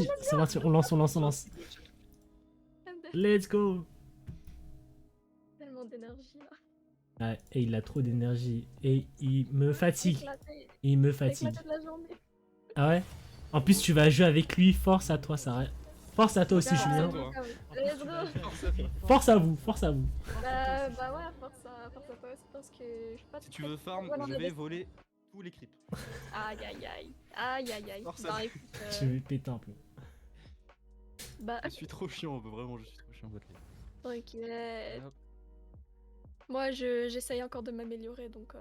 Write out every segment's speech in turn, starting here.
parti, c'est parti, on lance, on lance, on lance. Let's go. Tellement d'énergie là. Ah, et il a trop d'énergie. Et il me fatigue. Éclaté. Il me fatigue. Éclaté de la journée. Ah ouais? En plus, tu vas jouer avec lui. Force à toi, Sarah. Force à toi aussi, Bah, Julien. toi. Let's go. Force à vous, force à vous. Bah ouais, force à toi aussi parce que je suis pas Si tu veux farm, Voilà, je on vais avait- voler tous les creeps. Aïe aïe aïe. Aïe aïe aïe. Force Bah à- écoute. Je vais péter un peu. Bah Je suis trop chiant, vraiment, je suis trop chiant, votre t'inquiète. Hop. Moi j'essaye encore de m'améliorer donc.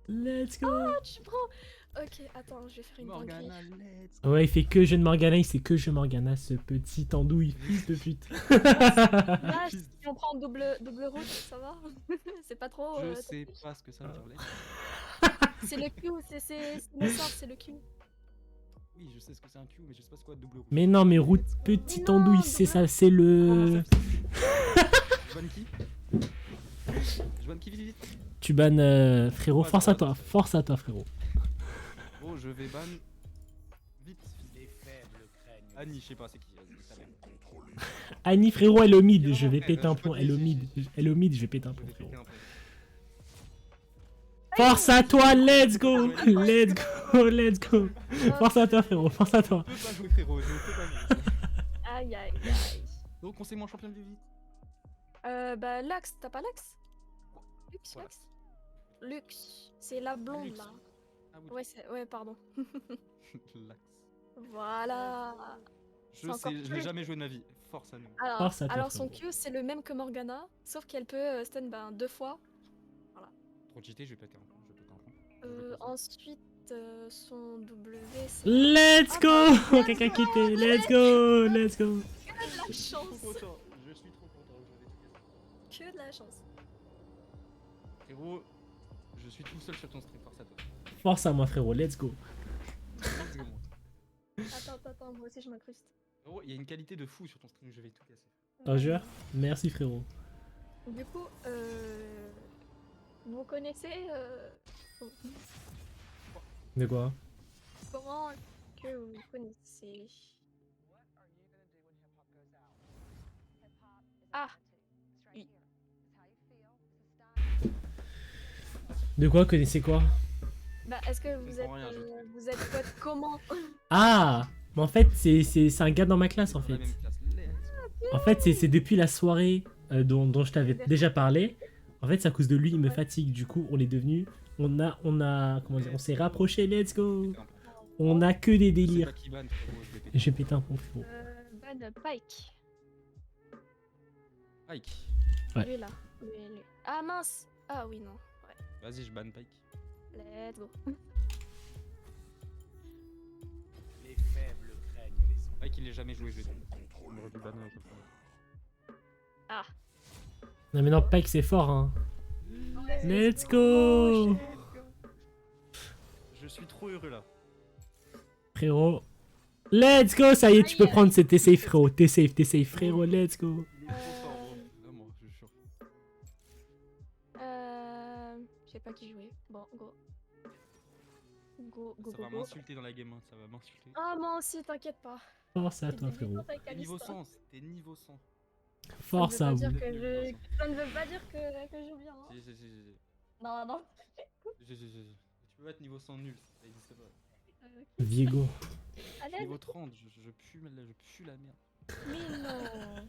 Let's go. Ah tu prends. Ok attends je vais faire une dinguerie. Morgana, let's Ouais, il fait que jeu de Morgana, il sait que jeu Morgana, ce petit andouille, fils de pute. Là si on prend double route ça va. C'est pas trop. Je sais pas ce que ça veut dire, let's. C'est le Q, c'est le sort, c'est le Q. Oui, je sais ce que c'est un Q, mais je sais pas c'est quoi double route. Mais non, mais route, petit Non, andouille, c'est ça, c'est Comment le... ça, je banne qui? Je banne qui, vite, vite? Tu bannes, frérot, Ouais, force ça à va. toi, force à toi, frérot. Oh, je vais ban. Vite. Annie, je sais pas, c'est qui? Vas-y, ça vient. Annie, frérot, elle est au mid, Ok, je vais frère, péter un je plomb, peux elle est au te mid, laisser. elle est au mid, je vais péter un Je plomb, vais frérot. péter un peu. Force à toi, let's go, let's go, let's go. Force à toi, frérot, force à toi. Je peux pas jouer, frérot, je peux pas jouer. Aïe aïe aïe. Donc, on s'est mon champion de vite. Bah Lux, t'as pas Lux? Lux, Voilà. Lux? Lux, c'est la blonde Lux. là. Ah oui, Ouais pardon. Lax. Voilà. Je C'est encore sais, je l'ai plus. jamais joué de ma vie. Force à nous. Force à toi, Alors son frérot. Q c'est le même que Morgana, sauf qu'elle peut stun ben, 2 fois. Trop cheaté, je vais péter un plomb. Je vais péter un plomb. Je vais péter un Ensuite son W c'est Let's Ah go. bah, Quelqu'un quitté, let's go, let's go. que de la Je suis trop chance. content. Je suis trop content. Je vais tout casser. Que de la chance. Frérot, je suis tout seul sur ton stream. Force à toi. Force à moi, frérot, let's go. Let's go, moi. Attends, moi aussi je m'incruste. Frérot, il y a une qualité de fou sur ton stream. Je vais tout casser. Un joueur? Merci, frérot. Du coup, vous connaissez De quoi? comment que vous connaissez Ah oui. De quoi? Connaissez quoi? Bah est-ce que Je comprends rien, je vous êtes potes comment Ah! Mais en fait, c'est un gars dans ma classe, en Dans la fait. même classe. Let's go. En fait, c'est depuis la soirée dont je t'avais déjà parlé. En fait, c'est à cause de lui, il me fatigue. Du coup, on est devenu... On a comment dire? On s'est rapproché, let's go! Péter un plomb. On a que des Je sais délires. pas qui ban, frérot. Je vais péter. J'ai pété un plomb, frérot. Ban Pike. Pike. Ouais. Lui là. Lui. Ah mince. Ah oui non. Ouais. Vas-y, je ban Pike. Let's go. Pike, il est jamais joué. Je vais on aurait dû banner avec le premier. Ah. Non mais non, Pike c'est fort, hein. Let's go! Je suis trop heureux là. Frérot. Let's go! Ça y est, tu peux prendre cette... T'es safe, frérot. T'es safe, frérot. Let's go! Il est trop fort, gros. Ah, moi, je suis sûr. Je sais pas qui jouer. Bon, go. Go, go, Ça go, va go. m'insulter dans la game, hein. Ça va m'insulter. Ah moi aussi, t'inquiète pas. Force à J'ai toi, des frérot. défenses avec T'es niveau Alistar. 100, t'es niveau 100. Force à vous. Ça ne veut pas dire que je joue bien. Hein. Si. Non, non. Tu peux être niveau 100 nul, ça existe pas. Viego. Allez, Niveau 30, je pue la merde. mais non.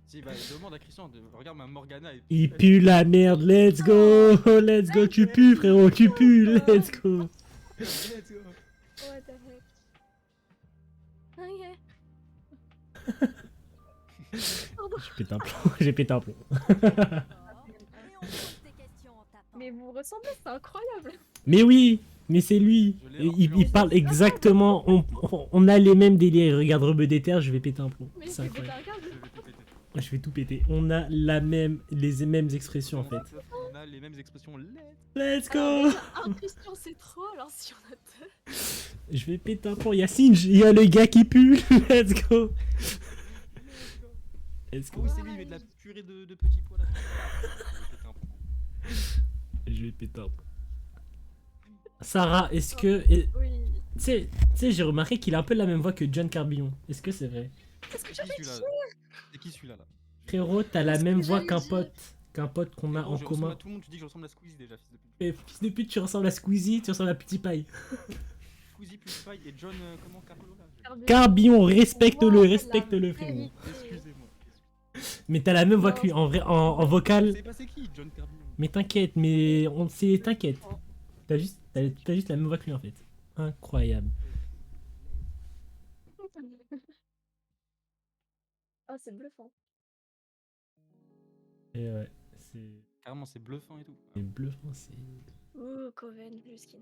Si, bah demande à Christian, regarde ma Morgana et Il pue la merde. Let's go! Let's go. Tu pues, frérot. Tu pues. Let's go. Let's go. What the heck. Ok. J'ai pété un plomb. J'ai pété un plomb. Mais vous ressemblez, c'est incroyable. Mais oui! Mais c'est lui! Je l'ai Il parle exactement. On a les mêmes délires. Regarde, Rebeu des terres, je vais péter un plomb. Mais C'est incroyable. regarde. Je vais tout péter. Je vais tout péter. On a les mêmes expressions en fait. On a les mêmes expressions. Let's Alors, go! déjà, un Christian c'est trop, alors si on a deux. Je vais péter un plomb. Il y a Singe, il y a le gars qui pue. Let's go! Let's Ah go! oui, c'est lui, il met de la purée de petits pois là. Je vais péter un plomb. Je vais péter un plomb. Sarah, est-ce que. Oui. Tu sais, j'ai remarqué qu'il a un peu la même voix que John Carbillon. Est-ce que c'est vrai? Qu'est-ce que C'est j'avais qui dit? celui-là? C'est qui celui-là là? Frérot, t'as la Qu'est-ce même que voix j'allais qu'un dire? pote. Qu'un pote qu'on a Frérot, en je ressemble à commun. tout le monde, tu dis que je ressemble à Squeezie déjà, fils de pute. Et fils de pute, tu ressembles à Squeezie, tu ressembles à Petit Paille. Squeezie, PewDiePie et John, comment, Carlo là? Carbillon, respecte-le, Moi, la respecte-le, frérot. vérité. Excusez-moi. Mais t'as la même voix Non, que lui, en vrai, en Je vocal. sais pas c'est qui, John Carbillon. Mais t'inquiète, mais on sait, t'inquiète. T'as juste la même voix que lui en fait. Incroyable. Ah, c'est bluffant. Et ouais, c'est Carrément, c'est bluffant et tout. bluffant, c'est. Ouh, Coven, le skin.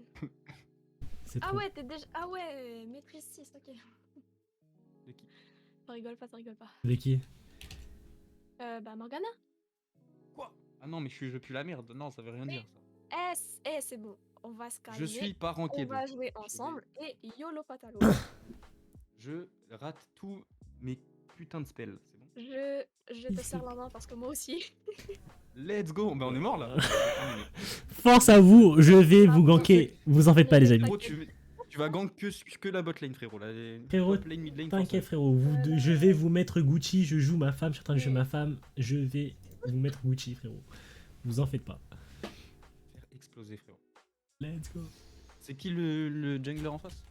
C'est Ah trop. ouais, t'es déjà. Ah ouais, maîtrise 6, ok. De qui? Ça rigole pas, ça rigole pas. De qui? Bah, Morgana. Quoi? Ah non, mais je pue la merde. Non, ça veut rien dire ça. C'est bon. On va se calmer. Je suis pas On ranké va 2. jouer ensemble et YOLO Fatalo. Je rate tous mes putains de spells. C'est bon? Je te serre la main parce que moi aussi. Let's go! Bah, on est mort là! Force à vous, je vais vous ganker. Vous en faites pas, les amis. Gros, tu vas gank que la bot lane, frérot. Frérot, top lane, mid lane, T'inquiète, force. frérot. Je vais vous mettre Gucci. Je joue ma femme. Je suis en train de jouer ma femme. Je vais vous mettre Gucci, frérot. Vous en faites pas. Faire exploser, frérot. Let's go. C'est qui le jungler en face?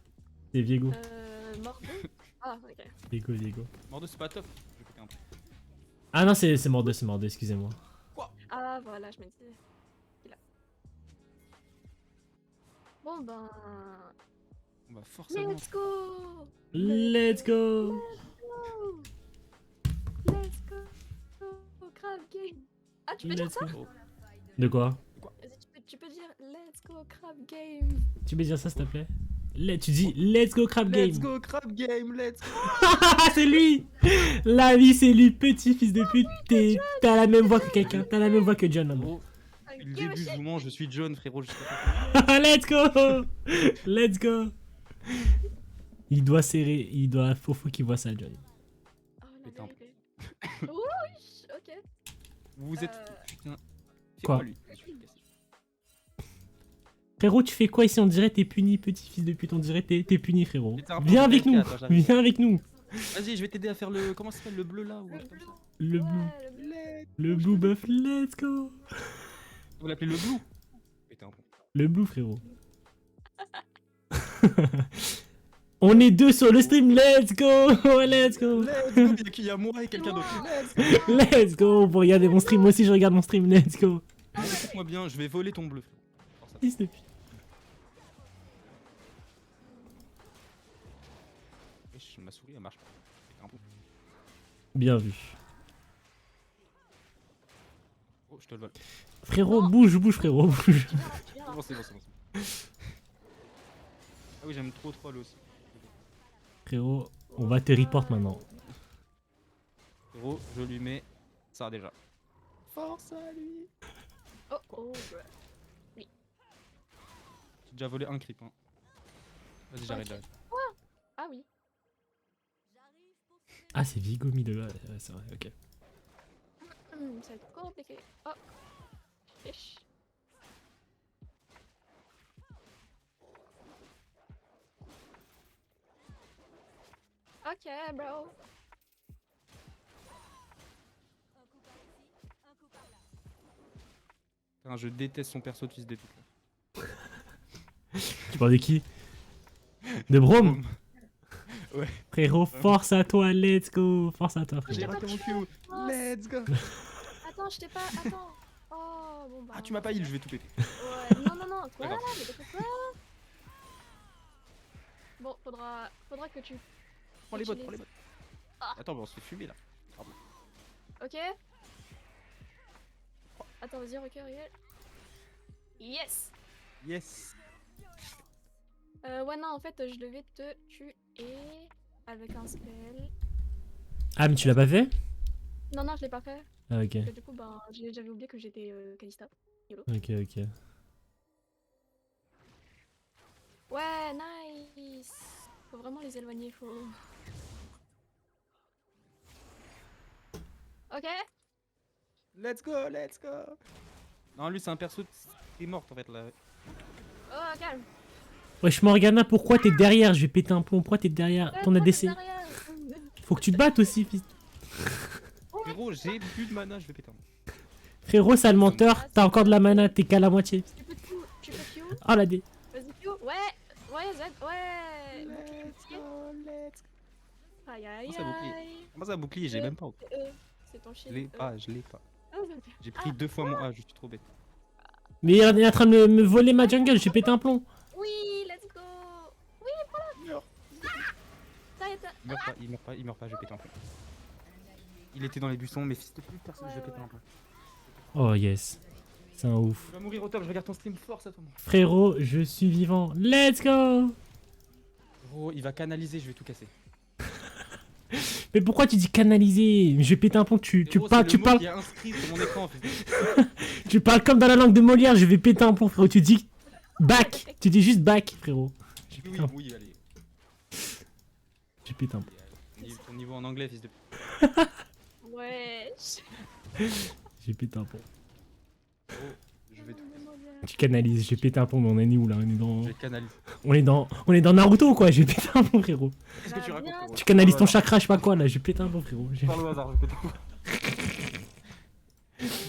C'est Viego. Mordo. Ah, ok. Viego. Mordo, c'est pas top. Je vais péter un peu. Ah non, c'est Mordo, excusez-moi. Ah, voilà, je me disais. Il a. Bon, ben. On va forcément. Let's go! Let's go. go! Let's go! Crab game! Ah, tu peux dire Let's ça? go. De quoi? Vas-y, tu peux dire Let's go crab game! Tu peux dire ça, s'il te plaît? Tu dis Let's go crab game. Let's go, crab game, let's go! C'est lui. La vie, c'est lui, petit fils de pute. T'as la même voix que quelqu'un. T'as la même voix que John, maman. Gros, depuis le début, je vous mens, je suis John, frérot. Je sais pas Let's go. Let's go. Il doit serrer. Faut qu'il voit ça, John. Oh, la Pétain. vérité. Oui, ok. Vous êtes. Putain. C'est Quoi? lui. Frérot, tu fais quoi ici? On dirait t'es puni, petit fils de pute. On dirait t'es puni, frérot. Mais t'es un peu Viens avec délicat, nous. attends, j'arrive. Viens avec nous. Vas-y, je vais t'aider à faire le. Comment ça s'appelle le bleu là ou Le un truc comme blue. ça? Le blue. Ouais, le bleu. Le blue buff. Let's go. Vous l'appelez le blue? Pétain un peu. Le blue, frérot. On est deux sur le stream. Let's go. Let's go. Let's go! Il y a moi et quelqu'un d'autre. Let's go! Let's go. Vous regardez mon stream. Moi aussi, je regarde mon stream. Let's go. Écoute-moi bien, je vais voler ton bleu, frérot. Force à toi. Fils de pute. Wesh, ma souris elle marche pas. Pétain un peu. Bien vu. Oh, je te le vole. Frérot, Non. bouge, frérot, bouge. Tu viens C'est là. bon, c'est bon, c'est bon. Ah oui, j'aime trop aller aussi. Frérot, on va te report maintenant. Frérot, je lui mets ça déjà. Force à lui! Oh, oh, bruh. J'ai déjà volé un creep. Hein. Vas-y, j'arrête, Ok. j'arrête. Ah oui. Ah, c'est Vigo mis de là. Ouais, c'est vrai, ok. Ça va être compliqué. Oh. Fiche. Ok, bro. Putain, je déteste son perso de fils de pute. là. Tu parles de qui? De Brome? Ouais. Frérot, force à toi, let's go. Force à toi, J'ai frérot. raté mon Q. Let's go! Attends, je t'ai pas. Attends. Oh, bon bah. Ah, tu m'as pas heal, je vais tout péter. Ouais, non, non, non. Quoi? grave. Mais t'as fait quoi? Bon, faudra que tu. Prends les bottes, utilises- prends les bottes. Ah. Attends, mais on se fait fumer là. Pardon. Ok. Attends, vas-y, recueille. Yes! Yes! Ouais, non, en fait, je devais te tuer avec un spell. Ah, mais tu l'as pas fait? Non, non, je l'ai pas fait. Ah, ok. Parce que du coup, ben, j'avais oublié que j'étais Kalista. Ok, ok. Ouais, nice! Faut vraiment les éloigner, faut. Ok? Let's go, let's go! Non, lui, c'est un perso qui est mort en fait là. Oh, calme! Wesh Morgana, pourquoi t'es derrière? Je vais péter un plomb. Pourquoi t'es derrière ton ADC? Faut que tu te battes aussi, fils. Frérot, j'ai plus de mana, je vais péter un plomb. Frérot, sale menteur, t'as encore de la mana, t'es qu'à la moitié. Tu peux Q. Oh la dé. Vas-y Q. Ouais, Z, ouais. Aïe aïe Comment ça, bouclier? aïe. Comment ça, bouclier? J'ai même pas. C'est ton Je shield. l'ai pas, je l'ai pas. J'ai pris 2 fois mon A, je suis trop bête. Mais il est en train de me voler ma jungle, j'ai pété un plomb. Oui, let's go. Oui, voilà. Il meurt pas, je vais péter un plomb. Il était dans les buissons, mais fils de pute, personne, je vais péter un plomb. Oh yes. C'est un ouf. Tu vas mourir au top, je regarde ton stream, force à toi. Frérot, je suis vivant. Let's go. Gros, il va canaliser, je vais tout casser. Mais pourquoi tu dis canaliser? Je vais péter un plomb, tu Frérot, parles, c'est tu le mot parles, qui est inscrit sur mon écran, fils de- tu parles comme dans la langue de Molière, je vais péter un plomb, frérot. Tu dis back, tu dis juste back, frérot. J'ai pété un plomb. Oui, allez. J'ai pété un plomb. Ton niveau en anglais, fils de pute. Ouais. J'ai pété un plomb. Gros, je vais tout casser. Tu canalises, j'ai pété un plomb, mais on est où là? Je vais canaliser. On est dans Naruto ou quoi? J'ai pété un plomb, frérot. Qu'est-ce que tu racontes, frérot? Tu canalises ton chakra, je sais pas quoi là, j'ai pété un plomb, frérot. Parle au hasard, je vais péter un plomb.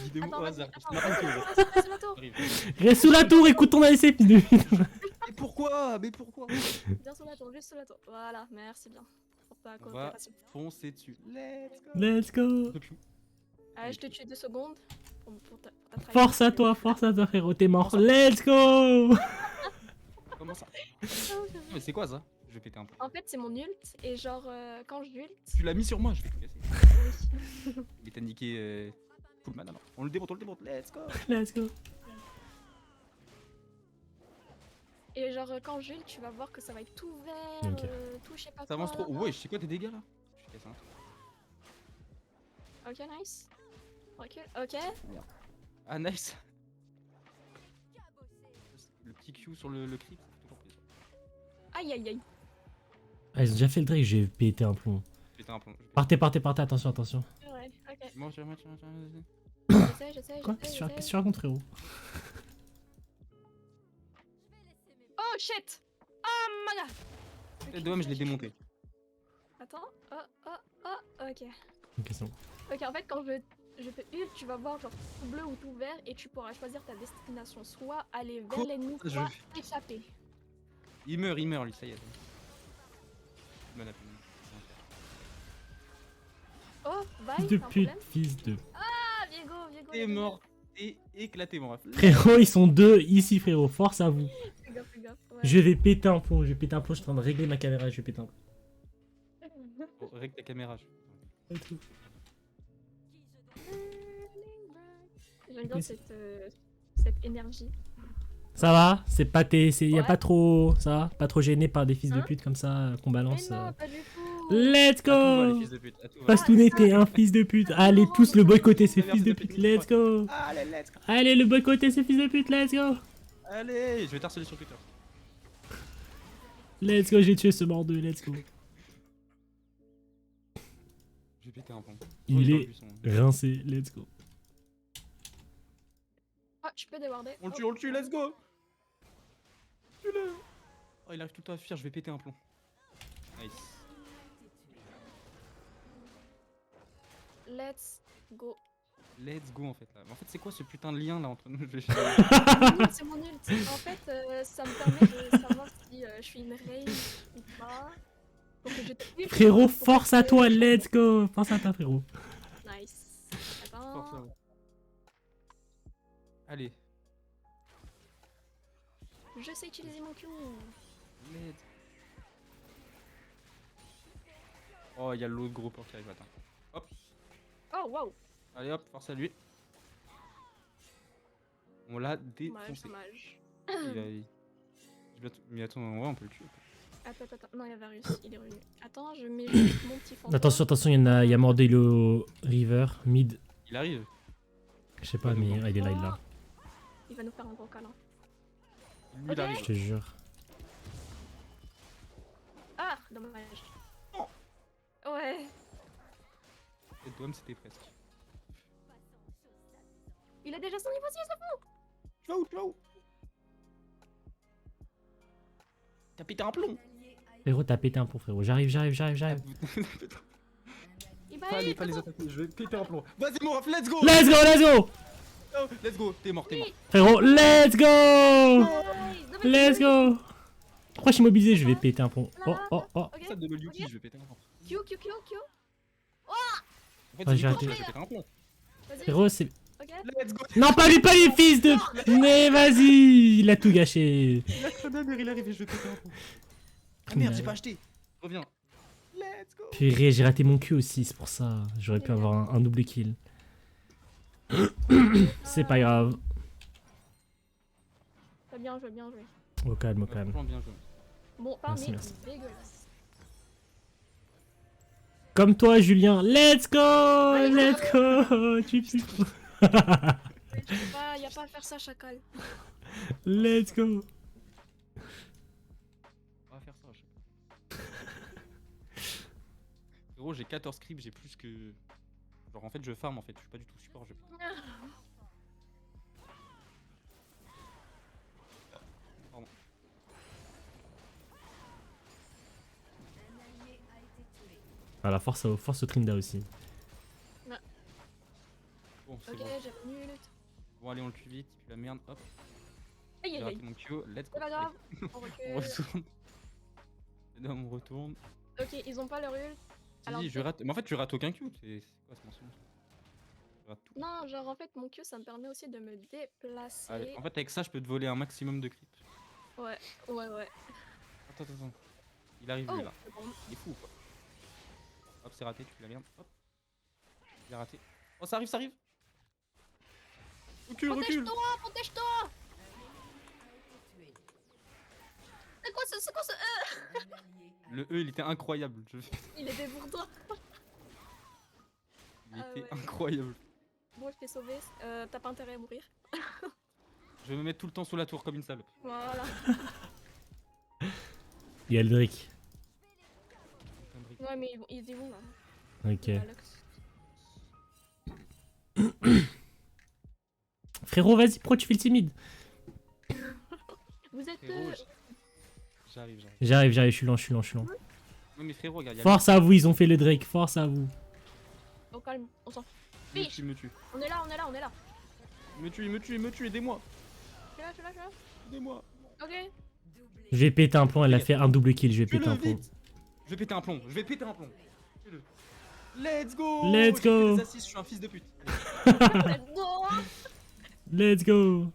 Dis des mots Attends, au vas-y, hasard. attends, Je te rappelle que- vas-y, la tour. Arrive. Reste sous la tour, écoute ton ADC, fils de pute. Mais pourquoi? Mais pourquoi? Viens sur la tour, juste sur la tour. Voilà, merci bien. Pour ta On va coopération. foncer dessus. Let's go. Let's go. Depuis- Allez, je te tue 2 secondes. Pour ta trahison. Force à toi, frérot, t'es mort. Let's go. Comment ça? Mais c'est quoi ça? Je vais péter un plomb. En fait, c'est mon ult. Et genre, quand j'ult. Tu l'as mis sur moi, je vais tout casser. Oui. Il est indiqué full mana. On le démonte, let's go. Let's go. Et genre, quand j'ult, tu vas voir que ça va être tout vert. Ok. Tout, je sais pas Ça avance quoi. trop. Ouais, je sais quoi tes dégâts là? Je suis cassé un truc. Ok, nice. Ok. Ah, nice. Le petit Q sur le crit, ça fait toujours plaisir. Aïe aïe aïe. Ah, ils ont déjà fait le Drake, j'ai pété un plomb. Péter un plomb. Partez, attention, attention. Ouais, ok. Moi, tiens, vas-y. J'essaie. Quoi? Qu'est-ce que tu racontes, frérot? Oh shit! Oh my god! Et Dom, je l'ai démonté. Attends. Oh, ok. Ok, c'est bon. Ok, en fait, quand je fais ult, tu vas voir genre tout bleu ou tout vert et tu pourras choisir ta destination. Soit aller vers Quoi? l'ennemi, Je- soit échapper. Il meurt, lui, ça y est. Bonne appétit. Oh, bye, Fils de t'as un pute, problème? fils de. Ah, Viego. T'es mort. T'es éclaté, mon ref. Frérot, ils sont deux ici, frérot. Force à vous. Fais gaffe. Ouais. Je vais péter un plomb, je suis en train de régler ma caméra, je vais péter un plomb. Oh, règle ta caméra. J'aime bien cette énergie. Ça va? C'est pas y a Ouais. pas trop. Ça va? Pas trop gêné par des fils de Hein? pute comme ça qu'on balance. Mais non, pas du tout. Let's À tout va, les go! fils de pute. À tout va. Pastounet, t'es un fils de pute. Allez, tous le boycotter, ces Merci fils de de pute. péter. Let's go! Allez, let's go. Allez, le boycotter, ces fils de pute. Let's go! Allez, je vais t'harceler sur Twitter. Let's go, j'ai tué ce mordu. Let's go. Je vais péter un plomb. Il dans le est buisson. rincé. Let's go. Oh, je peux déborder. On le tue, let's go. Tue-le. Oh, il arrive tout le temps à fuir, je vais péter un plomb. Nice. Let's go. Let's go en fait là. Mais en fait, c'est quoi ce putain de lien là entre nous? C'est mon ult. En fait, ça me permet de savoir si je suis une reine ou pas. Pour que je te Frérot, force à toi. Let's go. Force à toi, frérot. Nice. Force à Attends. vous. Allez. Je sais utiliser mon Q. Let's. Oh, il y a l'autre gros porc qui arrive, attends. Hop. Oh, wow. Allez hop, force à lui. On l'a Dommage, défoncé. dommage. Mais attends, ouais, on peut le tuer. Attends. Non, il y a Varus. Il est revenu. Attends, je mets juste mon petit fantôme. Attention, il y a Mordelo River, mid. Il arrive. Je sais pas, mais il est là. Il va nous faire un gros câlin. Lui, Ok. il arrive. Je te jure. Ah, dommage. Ouais. Et Dom, c'était presque. Il a déjà son niveau 6, c'est fou. Tu vas où? T'as pété un plomb. Frérot, t'as pété un plomb, frérot. J'arrive. Il va Pas aller, les attaquer, je vais péter un plomb. Vas-y, mon ref, let's go. Let's go. Oh, let's go, t'es mort. Frérot, let's go. Non, mais Let's go. Pourquoi je suis immobilisé? Je vais péter un plomb. Oh. Ok. Ça de le Yuki, je vais péter un plomb. Q. En fait, Ouais, c'est j'ai Yuki, raté. je vais péter un plomb. Vas-y. Frérot, c'est... Ok. Let's go. Non, pas lui, fils de... Mais vas-y, il a tout gâché. La grenade, il est arrivé, je vais péter un plomb. Ah merde, j'ai pas acheté. Reviens. Let's go. Purée, j'ai raté mon cul aussi, c'est pour ça. J'aurais pu avoir un double kill. C'est pas grave. T'as bien joué. Au calme. Franchement, bien joué. Bon, par Merci, mais merci. dégueulasse. Comme toi, Julien. Let's go. Tu pues. Y a pas à faire ça, chacal. Let's go. On va faire ça, je sais pas. Gros, j'ai 14 scripts, j'ai plus que... Genre en fait je farm en fait, je suis pas du tout support, je... Pardon. Ah, la force au Trinda aussi. Bon, c'est Ok, bon. j'ai nul. Bon allez, on le tue vite, il pue la merde, hop. Aïe J'ai aïe raté aïe. mon Q, let's go. C'est pas grave. On On recule. retourne. Et là, on retourne. Ok, ils ont pas leur ult. Alors, Si, je rate... Mais en fait tu rates aucun Q, c'est quoi ce mensonge? Je rate tout. Non, genre en fait, mon Q ça me permet aussi de me déplacer. Allez, en fait avec ça je peux te voler un maximum de creep. Ouais. Attends. Il arrive Oh, lui là. c'est bon. Il est fou quoi. Hop, c'est raté, tu fais la merde. Hop. Il a raté. Oh, ça arrive. Recule. Protège-toi. C'est quoi ce Le E il était incroyable. Il était pour toi. Il Ah était ouais. incroyable. Bon, je t'ai sauvé. T'as pas intérêt à mourir. Je vais me mettre tout le temps sous la tour comme une salope. Voilà. Il y a le Drake. Ouais, mais ils y vont là. Ok. Alex. Frérot, vas-y, pourquoi tu fais le timide? Vous êtes. Frérot, j'arrive. J'arrive, je suis lent. Oui, mais frérot, regarde. Force à vous, ils ont fait le Drake, force à vous. Au calme, on s'en fout. Il me tue. On est là. Il me tue, aidez-moi. Je suis là. Aidez-moi. Ok. Je vais péter un plomb, elle a fait un double kill, je vais péter Tue-le un plomb. vite. Je vais péter un plomb. Tue-le. Let's go. Let's J'ai fait go. des assists, je suis un fils de pute. Let's go.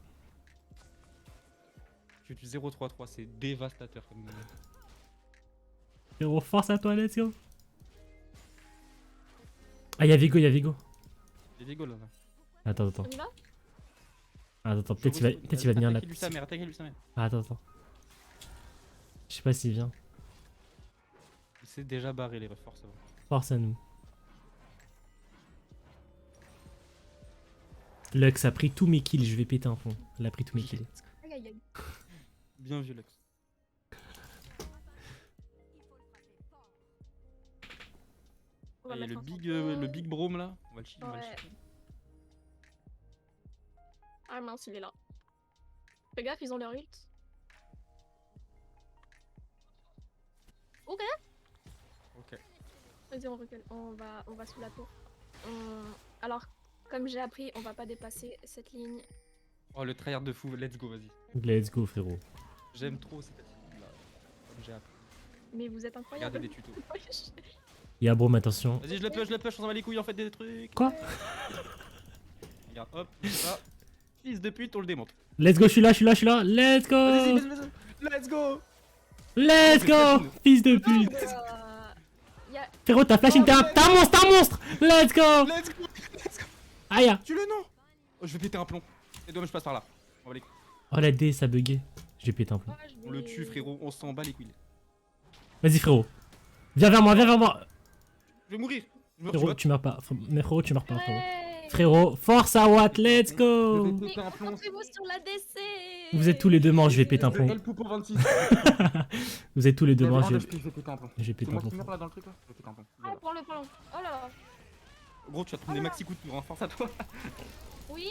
Je tue 0-3-3, c'est dévastateur comme moment. Frérot, force à toi, let's go. Ah, y'a Vigo. J'ai des goals là. Attends. On y va. Peut-être il va venir là. Attaquez-lui sa mère. Attends. Je sais pas s'il vient. Il s'est déjà barré les refs, forcément. Force à nous. Lux a pris tous mes kills, je vais péter un plomb. Elle a pris tous mes kills. Aïe. Bien vu, Lux. On va Et mettre le un big, fantôme. le big Brome là, on va le chill. Ouais. Ah mince, il est là. Fais gaffe, ils ont leur ult. Ok. Vas-y, on recule. On va sous la tour. Alors, comme j'ai appris, on va pas dépasser cette ligne. Oh, le tryhard de fou, let's go, vas-y. Let's go, frérot. J'aime trop cette attitude là. Comme j'ai appris. Mais vous êtes incroyable. Regardez les tutos. Y'a Brome, attention. Vas-y, je le push, on s'en va les couilles en fait des trucs. Quoi? Regarde, hop, ça. Fils de pute, on le démonte. Let's go, je suis là. Let's go. Vas-y, let's go. Let's go. Fils de pute. Frérot, t'as flashing, t'es un monstre. Let's go. Let's go. Aïe. Tue-le, non. Oh, je vais péter un plomb. Et dommage, je passe par là. On va les couilles. Oh la D, ça bugué. Je vais péter un plomb. On le tue, frérot, on s'en bat les couilles. Vas-y, frérot. Viens vers moi. Je vais mourir. Frérot, tu meurs pas. Mais frérot, tu meurs pas, frérot. Frérot, force à Watt, let's go. Je vais péter un plomb. Concentrez-vous sur la DC. Vous êtes tous les deux morts, je vais péter un plomb. Elle poupe au 26. Vous êtes tous les deux morts, je vais péter un plomb. je vais C'est péter un moi qui plomb. meurs là dans le truc là. Je vais péter un plomb. Ah, prends-le. Oh là là. Gros, tu vas te prendre des maxi coups de tour, hein. Force à toi. Oui.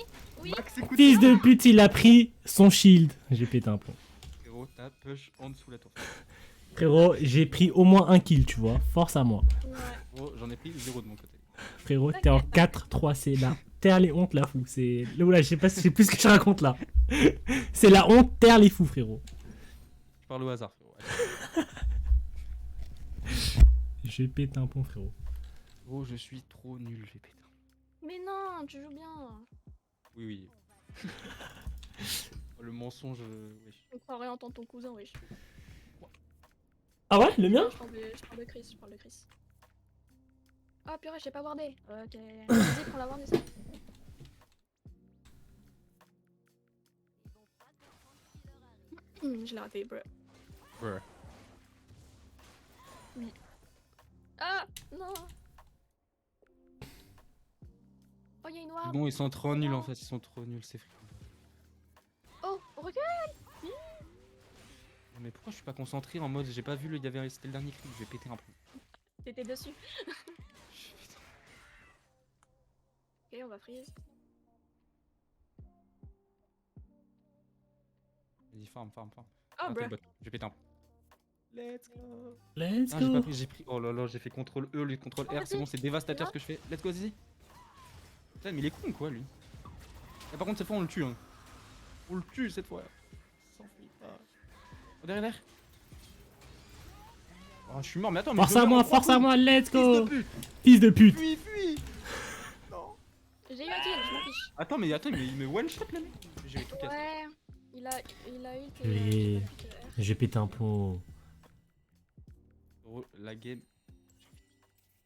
Maxi coups de Fils de pute, il a pris son shield. J'ai pété un plomb. Frérot, Frérot, t'as push en dessous la tour. Frérot, j'ai pris au moins un kill, tu vois. Force à moi. Ouais. Frérot, j'en ai pris 0 de mon côté. Frérot, t'es en 4-3, c'est la terre les hontes, la fou. C'est. Oula, je sais pas, je sais plus ce que je raconte là. C'est la honte, terre les fous, frérot. Je parle au hasard, frérot. Je pète un pont, frérot. Oh, je suis trop nul, j'ai pété. Mais non, tu joues bien. Oui, oui. Oh, le mensonge. Wesh. On croirait entendre ton cousin, wesh. Ah ouais, le mien? Je parle de Chris, je parle de Chris. Ah purée, j'ai pas wardé. Ok. Vas-y, prends la ward ça. Je l'ai raté, bro. Ouais. Oui. Ah non. Oh, y'a une ward. Bon, ils sont trop nuls en fait, ils sont trop nuls, c'est fou. Oh, recule. Mais pourquoi je suis pas concentré en mode j'ai pas vu le. C'était le dernier cri, je vais péter un peu. T'étais dessus. Putain. Ok, on va freeze. Vas-y, farm. Oh, Ah, bro. t'es bot. Je vais péter un peu. Let's go. Let's Ah, j'ai pas go. pris, j'ai pris. Oh là là, j'ai fait CTRL E, le CTRL Oh, R, c'est bon, c'est dévastateur Là. ce que je fais. Let's go, Zizi. Putain, mais il est con quoi lui. Et par contre, cette fois on le tue. Hein. On le tue cette fois. S'enfuit pas. Oh, derrière. Oh, je suis mort, mais attends, mais Force je à meurs moi, en trois force à coups. moi, let's Fils de go. pute. Fils de pute. Fuis. Non. J'ai eu un kill, je m'en fiche. Attends, mais il me one shot là, mec. J'ai tout cassé. Ouais. Il a ult et Oui. j'ai pas pu te R. Je pète un pont. Oh, la game.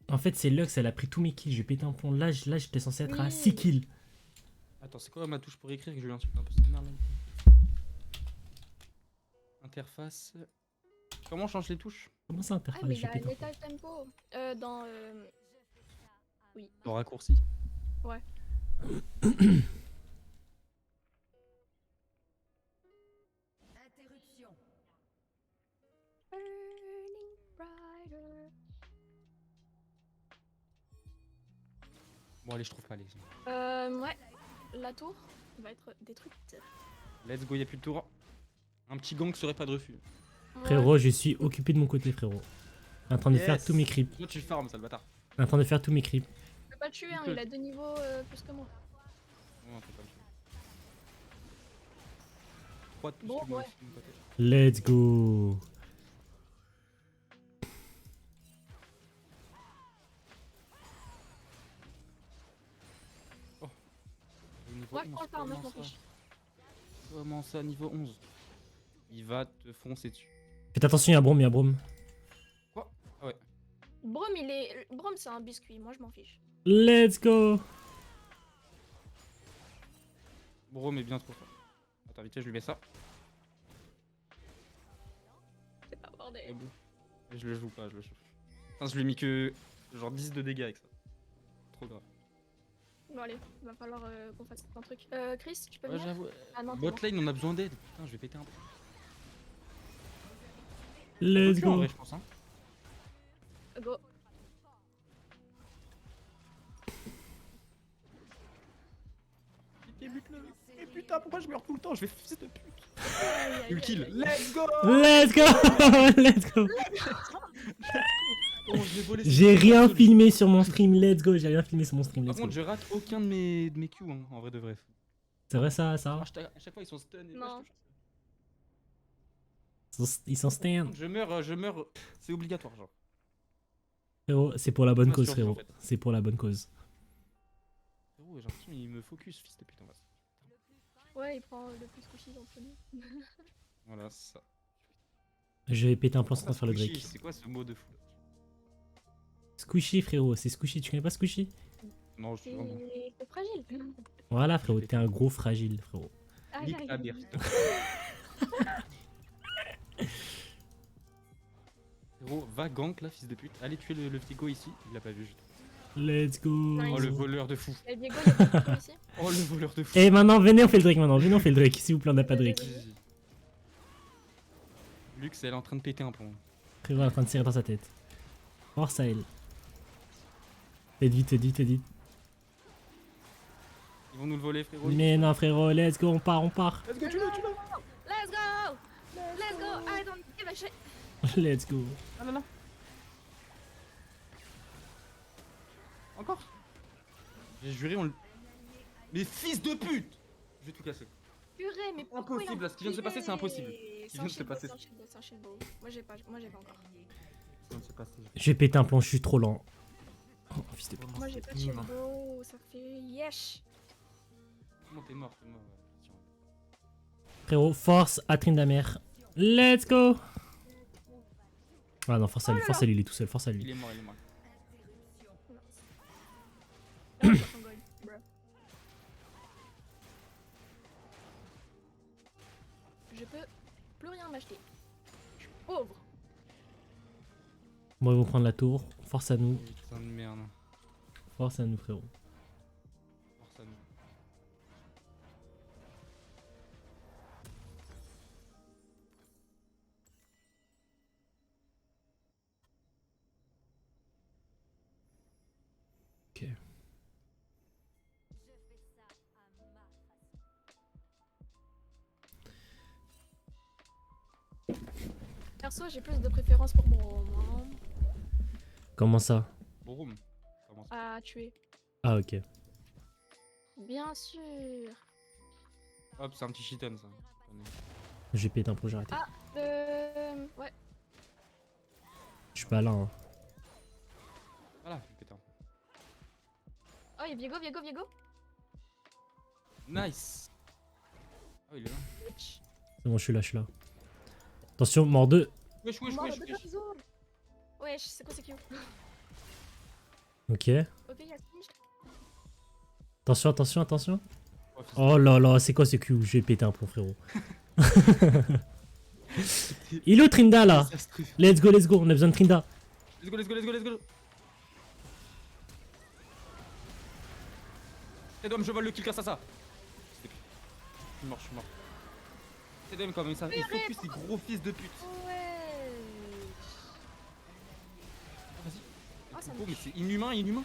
En fait, c'est Lux, elle a pris tous mes kills. Je pète un pont. Là, j'étais censé être à Oui. 6 kills. Attends, c'est quoi ma touche pour écrire que je lui insulte un peu cette merde là. Interface. Comment on change les touches? Comment ça, Ah, interface? mais Je il a pète un pont. l'état tempo. Dans. Oui. En raccourci. Ouais. Interruption. Burning brighter. Bon, allez, je trouve pas les. Ouais. La tour va être détruite. Let's go, y'a plus de tour. Un petit gang serait pas de refus. Ouais. Frérot, je suis occupé de mon côté, frérot. En train de faire Yes. tous mes creeps. Toi, tu farmes, sale bâtard. En train de faire tous mes creeps. Je peux pas le tuer, hein, il a 2 niveaux plus que moi. Non, on peut pas le tuer. 3 de plus Bon, que moi ouais. aussi, de mon côté. Let's go. Au niveau Moi, je 11, prends le farm, moi, je m'en comment ça fiche. Comment ça, niveau 11? Il va te foncer dessus. Faites attention, il y a Brom, il y a Brom. Brom, c'est un biscuit, moi je m'en fiche. Let's go. Bro, mais bien trop fort. Attends, vite, je lui mets ça. C'est pas bordel. Et bon. Et je le joue pas, je le joue. Enfin, je lui ai mis que genre 10 de dégâts avec ça. Trop grave. Bon, allez, il va falloir qu'on fasse un truc. Chris, tu peux Ouais, venir. j'avoue. Ah non, Bot lane, on a besoin d'aide. Putain, je vais péter un peu. Let's Faut plus, en go. vrai, je pense, hein. Go. Et bute-le. Et putain, pourquoi je meurs tout le temps? Je vais fils de pute. Aïe, aïe, Une kill. aïe, aïe. Let's go. Let's go. Let's go. Oh, je l'ai volé, J'ai c'est rien absolu. filmé sur mon stream. Let's go. J'ai rien filmé sur mon stream. Par Let's contre, go. je rate aucun de mes Q, hein, en vrai de vrai. C'est vrai ça, ça. À chaque fois, ils sont stun et Non. Ils sont stand. je meurs, c'est obligatoire, genre. Frérot, c'est pour la bonne Pas cause, survie, en frérot. fait. C'est pour la bonne cause. Frérot, j'ai l'impression qu'il me focus, fils de putain. Ouais, il prend le plus squishy entre nous. Voilà, c'est ça. Je vais péter un plan Ah, sans faire le squishy, Drake. c'est quoi ce mot de fou? Squishy, frérot. C'est Squishy. Tu connais pas Squishy? Non, je suis vraiment. C'est fragile. Voilà, frérot. T'es un gros fragile, frérot. Aïe, Nique aïe, ta aïe. mère. Frérot, va gank là, fils de pute. Allez tuer le petit go ici. Il l'a pas vu, je trouve. Let's go. Nice. Oh, le voleur de fou. Et Diego, il y a pas de truc ici. Oh, le voleur de fou. Et maintenant, venez, on fait le Drake maintenant. Venez, on fait le Drake. S'il vous plaît, on n'a pas de Drake. Vas-y. Lux, elle est en train de péter un plomb. Frérot est en train de tirer dans sa tête. Force à elle. Faites vite, faites vite, faites vite. Ils vont nous le voler, frérot. Mais non, frérot, let's go, on part, on part. Let's go, tu l'as. Let's go! Let's go, I don't give a shit. Let's go. Ah là là. Encore. J'ai juré, on le... Mais fils de pute. Je vais tout casser. Purée, mais pourquoi Impossible, il en là, ce qui vient de se passer, c'est impossible. C'est vient de se passer. C'est un shitball. Moi j'ai pas encore. Ça vient de se passer. J'ai pété un plomb, je suis trop lent. Oh, fils de pute. Moi j'ai pas de shitball, ça fait yesh. Comment t'es mort, ouais. Tiens. Frérot, force à Tryndamere. Let's go. Ah non, force à lui, force à lui, il est tout seul, force à lui. Il est mort, il est mort. Je peux plus rien m'acheter. Je suis pauvre. Bon, ils vont prendre la tour. Force à nous. Putain de merde. Force à nous, frérot. Force à nous. Ok. Perso, j'ai plus de préférence pour mon roman Comment ça? Boum. Comment ça? à tuer. Ah, ok. Bien sûr. Hop, c'est un petit shiton ça. J'ai pété un plomb, j'ai arrêté. Ah, ouais. Je suis pas là, hein. Voilà, j'ai pété un. Oh, il y a Viego. Nice. Ah, il est là. Wesh. C'est bon, je suis là. Attention, mort 2. Wesh. Wesh, c'est quoi ce Q? Ok. Ok, il y a Singe. Attention. Oh, fils Oh là là, c'est quoi ce Q? J'ai pété un plomb, frérot. Il est où Trinda là? désastreux. Let's go, on a besoin de Trinda. Let's go. Tedom, je vole le kill grâce à ça. Je suis mort. Tedom, quand même, ça. Il focus ces gros fils de pute. Ouais. Vas-y. Ah, ça Oh, me mais c'est inhumain.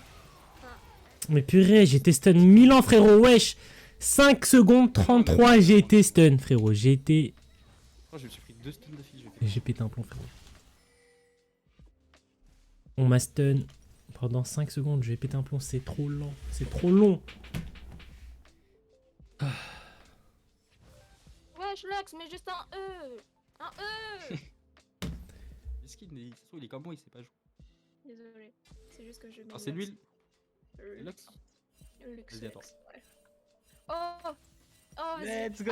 Mais purée, j'ai été stun 1000 ans, frérot, wesh. 5 secondes 33, j'ai été stun, frérot. Oh, je me suis pris 2 stuns de fil. J'ai pété un plomb, frérot. On m'a stun pendant 5 secondes, j'ai pété un plomb, c'est trop lent. C'est trop long. Wesh, Lux, mais juste un E. Un E. Miskin, il est comme moi, il sait pas jouer. Désolé. C'est juste que je mets Ah, c'est Lux. lui le Lux. Lux. Vas-y, attends. Ouais. Oh, vas-y. Let's go.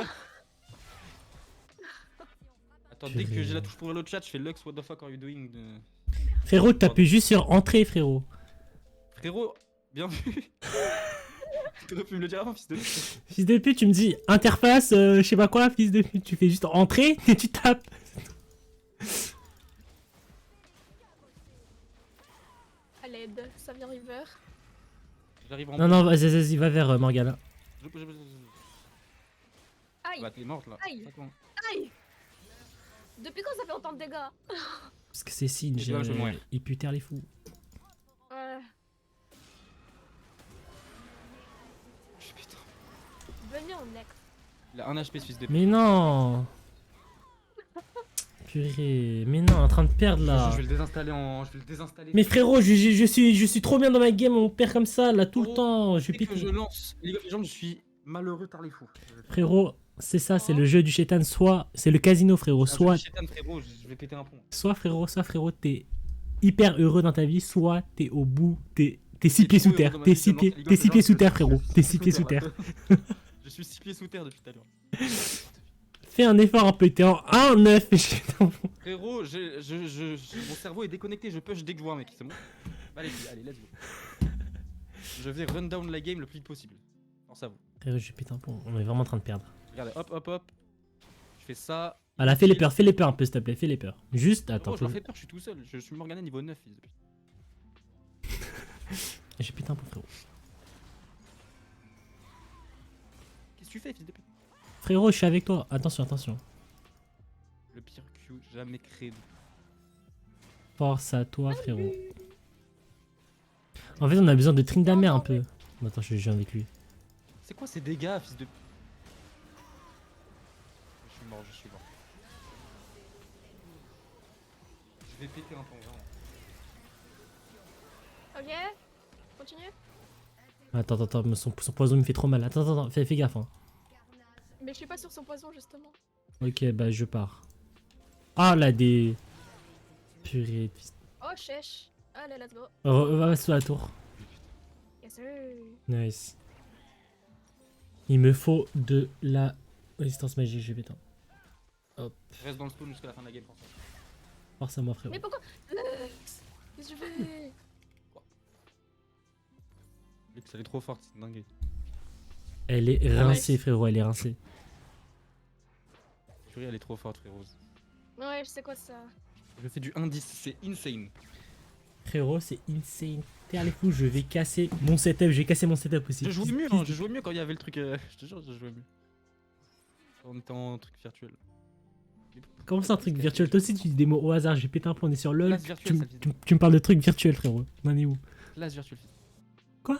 Attends, dès que j'ai la touche pour le chat, je fais Lux, what the fuck are you doing Frérot, t'appuies juste sur entrée, frérot. Frérot, bien vu. T'aurais pu me le dire avant, fils de pute. Fils de pute, tu me dis interface, je sais pas quoi, fils de pute. Tu fais juste entrée et tu tapes. À l'aide, ça vient river. J'arrive en Non, vas-y, va vers Morgana. Aïe, Bah, t'es morte là. Aïe. Attends. aïe. Depuis quand ça fait autant de dégâts? Parce que c'est Singe, Et là, je vais mourir. il putère les fous. Ouais. Putain. Venez au next. Il a 1 HP ce fils de pute. Mais non. Purée, mais non, en train de perdre là. Je vais le désinstaller Mais frérot, je suis trop bien dans ma game, on perd comme ça là tout le temps. Je Dès que pète. je lance League of Legends, je suis malheureux par les fous. Frérot, c'est ça, c'est le jeu du chétan. Soit c'est le casino, frérot. Soit Frérot, je vais péter un pont. soit frérot, t'es hyper heureux dans ta vie, soit t'es au bout, t'es 6 pieds sous terre. T'es 6 pieds sous terre, frérot. T'es 6 pieds sous terre. Je suis 6 pieds sous terre depuis tout à l'heure. Fais un effort un peu, t'es en 1-9. Frérot, mon cerveau est déconnecté, je push dès que je vois un mec, c'est bon. Allez, let's go. Je vais run down la game le plus vite possible. Pense à vous. Frérot, je pète un plomb, on est vraiment en train de perdre. Regardez, hop. Je fais ça. Ah là, fais les peurs un peu, s'il te plaît, fais les peurs. Juste, attends. Frérot, je leur fais peur, je suis tout seul. Je suis Morgana niveau 9, fils de pute. J'ai pété un plomb, frérot. Qu'est-ce que tu fais, fils de pute? Frérot, je suis avec toi. Attention. Le pire Q jamais créé. Force à toi, frérot. En fait, on a besoin de Tryndamere un peu. Attends, je viens avec lui. C'est quoi ces dégâts, fils de... Je suis mort. Je vais péter un plomb, vraiment. Ok. Continue. Attends, mais son poison me fait trop mal. Attends, fais gaffe. Hein. Mais je suis pas sur son poison justement. Ok, bah je pars. Ah là, des... Purée. Oh, chèche. Allez, let's go. Va sous la tour. Yes sir. Nice. Il me faut de la résistance magique, je vais péter. Hop. Reste dans le spawn jusqu'à la fin de la game, François. Force à moi, frérot. Mais pourquoi Qu'est-ce que je fais? Lux, elle est trop forte, c'est dingue. Elle est rincée, frérot, elle est rincée. Purée, elle est trop forte, frérot. Ouais, je sais quoi ça. Je fais du indice, c'est insane. Frérot, c'est insane. T'es allé fou, je vais casser mon setup, je vais casser mon setup aussi. Je jouais mieux, hein, je jouais mieux quand il y avait le truc. Je te jure, je jouais mieux. On était en truc virtuel. Comment c'est un truc virtuel? Toi aussi tu dis des mots au hasard, j'ai pété un plomb, on est sur LoL. Classe virtuelle, ça, Tu me parles de trucs virtuels, frérot. On en est où? Classe virtuelle. Quoi?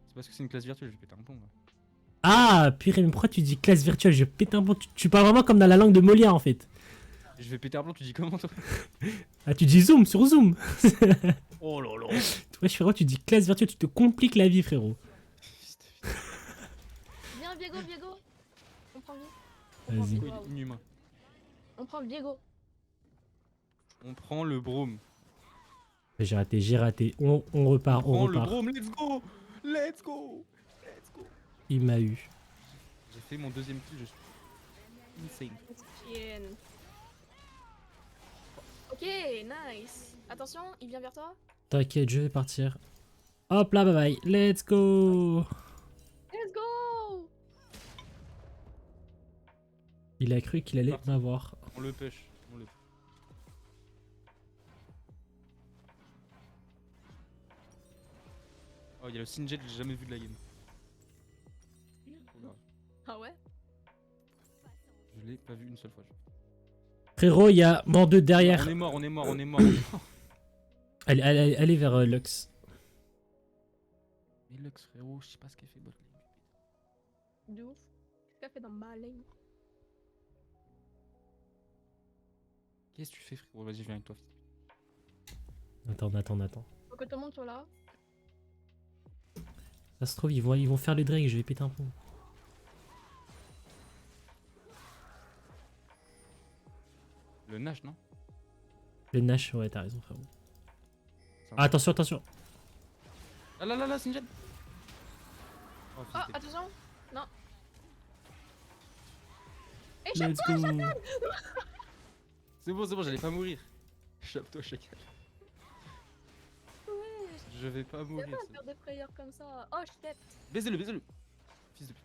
C'est parce que c'est une classe virtuelle, je vais péter un plomb. Là. Ah, purée, mais pourquoi tu dis classe virtuelle? Je pète un plomb. Tu parles vraiment comme dans la langue de Molière en fait. Et je vais péter un plomb, tu dis comment toi? Ah, tu dis zoom sur zoom. Oh là là. Ouais, frérot, tu dis classe virtuelle, tu te compliques la vie, frérot. Viens, Viego. On prend Vas-y. Viego. Il est inhumain. On prend Viego. On prend le brome. J'ai raté. On repart, on prend le repart. brome, let's go. Il m'a eu. J'ai fait mon deuxième kill, je suis insane. Tienne. Ok, nice. Attention, il vient vers toi. T'inquiète, je vais partir. Hop là, bye bye. Let's go. Let's go. Il a cru qu'il allait m'avoir. On le push. Oh, il y a le Sinjet que j'ai jamais vu de la game. Ah ouais? Je l'ai pas vu une seule fois. Frérot, il y a Mordeux derrière. On est mort. Allez vers Lux. Mais Lux, frérot, je sais pas ce qu'elle fait bot lane. De ouf. Qu'est-ce qu'elle fait dans ma lane? Qu'est-ce que tu fais, frérot? Vas-y, je viens avec toi. Attends. Faut que tout le monde soit là. Ça se trouve, ils vont faire le Drake, je vais péter un plomb. Le Nash, non? Le Nash, ouais, t'as raison, frérot. Ah, Attention. Ah là, Sinjet. Oh, Oh, attention. Non. Let's go. C'est bon, j'allais pas mourir. Chope-toi, chacal. Ouais. Je vais pas Y'a mourir. pas à faire des frayeurs comme ça. Oh, shit. Baisez-le. Fils de pute.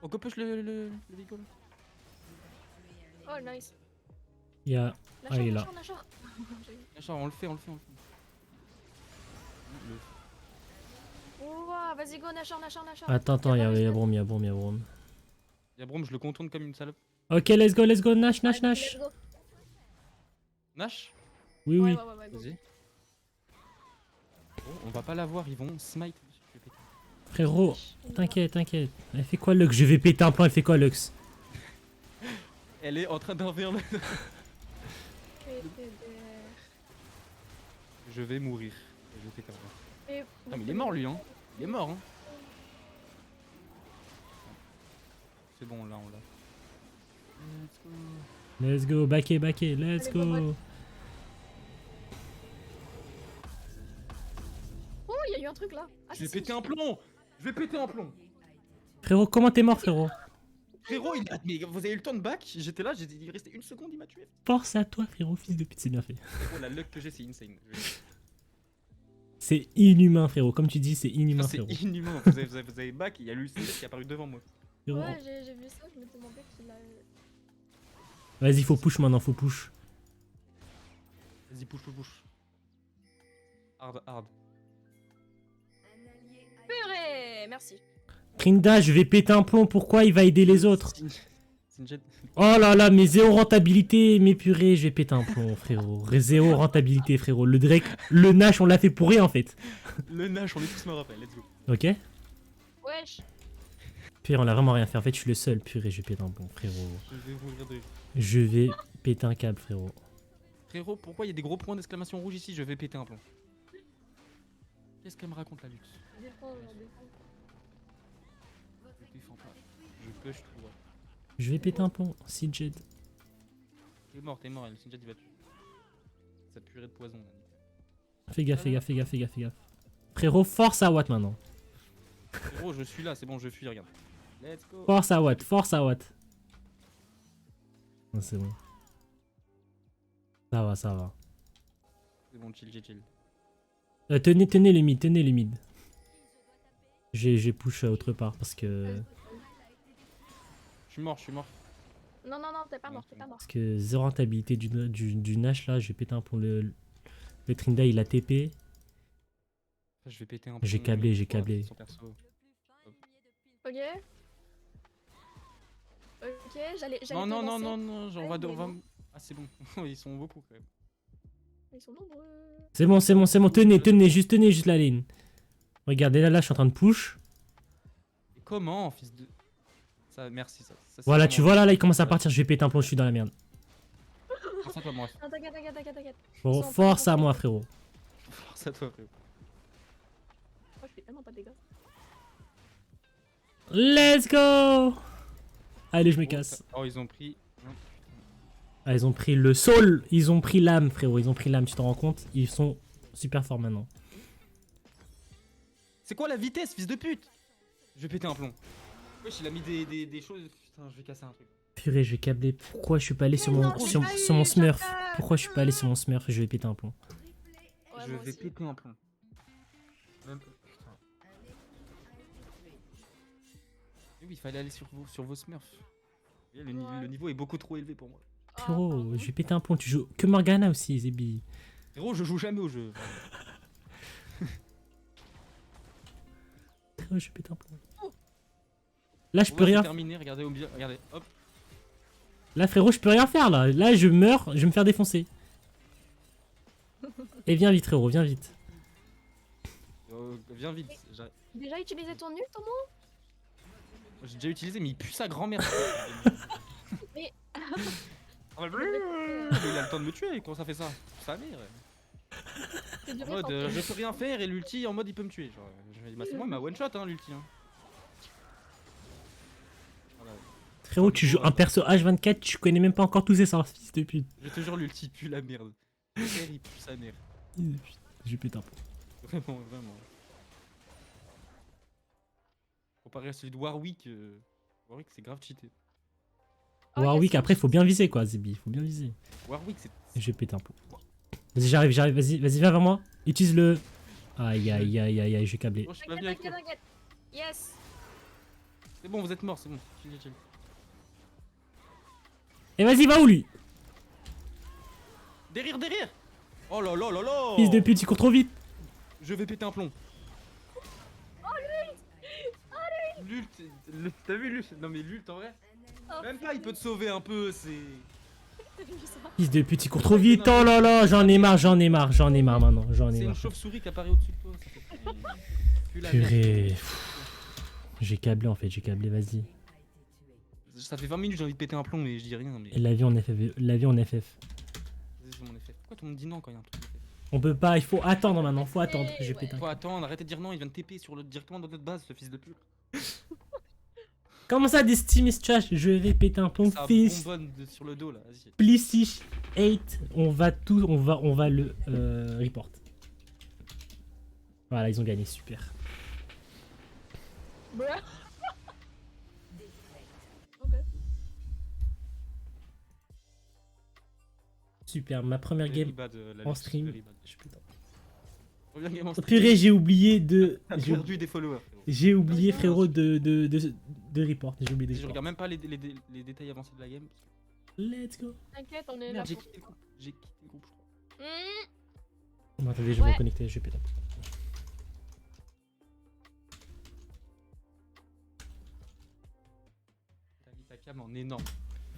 On go push le Vigo là. Oh, nice. Il y a... Ah, il est là. Nashor. Nashor, on le fait. Ouah, vas-y, go, Nashor. Attends, il y a Brom. Y'a Brom, je le contourne comme une salope. Ok, let's go, Nash. Let's go. Nash? Oui. Ouais, go. Vas-y. Bon, on va pas l'avoir, ils vont smite. Je vais péter. Frérot, t'inquiète. Elle fait quoi, Lux? Je vais péter un plomb, elle fait quoi, Lux? Elle est en train d'envers le... Je vais mourir. Je vais péter un plomb. Ah mais il est mort lui hein. Il est mort hein. C'est bon là on l'a. Let's go, backé, let's Allez, go. Oh, il y a eu un truc là. Ah, Je vais péter un plomb. Frérot, comment t'es mort, frérot? Frérot, mais vous avez eu le temps de back. J'étais là, il restait une seconde, il m'a tué. Force à toi, frérot, fils de pute, c'est bien fait. Oh la luck que j'ai, c'est insane. C'est inhumain, frérot. Comme tu dis, c'est inhumain, C'est frérot. inhumain. Vous avez back, il y a lui qui est apparu devant moi. Frérot. Ouais, j'ai vu ça, je me demandais qu'il a. Vas-y, faut push maintenant, faut push. Vas-y, push. Hard. Purée, merci. Trinda, je vais péter un plomb, pourquoi il va aider les autres? Sinjet. Oh là là, mais zéro rentabilité, mais purée, je vais péter un plomb, frérot. Zéro rentabilité, frérot. Le Drake, le Nash, on l'a fait pour rien, en fait. Le Nash, on est tous morts après, let's go. Ok? Wesh. Purée, on a vraiment rien fait. En fait, je suis le seul. Purée, je vais péter un plomb, frérot. Je vais mourir de... Je vais péter un câble, frérot. Frérot, pourquoi il y a des gros points d'exclamation rouge ici? Je vais péter un plomb. Qu'est-ce qu'elle me raconte la lutte? Défends. Je défends pas. Je push tout droit. Je vais péter un plomb. Si Jed. T'es mort, le Sinjad il va tuer. Sa purée de poison là. Fais gaffe, fais gaffe, fais gaffe, fais gaffe, fais gaffe. Frérot, force à Watt maintenant. Frérot, je suis là, c'est bon, je fuis, regarde. Let's go. Force à Watt, force à Watt. Non, c'est bon. Ça va, ça va. C'est bon, chill, chill. Tenez les mid, tenez les mid. J'ai push autre part parce que... Je suis mort. Non, t'es pas mort, t'es pas mort. Parce que zéro rentabilité du Nash là, j'ai pété un plomb. Le Trinda il a TP. Je vais péter un J'ai plomb, câblé, mais j'ai voilà, câblé. son perso. Ok. Ok, j'allais. Non, te lancer. non, on va... mais non. Ah, c'est bon. Ils sont beaucoup quand même. Ils sont nombreux. C'est bon, tenez juste la ligne. Regardez là, je suis en train de push. Et comment, fils de... Ça, merci, ça c'est Voilà, tu vois vraiment- là, il commence à partir, je vais péter un plomb, je suis dans la merde. Force à toi, moi. Non, t'inquiète. Bon, Ils sont force pas à moi, complets. frérot. Force à toi, frérot. Oh, je fais tellement pas de dégâts. Let's go. Allez, je me casse. Oh, ils ont pris... Ah, ils ont pris le soul, ils ont pris l'âme, frérot, ils ont pris l'âme, tu t'en rends compte? Ils sont super forts maintenant. C'est quoi la vitesse, fils de pute? Je vais péter un plomb. Wesh, il a mis des choses... Putain, je vais casser un truc. Purée, je vais câbler. Pourquoi je suis pas allé sur Mais mon, non, j'ai sur, pas sur eu, mon smurf? Joker. Pourquoi je suis pas allé sur mon smurf? Je vais péter un plomb. Ouais, Je moi vais aussi. péter un plomb. Même pas... Putain. Mais oui, il fallait aller sur vos smurfs. Et le Ouais. niveau est beaucoup trop élevé pour moi. Ah, Frérot, pardon. je vais péter un plomb. Tu joues que Morgana aussi, Zébi. Frérot, je joue jamais au jeu. Frérot, je vais péter un plomb. Là, je On peux va rien. terminer, regardez au bien, regardez, hop. Là, frérot, je peux rien faire là. Là, je meurs, je vais me faire défoncer. Et viens vite, frérot, viens vite. Viens vite. Déjà utilisé ton ult, Tomo? J'ai déjà utilisé, mais il pue sa grand-mère. Mais- Ah, bah, il a le temps de me tuer, comment ça fait ça? Sa mère. C'est du En mode, récent. je peux rien faire et l'ulti en mode il peut me tuer. Genre, bah, c'est moi, il m'a one shot hein, l'ulti. Hein. Ah, bah, Frérot, tu joues un perso H24, tu connais même pas encore tous ses sorts, fils de pute. je te jure, l'ulti pue la merde. Le père, il pue sa mère. Je vais péter un plomb. Vraiment. Comparé à celui de Warwick, Warwick c'est grave cheaté. Oh, Warwick, Yacine, après, faut bien viser quoi, Zébi, faut bien viser. Warwick c'est. Je vais péter un plomb. Vas-y, j'arrive, vas-y, viens vers moi. Utilise le. Aïe, aïe, aïe, aïe, aïe, je vais câbler. Oh, je suis pas venu avec toi. T'inquiète. Yes. C'est bon, vous êtes morts, c'est bon. Chill. Et vas-y, va où lui? Derrière Oh là là là là. Fils de pute, il court trop vite. Je vais péter un plomb. Lult, t'as vu Lult? Non mais Lult en vrai. Oh, Même pas, il peut te sauver un peu, c'est... t'as vu ça? Fils de pute, il court trop vite. Oh là là, j'en ai marre maintenant. J'en C'est ai une marre. chauve-souris qui apparaît au-dessus de toi. Ça fait... Pue la merde. Purée. J'ai câblé en fait, vas-y. Ça fait 20 minutes j'ai envie de péter un plomb mais je dis rien. Mais... Et la vie en FF. C'est mon effet. Pourquoi tout le monde dit non quand il y a un truc d'effet? On peut pas, il faut attendre maintenant, faut attendre. Je vais ouais. péter un Faut câble. attendre, arrêtez de dire non, il vient de TP directement dans notre base, ce fils de pute. Comment ça, des Steam is trash? Je vais péter un plomb, Ça fils. bonbonne sur le dos là, vas-y. Please 8, on va le report. Voilà, ils ont gagné, super. Bruh. Ok. Super, ma première Very game bad, la en lutte, stream. very bad. Je pétais. Première game en Oh, stream. purée, j'ai oublié de. T'as perdu des followers. Frérot. J'ai oublié, frérot, de report. J'ai oublié de Je report. regarde même pas les détails avancés de la game. Let's go. T'inquiète, on est là Merde, j'ai pour. quitté le groupe. J'ai quitté le groupe, je crois. Hmm. Bon, attendez, je vais Ouais. me reconnecter, je vais péter un plomb. T'as mis ta cam en énorme.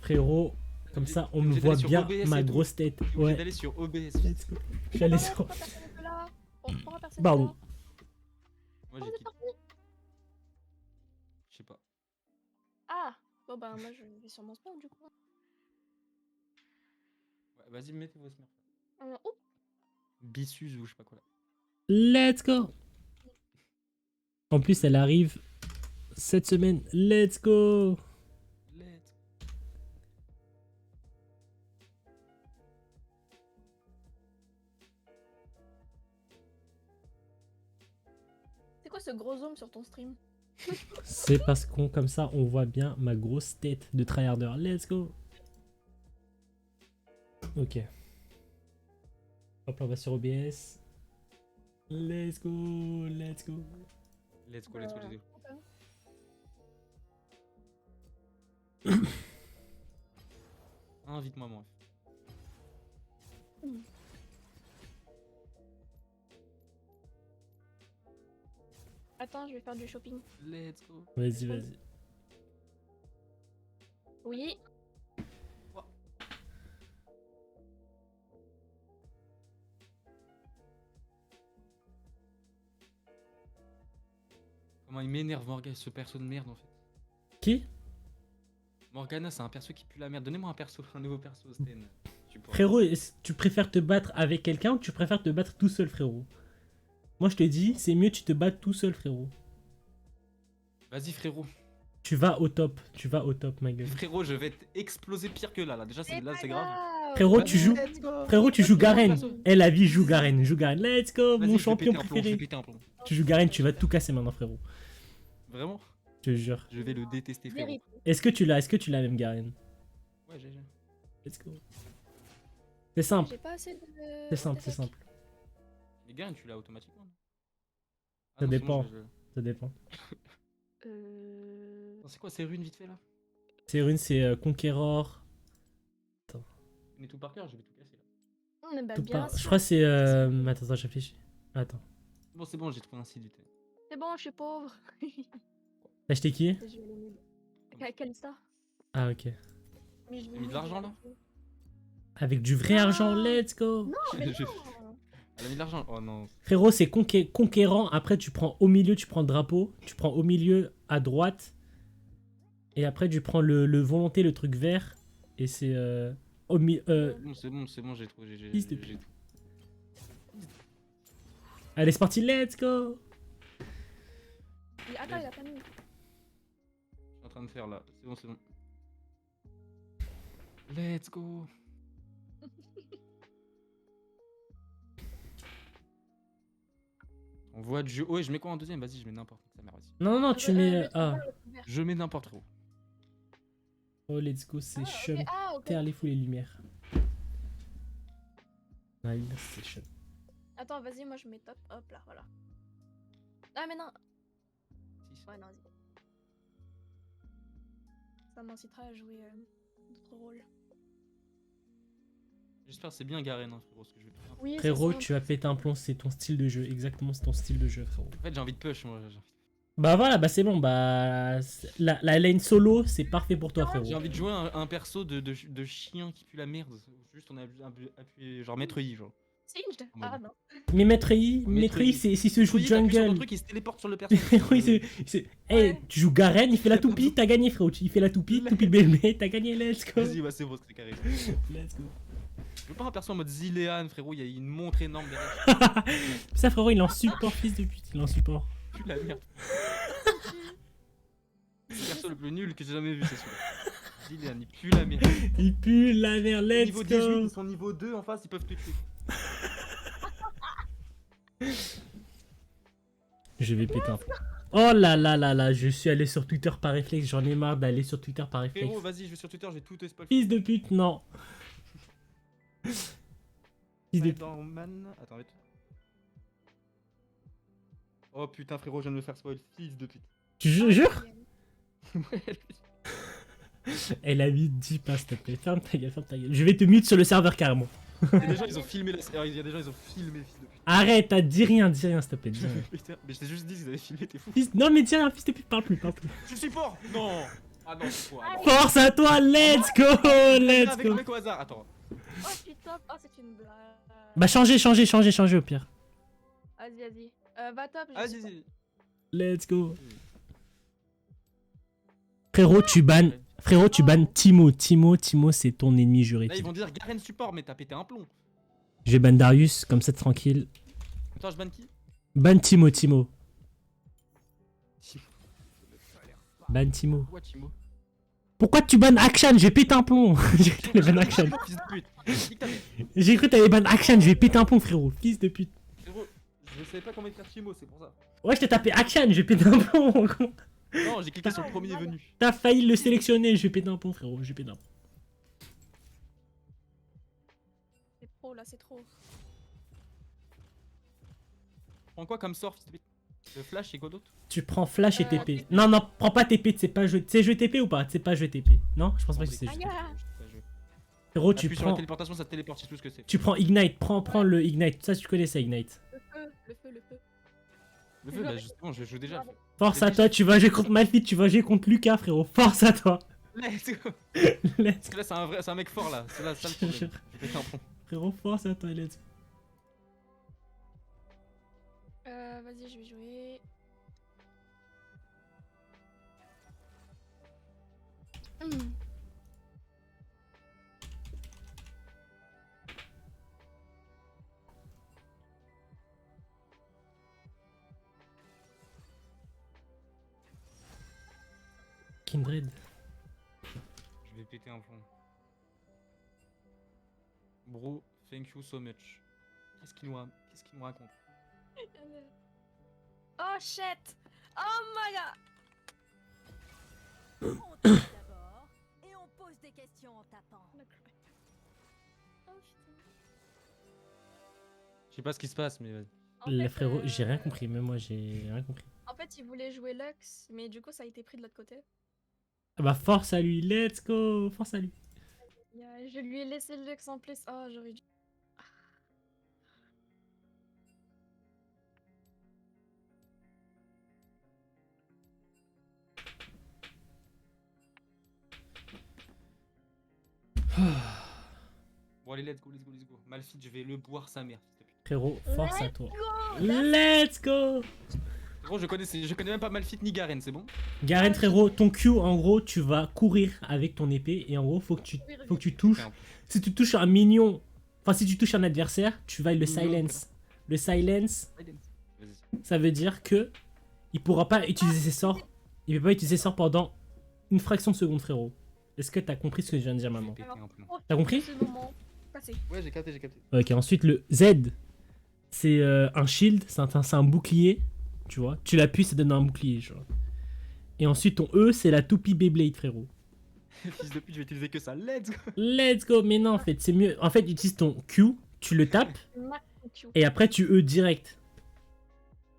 Frérot, comme ça, on me Obligé voit d'aller sur bien OBS ma et tout. grosse tête. T'es obligé Ouais. d'aller sur OBS. Let's go. Je suis allé sur. Pourquoi personne n'est là? Pourquoi personne n'est Pardon. là? Moi Oh, j'ai c'est quitté. parti. Je sais pas. Oh bah moi je vais sur mon spawn du coup. Ouais, vas-y, mettez vos smurfs. Oh, Bissus ou je sais pas quoi là. Let's go. En plus, elle arrive cette semaine. Let's go. Let's. c'est quoi ce gros zoom sur ton stream? C'est parce qu'on comme ça, on voit bien ma grosse tête de tryharder. Let's go. Ok. Hop, on va sur OBS. Let's go, let's go. Let's go, let's go, let's go. Ok. Invite-moi, mon ref. Attends, je vais faire du shopping. Let's go. Vas-y, vas-y. Oui. Comment il m'énerve, Morgana, ce perso de merde en fait. Qui? Morgana, c'est un perso qui pue la merde. Donnez-moi un perso, un nouveau perso, Sten. Frérot, tu préfères te battre avec quelqu'un ou tu préfères te battre tout seul, frérot? Moi, je te dis, c'est mieux tu te bats tout seul, frérot. Vas-y, frérot. Tu vas au top, ma gueule. Frérot, je vais exploser pire que là. Déjà, c'est grave. Frérot, Vas-y, tu joues. let's go. Frérot, tu joues Garen. Perso. Eh, la vie, joue Garen. Joue Garen. Let's go, Vas-y, mon je vais champion péter un plomb, je vais préféré. péter un plomb. Tu joues Garen, tu vas tout casser maintenant, frérot. Vraiment? Je te jure. Je vais le détester, frérot. Vérité. Est-ce que tu l'as même, Garen? Ouais, j'ai. Let's go. C'est simple, J'ai pas assez de. c'est simple, c'est simple. Les gars, tu l'as automatiquement. Non Ça non, c'est dépend. bon, Ça dépend. Attends, c'est quoi ces runes vite fait là? C'est rune, c'est Conqueror. Je connais tout par cœur, je vais tout casser là. Bah, Tout bien par- sûr. Je crois que c'est. Attends, je réfléchis. Attends. Bon, c'est bon, j'ai trouvé un site vite fait. C'est bon, je suis pauvre. T'as acheté qui? Je vais aller nulle. Kalista. Ah, ok. Mais je vais T'as mis de l'argent, là? Avec du vrai argent, let's go. Non, mais Je- non. Elle a mis de l'argent. Oh non. Frérot, c'est conquérant. Après, tu prends au milieu, tu prends le drapeau. Tu prends au milieu, à droite. Et après, tu prends le volonté, le truc vert. Et c'est au milieu. C'est bon, j'ai trouvé. J'ai Fils de tout. Allez, c'est parti, let's go. Attends, il a pas mis. Je suis en train de faire là. C'est bon. Let's go. On voit du jeu. Ouais, je mets quoi en deuxième? Vas-y, je mets n'importe quoi. Ça merde, vas-y. Non, non, tu mets. Ah. Je mets n'importe où. Oh, let's go, c'est chum. Ah, ok. Terre les fous les lumières. Nice, c'est chum. Attends, vas-y, moi je mets top. Hop là, voilà. Ah, mais non. Six. Ouais, non, vas-y. Ça m'incitera à jouer d'autres rôles. J'espère que c'est bien Garen, hein, frérot, ce que je vais faire. Oui, Frérot, c'est tu vas péter un plomb, c'est ton style de jeu. Exactement, c'est ton style de jeu, frérot. En fait, j'ai envie de push, moi. Bah voilà, bah c'est bon, bah. La lane solo, c'est parfait pour toi, frérot. J'ai envie de jouer un perso de chien qui pue la merde. Juste, on a appuyé, genre Maître Yi, genre. Singed. Ah non. Mais Maître Yi, c'est s'il se joue Maître Yi, t'appuies sur le jungle. truc, il se téléporte sur le perso. Oui, hey, Ouais. tu joues Garen, il fait la toupie, t'as gagné, frérot. Il fait la toupie le BB, t'as gagné, let's go. Vas-y, bah c'est bon, c'est carré. Let's go. Je veux pas un perso en mode Zilean, frérot, il y a une montre énorme derrière. Ça, frérot, il est en support, fils de pute, il est en support. Pue la merde. C'est le perso le plus nul que j'ai jamais vu, c'est celui-là. Zilean, il pue la merde. Il pue la merde, let's Niveau go. 18, ils sont niveau 2 en face, ils peuvent te tuer. Je vais péter un plomb. Oh là là là là, je suis allé sur Twitter par réflexe, j'en ai marre d'aller sur Twitter par réflexe. Frérot, vas-y, je vais sur Twitter, je vais tout te spoil. Fils de pute, non. Fils de pute. Man. Attends, arrête. Oh putain, frérot, je viens de me faire spoil. Fils de pute. Tu jures? Ouais, Elle a mis 10 passes, s'il te plaît. Ferme ta gueule, ferme ta gueule. Je vais te mute sur le serveur carrément. il y a des gens, ils ont filmé la. Il y a des gens, ils ont filmé, fils de pute. Arrête, dis rien, s'il te plaît. Dis rien. Putain, mais je t'ai juste dit qu'ils avaient filmé, t'es fou. Non, mais dis rien, fils de pute, parle plus, parle plus. Tu support. Non. Ah non, c'est quoi? Force à toi, let's go, let's Avec le go. mec au hasard, attends. Oh, je suis top. Oh, c'est une blague. Bah, changez au pire. Vas-y, vas-y. Va top. je Vas-y, suis vas-y. Let's go. Frérot, tu bannes. Frérot, tu bannes Timo. Timo, c'est ton ennemi juré. Là, ils vont dire Garen support, mais t'as pété un plomb. Je vais ban Darius, comme ça tranquille. Attends, je banne qui? Ban Timo. Ban Timo. Pourquoi Timo? Pourquoi tu bannes Akshan? Je vais péter un plomb. J'ai cru que t'allais ban Akshan. Fils de pute. Nique ta mère. J'ai cru que t'allais ban Akshan, je vais péter un plomb, frérot. Fils de pute. Frérot, je savais pas comment écrire Timo, c'est pour ça. Ouais, je t'ai tapé Akshan, je vais péter un plomb. Non, j'ai cliqué sur le premier venu. T'as failli le sélectionner, je vais péter un plomb, frérot. Je vais péter un plomb. C'est trop là, c'est trop. Prends quoi comme sort, fils de pute? Le flash et quoi d'autre? Tu prends flash et TP. TP. Non, prends pas TP, tu sais pas jouer. Tu sais jouer TP ou pas? Tu sais pas jouer TP. Non, je pense pas que tu sais jouer. Frérot, tu Appuie sur la prends. téléportation, ça te téléporte, c'est tout ce que c'est. Tu prends Ignite, prends le Ignite. Ça, tu connais ça, Ignite. Le feu. Le feu, bah justement, je joue déjà. Force à toi, tu vas jouer contre Malphite, tu vas jouer contre Lucas, frérot. Force à toi. Let's go. Let's Parce que là, c'est un mec fort là. C'est là, ça le problème. Je vais péter un plomb. Frérot, force à toi, let's go. Vas-y, je vais jouer. Kindred. Je vais péter un plomb. Bro, thank you so much. Qu'est-ce qu'il nous raconte? Oh shit! Oh my god! On tape d'abord et on pose des questions en tapant. Oh putain. Je sais pas ce qui se passe, mais vas-y. En Le fait, frérot, j'ai rien compris, même moi j'ai rien compris. En fait, il voulait jouer Lux, mais du coup, ça a été pris de l'autre côté. Ah bah force à lui, let's go, force à lui. Je lui ai laissé le Lux en plus. Oh, j'aurais dû. Bon, allez, let's go. Malphite, je vais le boire sa mère, s'il te plaît. Frérot, force à toi. Go! Let's go. Frérot, je connais même pas Malphite ni Garen, c'est bon? Garen, frérot, ton Q, en gros, tu vas courir avec ton épée et en gros, faut que tu touches. Si tu touches un minion, enfin si tu touches un adversaire, tu vas le silence. Le silence, Vas-y. ça veut dire que il pourra pas utiliser ses sorts. Il peut pas utiliser ses sorts pendant une fraction de seconde, frérot. Est-ce que t'as compris ce que je viens de dire Je vais maintenant? péter un plomb. Oh, T'as compris? ce moment passé. Ouais, j'ai capté. Ok, ensuite le Z, c'est un shield, c'est un bouclier, tu vois. Tu l'appuies, ça donne un bouclier, genre. Et ensuite ton E, c'est la toupie Beyblade, frérot. Fils de pute, je vais utiliser que ça. Let's go. Let's go, mais non, en fait, c'est mieux. En fait, utilise ton Q, tu le tapes, Max Q. et après tu E direct.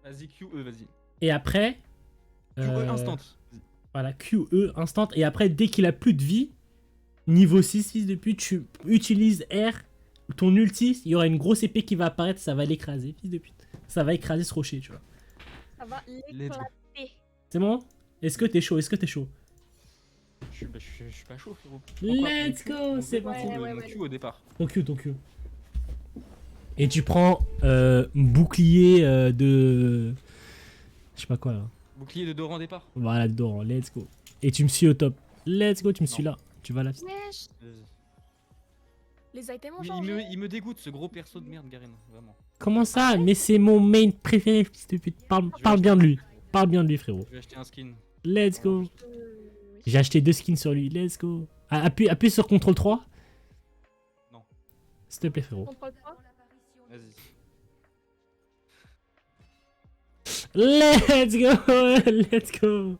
Vas-y, QE, vas-y. Et après... QE instant. Vas-y. Voilà, QE instant. Et après, dès qu'il a plus de vie, niveau 6, fils de pute, tu utilises R, ton ulti, il y aura une grosse épée qui va apparaître, ça va l'écraser, fils de pute. Ça va écraser ce rocher, tu vois. Ça va Let's go. l'éclater. C'est bon? Est-ce que t'es chaud? Je suis pas chaud, frérot. Let's go, Mon c'est Q, bon. mon Q au départ. Ton Q. Et tu prends bouclier de... Je sais pas quoi, là. Bouclier de Doran départ. Voilà, dedans, let's go. Et tu me suis au top. Let's go, tu me suis là. Tu vas là. Wesh, Vas-y. les items ont Mais changé. il me dégoûte ce gros perso de merde, Garen, vraiment. Comment ça? Mais c'est mon main préféré, fils de pute. Parle bien de lui. Parle bien de lui, frérot. Je vais acheter un skin. Let's go. Oui. J'ai acheté 2 skins sur lui. Let's go. Ah, appuie sur CTRL 3. Non. S'il te plaît, frérot. Contrôle 3. Vas-y. Let's go. Let's go.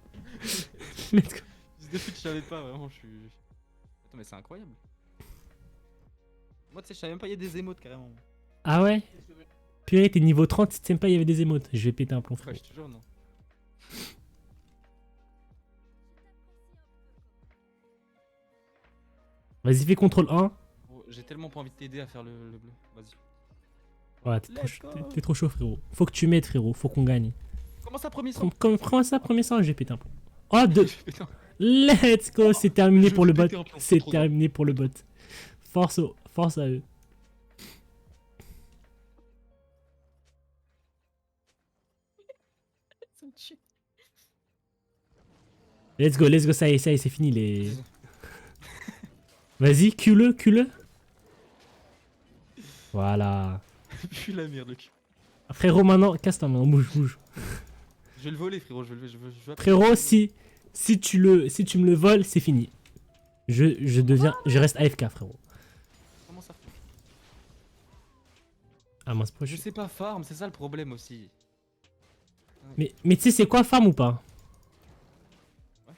Let's go. Fils de pute, je savais pas, vraiment, je suis... Attends, mais c'est incroyable. Moi, tu sais, je savais même pas, il y a des émotes, carrément. Ah ouais? Purée, t'es niveau 30, si tu sais pas, il y avait des émotes. Je vais péter un plomb, Ouais, frérot. je te jure, non. Vas-y, fais CTRL 1. Bon, j'ai tellement pas envie de t'aider à faire le bleu. Vas-y. Ouais, Let's go. t'es trop chaud, frérot. Faut que tu m'aides, frérot. Faut qu'on gagne. Comment ça, premier sang? Prends ça, premier sang, je vais péter un plomb. Oh, 2. Putain. Let's go, c'est terminé Je pour le vais bot. péter un plomb, C'est trop terminé pour le bot. Force à eux. Ça me tue. Let's go, ça y est, c'est fini les... Vas-y, cule-le, cule-le. Voilà. Puis la merde, le cul. Frérot, maintenant, casse-toi, maintenant, bouge, bouge. Je vais le voler, frérot. Je vais Frérot, si tu me le voles, c'est fini. Je reste AFK, frérot. Comment ça fait? Ah, mince, pourquoi Je sais pas farm, c'est ça le problème aussi. Mais tu sais, c'est quoi farm ou pas? Ouais.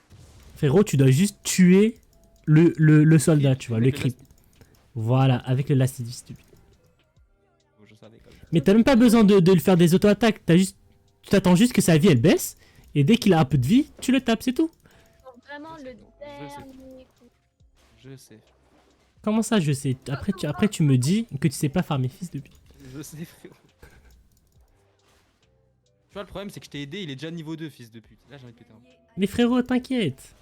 Frérot, tu dois juste tuer le soldat, tu vois, le Avec creep. Voilà, avec le last hit. Oh, je savais quand même. Mais t'as même pas besoin de le faire des auto-attaques. Tu t'attends juste que sa vie elle baisse. Et dès qu'il a un peu de vie, tu le tapes, c'est tout. Genre vraiment le dernier coup. Je sais. Comment ça, je sais? Après, tu me dis que tu sais pas farmer fils de pute. Je sais, frérot. Tu vois, le problème, c'est que je t'ai aidé, il est déjà niveau 2, fils de pute. Là, j'ai envie de péter un. Mais frérot, t'inquiète.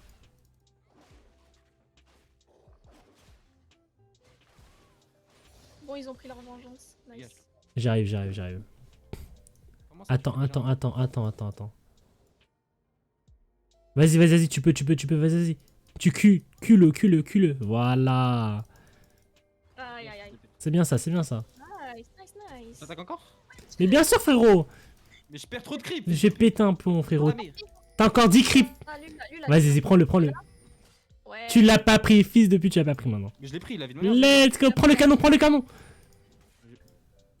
Bon, ils ont pris leur vengeance. Nice. Yes. J'arrive. Comment ça, tu fais déjà Attends. Vas-y, tu peux, vas-y. Tu cule. Voilà. Aïe aïe aïe. C'est bien ça. Nice. T'attaques encore? Mais bien sûr, frérot. Mais je perds trop de creep. J'ai pété un plomb, frérot. Ah, mais- T'as encore 10 creeps. Ah, lui, là, Vas-y, prends-le. Ouais. Tu l'as pas pris, fils de pute, tu l'as pas pris maintenant. Mais je l'ai pris, la vie de ma mère. Let's go, prends le canon.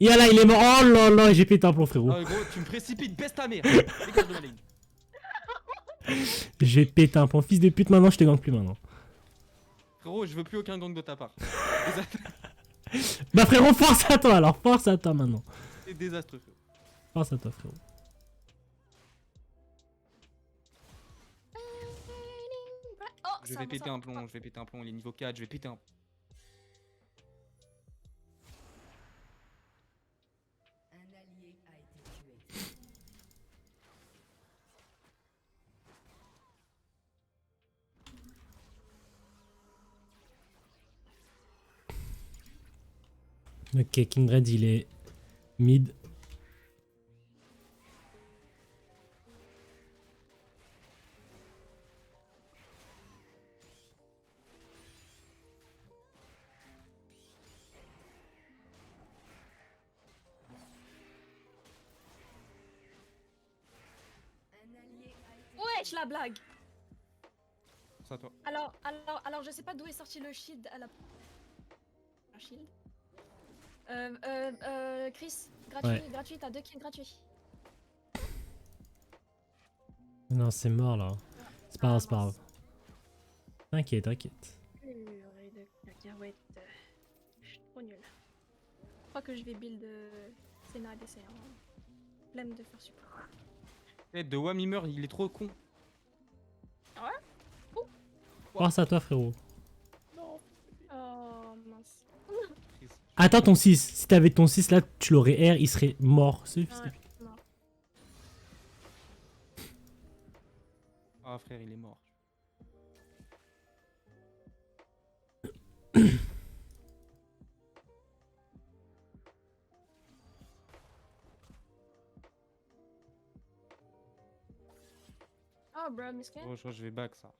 Et là, il est mort. Oh là là, j'ai pété un plomb, frérot. Ah, gros, tu me précipites, baisse ta mère. Dégage de ma ligne. J'ai pété un plomb, fils de pute, maintenant je te gagne plus maintenant. Frérot, je veux plus aucun gang de ta part. Bah frérot, force à toi maintenant. C'est désastreux, frérot. Force à toi, frérot. Oh, Je ça vais avance, péter ça un plomb, il est niveau 4, je vais péter un. Un allié a été tué. Ok, Kindred il est mid. Un allié a été Wesh, la blague. C'est à toi. Alors, je sais pas d'où est sorti le shield à la. Un shield. Chris, gratuit, t'as 2 kills gratuits. Non, c'est mort là. C'est pas grave. T'inquiète. Purée de cacahuètes. Je suis trop nulle. Je crois que je vais build Senna ADC. Flemme de faire support. De Wamimer, il est trop con. Force à toi, frérot. Oh mince. Attends ton 6. Si t'avais ton 6 là, tu l'aurais R, il serait mort. Ce fils de Ouais, pute. non. Ah, frère, il est mort. Oh, bro, miskin. Gros, je crois que je vais back ça.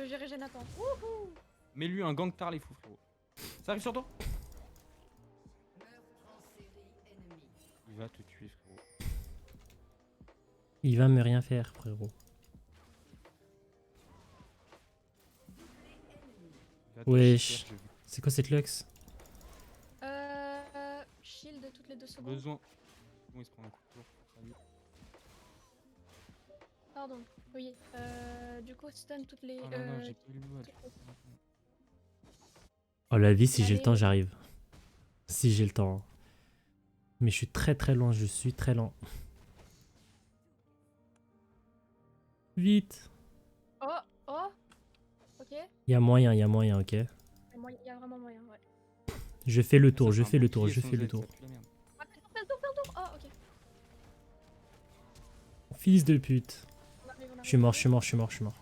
J'ai régéné Nathan. Wouhou. Mets-lui un gangtar, les fous, frérot. Ça arrive sur toi? meurtre en série ennemi. Il va te tuer, frérot. Il va me rien faire, frérot. Il va te Wesh. tuer, j'ai vu. C'est quoi cette Lux? Shield toutes les 2 secondes. Besoin. Bon, il se prend un coup de tour. Salut. Pardon. Oui. Du coup, stun toutes les. Oh non, j'ai plus le mode. Oh la vie, si j'ai le Allez. temps, j'arrive. Si j'ai le temps. Mais je suis très loin, Vite. Oh. Ok. Il y a moyen, ok. Il y a vraiment moyen, ouais. Je fais le tour, Ça je fait fais un le tour, bouclier je sans fais le aide, tour. ça pue la merde. Fais le tour. Oh, ok. Fils de pute. On arrive. Je suis mort, je suis mort, je suis mort, je suis mort.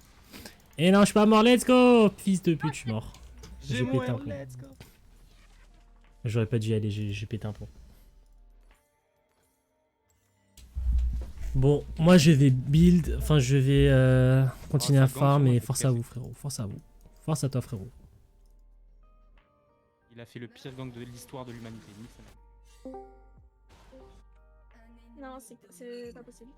Et non, je suis pas mort, let's go! Fils de pute, je suis mort. J'ai pété un mon plomb. let's go. J'aurais pas dû y aller, j'ai pété un plomb. Bon, moi je vais build, enfin je vais continuer Oh, à ça farm, gank, mais c'est force à vous frérot, force à vous. Force à toi frérot. Il a fait le pire gang de l'histoire de l'humanité. Nique sa mère. Non, c'est pas possible.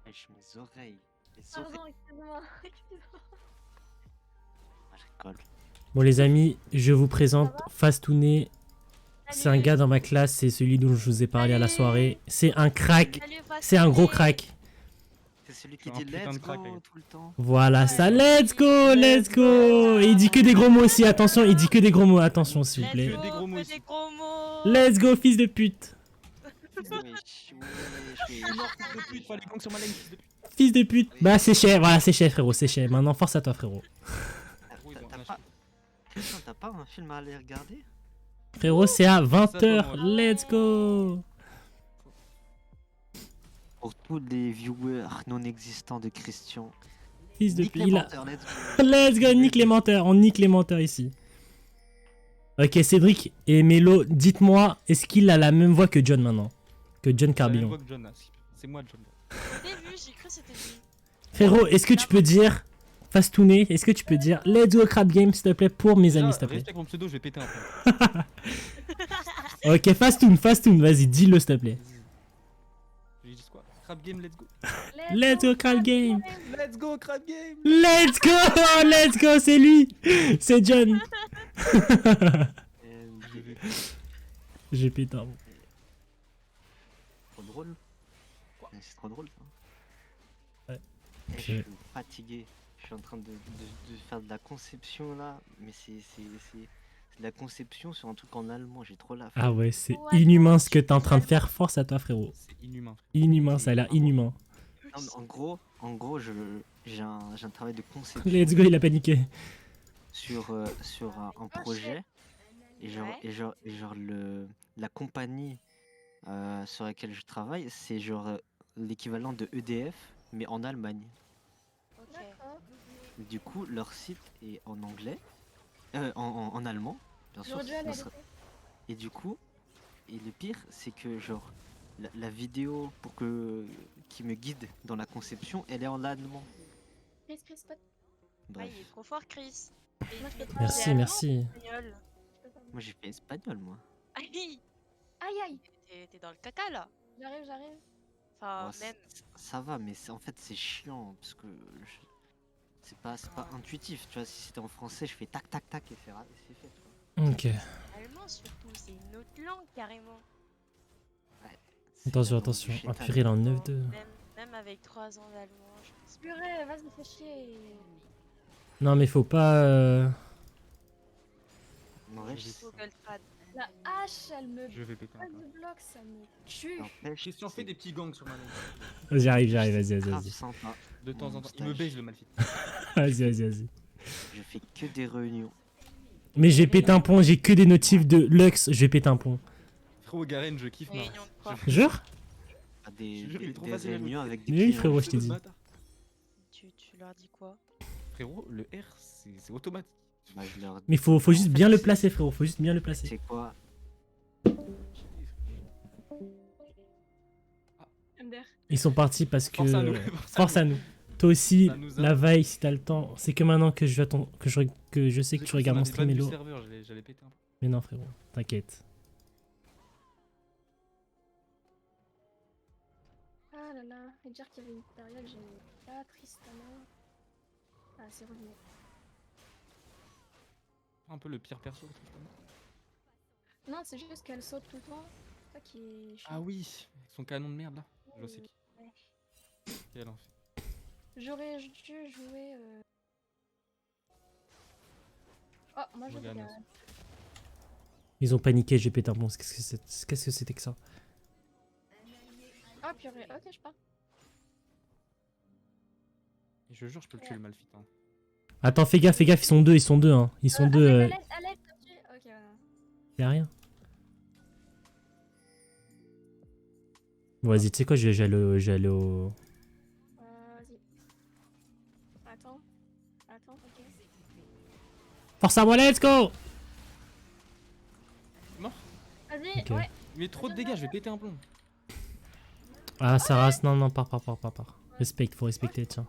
Wesh, mes oreilles. Les oreilles. Pardon, excuse-moi. Excuse-moi. Ah, je rigole. Bon les amis, je vous présente Fastouné. C'est un gars dans ma classe, c'est celui dont je vous ai parlé à la soirée. C'est un crack, c'est un gros crack. C'est celui Je suis qui un dit putain de let's crack, go les gars. tout le temps. Voilà, ça, let's go, let's go. Et il dit que des gros mots aussi, attention, il dit que des gros mots, attention s'il vous plaît. Que des gros mots ici. Let's go, fils de pute. Wesh, wesh, wesh. Mort, fils de pute, fallait gang sur ma lane, fils de pute. Fils de pute. Bah c'est cher, voilà, c'est cher frérot, c'est cher. Maintenant, force à toi frérot. Oui, T'as bon, on a pas... Christian, t'as pas un film à aller regarder? Frérot, c'est à Ça, 20h, moi. let's go. Pour tous les viewers non existants de Christian. Fils de Nique pute, les il a... menteurs, let's go. Let's go, nique les menteurs, on nique les menteurs ici. Ok, Cédric et Mélo, dites-moi, est-ce qu'il a la même voix que John maintenant? Que John C'est la même Carbillon. voix que John, là. C'est moi, John. J'ai vu, j'ai cru que c'était lui. Frérot, est-ce que tu peux dire, Fastouné, est-ce que tu peux dire Let's go Crab Game s'il te plaît pour mes amis s'il te plaît? Respecte mon pseudo, je vais péter un plomb. Ok, Fastoun, vas-y, dis-le s'il te plaît. J'ai dit quoi? Crab game, let's go. Let's go Crab Game. Let's go, crab game. Let's go, c'est lui. C'est John. Je vais- J'ai pété un. Trop drôle. C'est trop drôle ça. Ouais. Eh, je suis fatigué. Je suis en train de faire de la conception là. Mais c'est de la conception sur un truc en allemand. J'ai trop la flemme. Ah ouais, c'est inhumain ce que t'es en train de faire. Force à toi frérot. C'est inhumain. Inhumain, ça a l'air inhumain. Non, mais en gros j'ai un travail de conception Let's go, il a paniqué. sur un projet. Et genre la compagnie sur laquelle je travaille, c'est genre l'équivalent de EDF, mais en Allemagne. Ok. D'accord. Du coup, leur site est en anglais, en allemand, bien sûr. J'aurais dû aller à ce sera- l'école. Et du coup, et le pire, c'est que genre la vidéo qui me guide dans la conception, elle est en allemand. Chris, spot. Ah, Bref, il est trop fort, Chris. Et Moi, je peux pas. Merci, allemand, merci. espagnol. Je peux pas. moi j'ai fait espagnol moi. Aïe, Aïe aïe. t'es dans le caca là. J'arrive. Enfin, Oh, même. ça va, mais en fait c'est chiant parce que c'est pas intuitif. Tu vois, si c'était en français, je fais tac tac tac et c'est fait. Tu vois. Ok. Allemand surtout, c'est une autre langue carrément. C'est Attention, la attention. langue du Un chétan. purée dans le 9-2. Même avec 3 ans d'allemand, je pense pas. Purée, vas-y, fais chier. Non mais faut pas... En vrai, Google Trad. La hache, elle me Je vais péter un pas plomb. de bloc, ça me tue. n'empêche, Christian fait c'est des petits gangs sur ma lane. J'arrive, vas-y, grave vas-y. sympa. De temps en Mon temps. Il me stage. baise le malfit. Vas-y. Je fais que des réunions. Mais j'ai pété un pont, j'ai que des notifs de Lux, je vais péter un pont. Frérot, Garen, je kiffe ma. Réunion de prof. Jure? À des, Je te jure, il est trop des facile à jouer. réunions avec des Oui, clients. frérot, je t'ai Le dit. bâtard. Tu leur dis quoi? Frérot, le R, c'est automatique. Bah, je leur dis, Mais faut juste En bien fait, le c'est- placer frérot, faut juste bien le placer. c'est quoi? MDR. Ils sont partis parce que... Force à nous. Force à nous. Toi aussi, Ça nous a- la veille si t'as le temps. C'est que maintenant que je, que je sais que tu regardes mon stream Hello. J'allais péter un peu. Mais non frérot, t'inquiète. Ah là là. Et dire qu'il y avait une période, j'aimais pas Tristana. Ah, c'est revenu. Un peu le pire perso. Tristan. Non, c'est juste qu'elle saute tout le temps. C'est ça qui est chiant. Ah oui, son canon de merde là. Je sais qui. Ouais. Quel enfer. J'aurais dû jouer. Oh, moi je Regarde, regarde. Ils ont paniqué, j'ai pété un pont. Qu'est-ce que c'était que ça? Oh purée, ok, je pars. Et je jure, je peux le tuer le malfit. Hein. Attends, fais gaffe, ils sont deux, hein. Ils sont deux, À l'aide, tu... Ok, voilà. y'a rien. Vas-y, tu sais quoi, j'allais au... Vas-y. Attends. Attends, ok. Force à moi, let's go! Mort. Vas-y, Ok. ouais. Mais trop de dégâts, je vais péter un plomb. Ah, ça rase, non, pars. Respecte, faut respecter, tiens.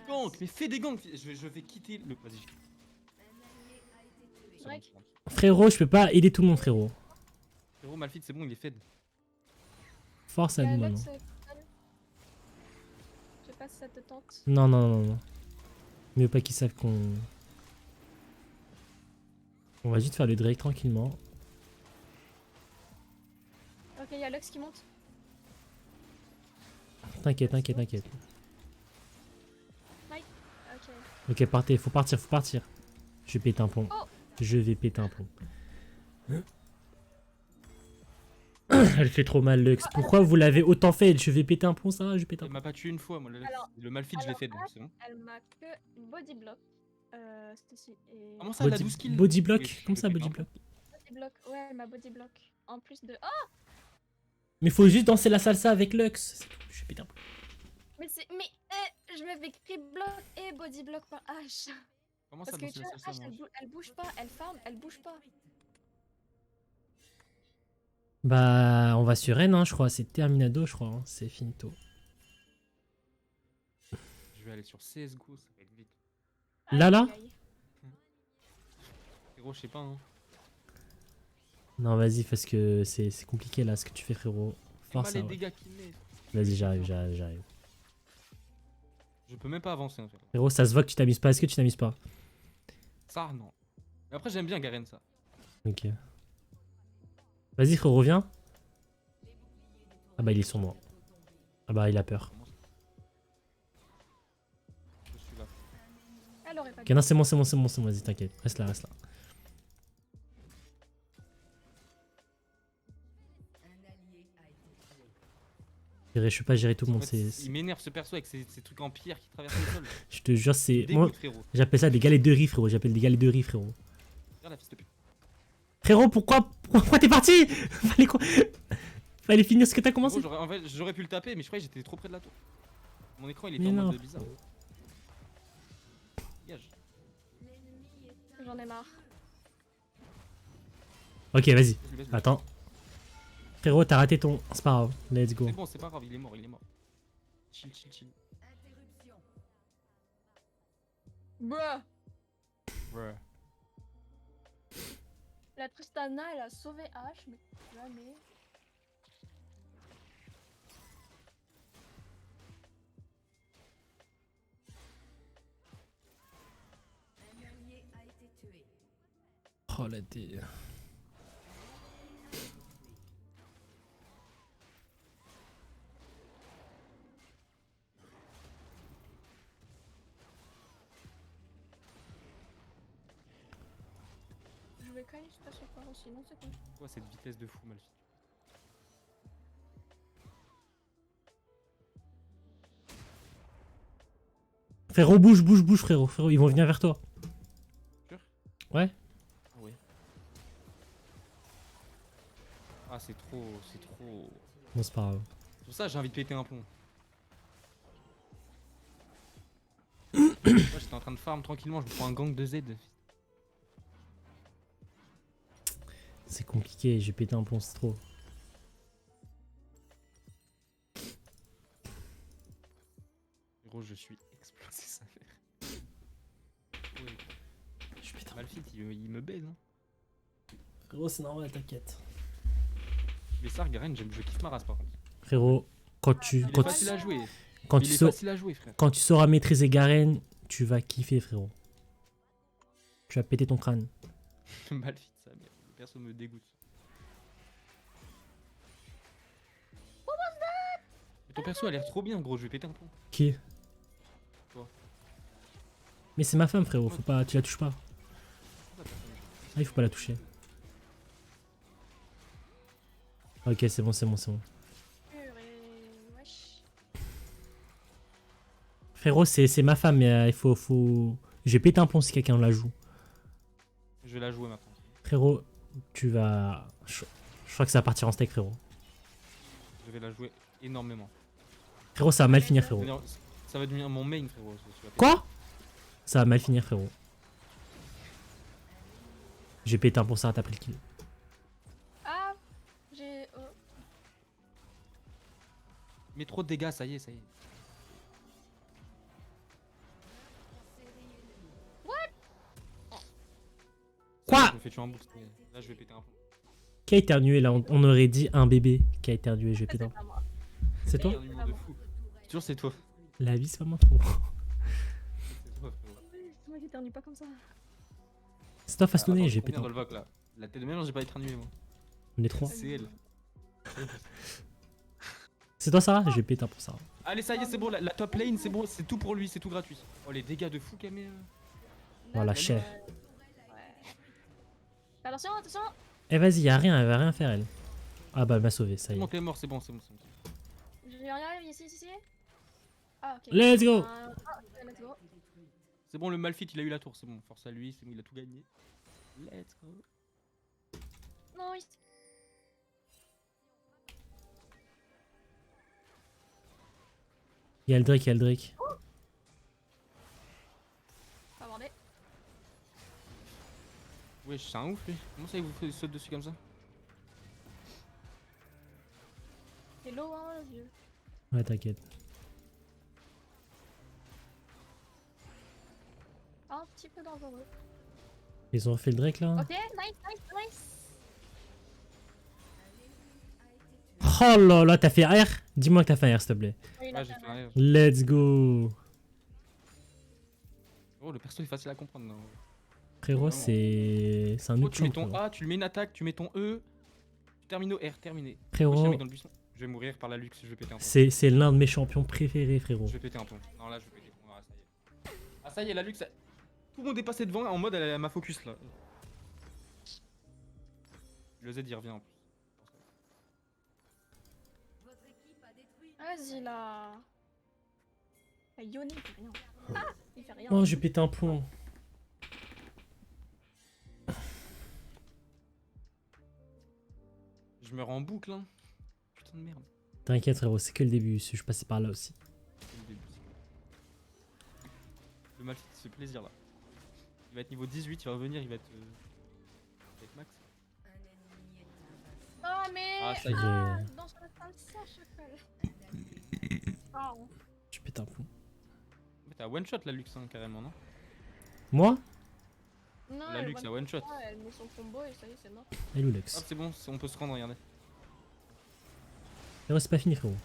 Gank, mais fais des ganks. Je vais quitter le. Vas-y. C'est bon, Drake. c'est bon. Frérot, je peux pas aider tout le monde, frérot. Frérot, Malphite, c'est bon, il est fed. Force à nous, maintenant. Je sais pas si ça te tente. Non. Mieux pas qu'ils savent qu'on... On va juste faire le Drake tranquillement. Ok, y'a Lux qui monte. T'inquiète. Ok. Ok, partez, faut partir. Je vais péter un plomb. Oh. Je vais péter un plomb. Elle fait trop mal, Lux. Pourquoi vous l'avez autant fait? Je vais péter un plomb, ça? Je vais péter un Il plomb. m'a pas tué une fois, moi. Alors- Le Malphite, je l'ai alors, fed, c'est bon. Elle m'a que body block. Stacy. Et... Comment ça, elle a 12 kills? Body block? Oui, Comme je ça, fais body pas. block? Body block, ouais, elle m'a body block. En plus de... Oh, Mais faut juste danser la salsa avec Lux. C'est tout, je vais péter un plomb. mais c'est... Mais je me fais crit block et body block par H. Comment ça, Parce que dans tu ce vois, salsa, H, moi elle bouge pas, elle farm, elle bouge pas. Bah, on va sur Rennes, hein, je crois. C'est terminado, je crois. Hein. C'est finito. Je vais aller sur CSGO, ça va être vite. Là Aïe, aïe. Frérot, je sais pas, hein. Non, vas-y, parce que c'est compliqué là ce que tu fais, frérot. C'est pas Force les à... dégâts qu'il met. Vas-y, j'arrive. Je peux même pas avancer, en fait. Frérot, ça se voit que tu t'amuses pas. Est-ce que tu t'amuses pas? Ça, non. Mais après, j'aime bien Garen, ça. Ok. Vas-y, frérot, reviens. Ah bah, il est sur moi. Ah bah, il a peur. Je suis là. Elle aurait pas Ok, non, c'est bon. Vas-y, t'inquiète. Reste là. Je peux pas gérer tout le En monde. fait, C'est... il m'énerve ce perso avec ces trucs en pierre qui traversent le sol. Je te jure, c'est... Dégoûte, Moi, frérot. j'appelle ça des galets de riz, frérot. Frérot. Regarde la fils de pute. Frérot, pourquoi t'es parti? Fallait finir ce que t'as commencé. Frérot, en fait, j'aurais pu le taper, mais je croyais que j'étais trop près de la tour. Mon écran, il était Mais en non. mode bizarre. Dégage. J'en ai marre. Ok, vas-y. Laisse-le. Attends. Frérot, t'as raté ton... C'est pas grave. Let's go. C'est bon, c'est pas grave, il est mort. Chill. Bruh. Ouais. La Tristana, elle a sauvé H, mais jamais. Oh la dé... Je vais quand même super sur par sinon c'est con. Quoi cette vitesse de fou, Malphite? Frérot, bouge, frérot. Ils vont venir vers toi. Sûr? Ouais. Ah ouais. Ah, c'est trop. Bon, c'est pas grave. C'est pour ça que j'ai envie de péter un plomb. Moi, j'étais en train de farm tranquillement, je me prends un gank de Z. C'est compliqué, j'ai pété un plomb, c'est trop. Gros, je suis explosé sa mère. Ouais. Je pété un Malphite, il me baise. Hein. Frérot, c'est normal, t'inquiète. Les Sarg, Garen, je kiffe ma race par contre. Frérot, quand tu... Il est Quand tu... facile à jouer. Quand Il tu est sau- facile à jouer, frère. Quand tu sauras maîtriser Garen, tu vas kiffer, frérot. Tu vas péter ton crâne. Malphite, sa mère. Le perso me dégoûte. Mais ton perso a l'air trop bien, gros. Je vais péter un plomb. Qui? Toi. Mais c'est ma femme, frérot, faut pas... Tu la touches pas. Ah, il faut pas la toucher. Ok, c'est bon. Purée, wesh. Frérot, c'est ma femme, mais il faut... Je vais péter un plomb si quelqu'un la joue. Je vais la jouer maintenant. Frérot, tu vas... Je crois que ça va partir en steak, frérot. Je vais la jouer énormément. Frérot, ça va mal finir, frérot. Ça va devenir mon main, frérot. Quoi? Ça va mal finir, frérot. J'ai pété un pour ça, t'as pris le kill. Ah, j'ai. Oh. Mais trop de dégâts, ça y est, ça y est. Quoi? Je me fais tuer en boost. Là, je vais péter un plomb. Qui a éternué là? On aurait dit un bébé qui a éternué, je vais péter un. C'est pas moi. C'est toi? Éternuement de fou. Toujours c'est toi. La vie, c'est pas moi, frérot. C'est toi, frérot. C'est moi qui éternue pas comme ça. C'est toi, Fastoné, Attends, j'ai combien pété un. dans le voc là. La tête de mélange, j'ai pas éternué moi. On est 3. C'est elle. C'est toi, Sarah? J'ai pété un pour Sarah. Allez, ça y est, c'est bon. La top lane, c'est bon. C'est tout pour lui, c'est tout gratuit. Oh, les dégâts de fou, Camé. Voilà, chef. Ouais. Attention, attention. Eh, vas-y, y'a rien, elle va rien faire, elle. Ah bah, elle m'a sauvé, ça C'est y bon, est. t'es mort, c'est bon, c'est bon. C'est bon. Je vais arriver ici, ici. Ah, ok. Let's go! Ah, ok, let's go. C'est bon, le Malphite, il a eu la tour, c'est bon. Force à lui, c'est bon, il a tout gagné. Let's go. Nice. Y'a le Drake, y'a le Drake. Pas aborder. Wesh, c'est un ouf lui. Comment ça, il vous saute dessus comme ça? C'est low, hein, vieux. Ouais, t'inquiète. Un petit peu dangereux. Ils ont refait le Drake là? Ok, nice, nice, nice. Oh là là, t'as fait R? Dis-moi que t'as fait R, s'il te plaît. Oui, il a Ouais, j'ai fait fait mal. un R. Let's go! Oh, le perso est facile à comprendre. Non. Frérot, c'est un Oh, noob tu mets champ, ton frérot. A, tu lui mets une attaque, tu mets ton E, tu termines au R, terminé. Wesh, Frérot, le mec dans le buisson. Je vais mourir par la luxe, je vais péter un plomb. c'est l'un de mes champions préférés, frérot. Je vais péter un plomb. Non, là, je vais péter. Ah, ça y est. Ah, ça y est, la luxe. Tout le monde est passé devant en mode elle m'a focus là. Le Z il revient en plus. Vas-y là. Ah, Yone, il fait rien. Ah, il fait rien. Oh, j'ai pété un plomb. Je me rends en boucle hein. Putain de merde. T'inquiète, frérot, c'est que le début. Je suis passé par là aussi. C'est le début, c'est- Le mal se fait plaisir là. Il va être niveau 18, il va revenir, il va être max. Oh, mais. Ah, ça y est. Ah, dans le salsa, chacal. Oh. Je pète un plomb. Mais t'as one shot la luxe hein, carrément, non? Moi? Non, La luxe, la one shot. Elle met son combo et ça y est, c'est mort. Et Lux. Hop, c'est bon, on peut se rendre, regardez. Frérot, c'est pas fini, frérot.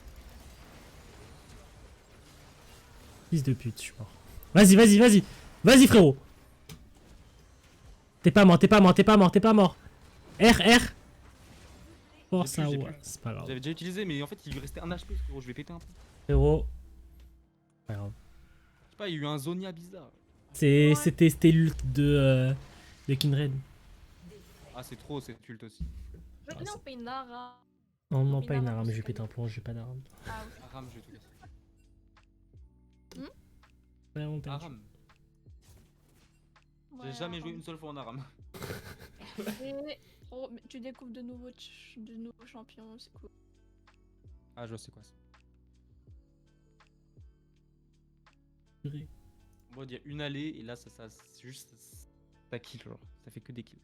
Fils de pute, je suis mort. Vas-y, vas-y, vas-y. Vas-y, frérot. T'es pas mort, t'es pas mort, t'es pas mort, t'es pas mort. R, R. Force à j'ai ouais, plus. c'est pas grave. J'avais déjà utilisé, mais en fait il lui restait un HP, frérot, je vais péter un peu. Frérot. Pas grave. Je sais pas, il y a eu un Zonia bizarre. C'était l'ult de Kindred. Ah, c'est trop, c'est ult aussi. Je tenais en paye Nara. Non, non, pas une Évidemment, arme, c'est j'ai pas pété un plomb, j'ai pas d'arme. Ah, oui. Aram, je vais tout casser. Ouais, on perd. Aram. J'ai Ouais, jamais joué Aram. une seule fois en Aram. Et- Oh, mais tu découvres de nouveaux champions, c'est cool. Ah, je vois c'est quoi ça. Purée. En mode, il y a une allée et là, ça c'est juste. Ça kill, genre. Ça fait que des kills.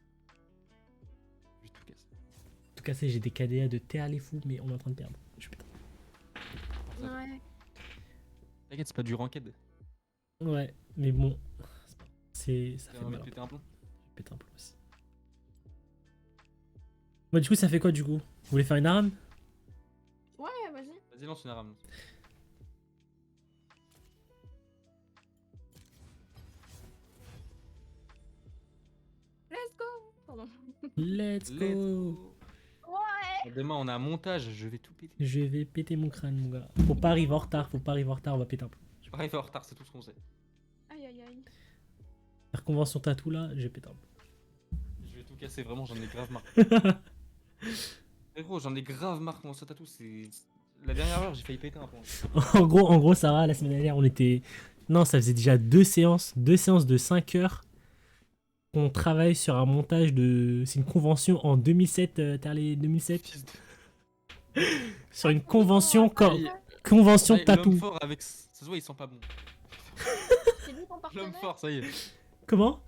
Je vais tout casser. En tout cas, j'ai des KDA de terre les fous, mais on est en train de perdre. Je pété. Ouais. T'inquiète, c'est pas du ranked. Ouais, mais bon. Ça T'as fait envie mal. de péter un plomb. J'ai pété un plomb aussi. Bon, du coup, ça fait quoi du coup? Vous voulez faire une arme? Ouais, vas-y. Vas-y, lance une Aram. Let's go. Pardon. Let's Let's go! go. Ouais. Demain, on a un montage, je vais tout péter. Je vais péter mon crâne, mon gars. Faut pas arriver en retard, faut pas arriver en retard, on va péter un plomb. Je vais arriver en retard, c'est tout ce qu'on sait. Aïe, aïe, aïe. Faire convention tatou là, j'ai pété un plomb. Je vais tout casser, vraiment, j'en ai grave marre. Mais gros, j'en ai grave marre comment ça tatou, c'est. La dernière heure, j'ai failli péter un plomb. En gros, Sarah, la semaine dernière, on était. Non, ça faisait déjà deux séances de 5 heures. On travaille sur un montage de. C'est une convention en 2007, Terlé 2007. Fils de- Sur une convention, il- convention L'homme tatou. fort avec. Ça se voit, il sent pas bon. C'est lui ton L'homme partenaire. fort, ça y est. Comment?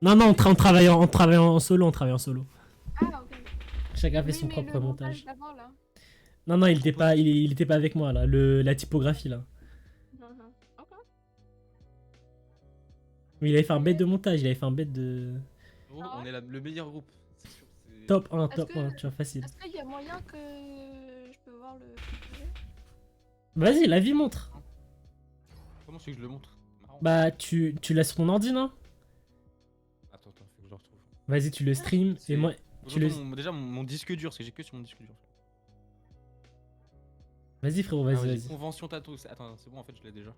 Non, non, on travaille en solo, on travaille en solo. Ah, ok. Chacun fait Oui, son mais propre le montage. d'avant, là. Non, non, il était pas avec moi là, la typographie là. Mhm. Ok. Mais il avait fait un bête de montage, il avait fait un bête de. Gros, Ah on ouais est le meilleur groupe. C'est sûr. c'est- Top 1, Est-ce top que- 1, tu vois, facile. Est-ce qu'il y a moyen que je peux voir le projet? Vas-y, la vie montre. Comment c'est que je le montre? Marrant. Bah, tu l'as sur ton ordi, non? Attends, faut que je le retrouve. Vas-y, tu le stream, et C'est- moi. Tu le- Déjà, mon disque dur, parce que j'ai que sur mon disque dur. Vas-y, frérot, Ah vas-y, ouais, vas-y. Convention tatou. Attends, c'est bon, en fait, je l'ai déjà.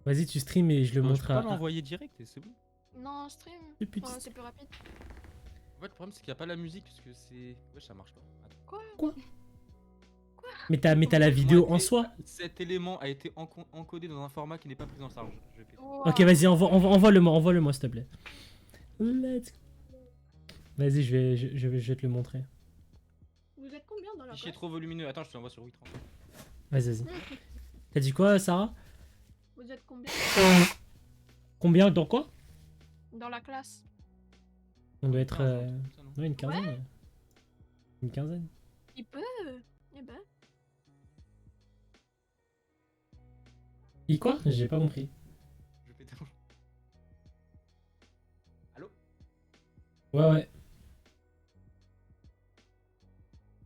Vas-y, tu stream et je le Non, je montre peux pas à. l'envoyer direct et c'est bon. Non, stream. Le petit- Ouais, c'est plus rapide. En fait, le problème, c'est qu'il n'y a pas la musique, parce que c'est. Ouais, ça marche pas. Attends. Quoi? Mais t'as la vidéo en soi. Cet élément a été encodé dans un format qui n'est pas pris en charge. Je vais péter. Ok, vas-y, envoie-le-moi, s'il te plaît. Let's go. Vas-y, je vais te le montrer. Vous êtes combien dans la Fichier classe? trop volumineux. Attends, je te l'envoie sur Wii30. Vas-y. T'as dit quoi, Sarah? Vous êtes combien Combien dans quoi? dans la classe? On doit être. 15, un truc comme ça, non Ouais, une quinzaine. Ouais. Une quinzaine. Il peut. Eh ben. Et quoi? J'ai pas compris. Je vais péter un. Allô? Ouais, ouais.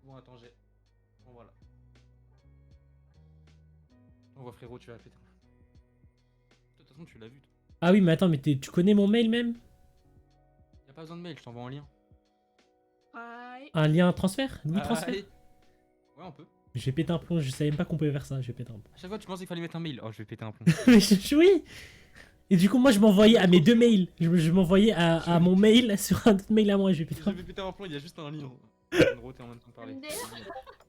Bon, attends, j'ai. Bon, voilà. On voit, frérot, tu vas péter. De toute façon, tu l'as vu, toi. Ah oui, mais attends, mais tu connais mon mail même? Y'a pas besoin de mail, je t'envoie en lien. Aïe. Un lien transfert? Oui, transfert? Allez. Ouais, on peut. Je vais péter un plomb, je savais même pas qu'on pouvait faire ça, je vais péter un plomb. À chaque fois, tu pensais qu'il fallait mettre un mail. Oh, je vais péter un plomb. Mais oui! Et du coup, moi je m'envoyais à mes deux mails. Je m'envoyais à mon mail sur un autre mail à moi, je vais péter Je un vais péter un plomb, il y a juste un lien. Je viens de roter en même temps de parler. MDR.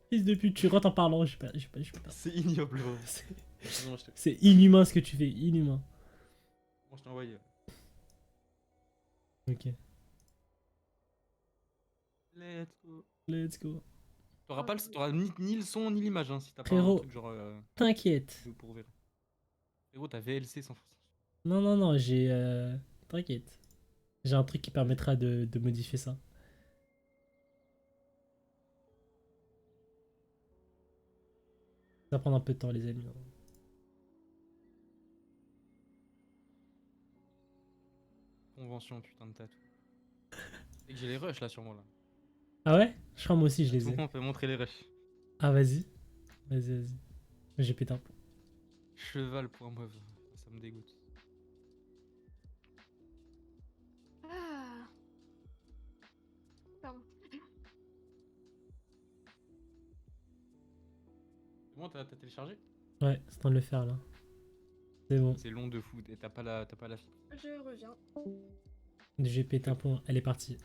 fils de pute, tu rentres en parlant, je peux pas. C'est ignoble, gros. C'est- Non, je te. C'est inhumain ce que tu fais, inhumain. Bon, je t'ai envoyé. Ok, Let's go. let's go. T'auras ni le son ni l'image hein, si t'as pas Frérot. un truc genre. T'inquiète. Pour ouvrir. Frérot, t'as VLC sans force. Non, non, non, j'ai. T'inquiète. J'ai un truc qui permettra de modifier ça. Ça va prendre un peu de temps, les amis. Convention, putain de tatou. Et que j'ai les rushs là sur moi là. Ah ouais? Je crois moi aussi je les ai. On peut montrer les rushs. Ah vas-y. Vas-y, vas-y. J'ai pété un plomb. Cheval pour un mauve. Ça me dégoûte. Ah. Pardon. C'est bon, t'as téléchargé? Ouais, c'est temps de le faire là. C'est bon. C'est long de fou et t'as pas la fibre. Je reviens. J'ai pété un plomb, elle est partie.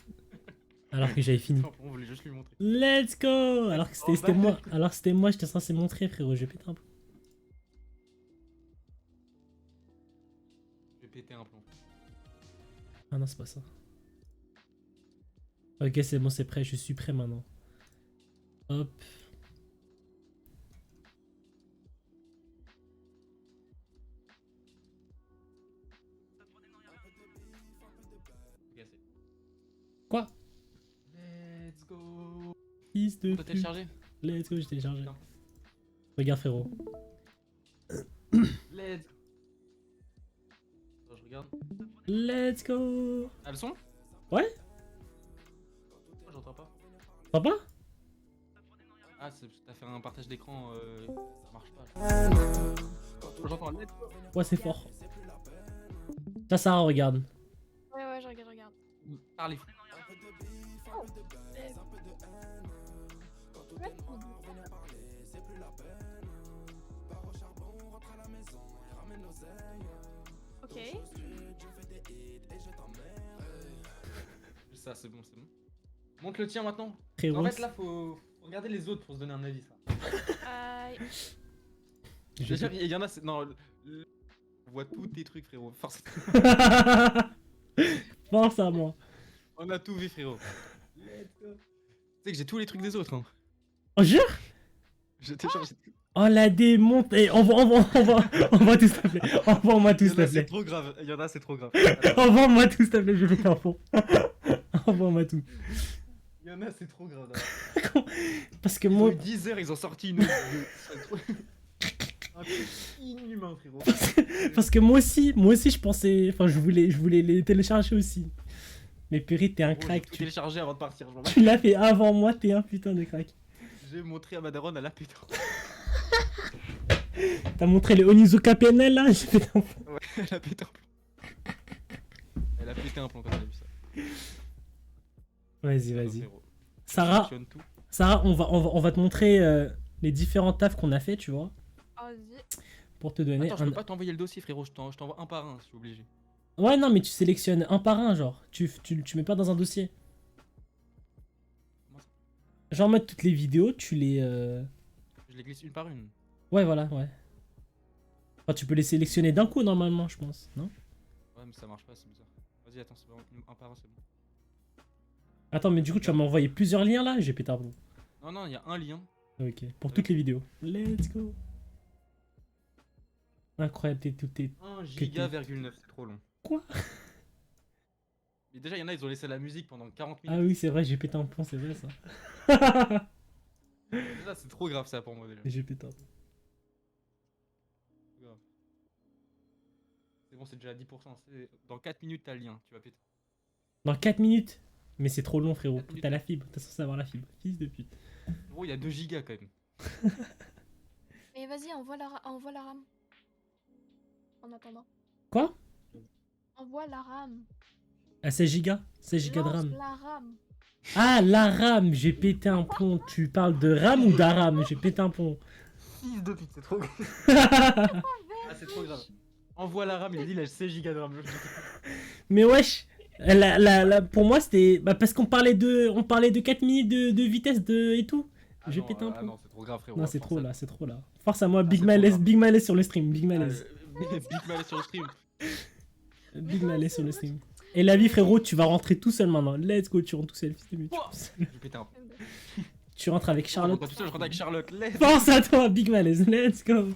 Alors que j'avais fini. On voulait juste lui montrer. Let's go! Alors que Oh, c'était moi. Alors que c'était moi, j'étais censé montrer frérot, j'ai pété un plomb. Je vais péter un plomb. Ah non, c'est pas ça. Ok, c'est bon, c'est prêt, je suis prêt maintenant. Hop. C'est cassé. Quoi? Let's go. Fils de T'as pute. téléchargé? Let's go, j'ai téléchargé. Putain. Regarde frérot. Let's go. Attends, je regarde. Let's go! Ah, le son? Ouais? Oh, j'entends pas. T'entends pas? Ah, t'as fait un partage d'écran, ça marche pas. Oh, j'entends un let's go. Ouais, c'est fort. Ça, Sarah, regarde. Ouais, ouais, je regarde. Parlez. Ok. Ça, c'est bon, c'est bon. Montre le tien maintenant. Frérot. En fait, là, faut regarder les autres pour se donner un avis, ça. Aïe. je- Déjà, il y en a, non, on voit tous tes trucs, frérot. Force. Force à moi. On a tout vu, frérot. Tu sais que j'ai tous les trucs des autres, hein. Oh, jure? Je télécharge. Oh, la démonte. Eh, envoie tout, s'il te plaît. Envoie-moi tout, Il y s'il en a, te c'est plaît. trop grave. Il y en a, c'est trop grave. Envoie-moi tout, s'il te plaît, je vais faire un fond. Envoie-moi tout. Il y en a, c'est trop grave. Là. Parce que Ils ont moi. eu 10 heures, ils ont sorti une. C'est trop- Un truc inhumain, frérot. Parce que moi aussi, je pensais. Enfin, je voulais les télécharger aussi. Mais Perry, t'es un Gros, j'ai crack. tout téléchargé avant de partir. Je m'en bats. Tu l'as fait avant moi, t'es un putain de crack. J'ai montré à ma daronne, elle a pété. T'as montré les Onizuka PNL là? J'ai fait un fond. Ouais, elle a pété un plomb. Elle a pété un plomb quand elle a vu ça. Vas-y, Alors, vas-y. frérot, Sarah, sélectionne tout. Sarah, on va te montrer les différents tafs qu'on a fait, tu vois, Vas-y. pour te donner Attends, je un. peux pas t'envoyer le dossier, frérot. Je t'envoie un par un si je suis obligé. Ouais, non, mais tu sélectionnes un par un, genre. Tu mets pas dans un dossier. Comment ça? Genre, en mode toutes les vidéos, tu les. Je les glisse une par une. Ouais, voilà, ouais. Enfin, tu peux les sélectionner d'un coup, normalement, je pense, non? Ouais, mais ça marche pas, c'est bizarre. Vas-y, attends, c'est bon. Un par un, c'est bon. Attends, mais du coup, tu vas m'envoyer plusieurs liens là? J'ai pété un plomb. Non, non, il y a un lien. Ok, pour toutes les vidéos. Let's go. Incroyable, t'es. 1 giga,9, c'est trop long. Quoi? Mais déjà, il y en a, ils ont laissé la musique pendant 40 minutes. Ah oui, c'est vrai, j'ai pété un plomb, c'est vrai ça. Déjà, c'est trop grave ça pour moi déjà. J'ai pété un plomb. C'est grave. C'est bon, c'est déjà à 10%. Dans 4 minutes, t'as le lien, tu vas péter. Dans 4 minutes? Mais c'est trop long, frérot. 4 minutes. T'as la fibre, t'es censé avoir la fibre. Fils de pute. Gros, il y a 2 gigas quand même. Et vas-y, envoie la RAM. En attendant. Quoi? Envoie la RAM. À 16 gigas? 16 gigas de Lance RAM. la RAM. Ah, la RAM, j'ai pété un plomb. Tu parles de RAM ou d'ARAM? J'ai pété un plomb. Fils de pute, c'est trop grave. Ah, c'est trop grave. Envoie la RAM, il a dit il a 16 gigas de RAM. Mais wesh, pour moi c'était parce qu'on parlait de 4 minutes de vitesse et tout. Ah J'ai non, pété un ah plomb. non, c'est trop grave, frérot. Non, c'est Force trop à- là, c'est trop là. Force à moi, Big c'est trop Malaise, grave. Big Malaise sur le stream, Big Malaise. Big Malaise sur le stream. Big Malaise sur le stream. Et la vie, frérot, tu vas rentrer tout seul maintenant. Let's go, tu rentres tout seul, fils de pute. Ouah. J'ai pété un plomb. Tu rentres avec Je Charlotte. rentre pas tout seul, je rentre avec Charlotte. Let's Force à toi, Big Malaise, let's go.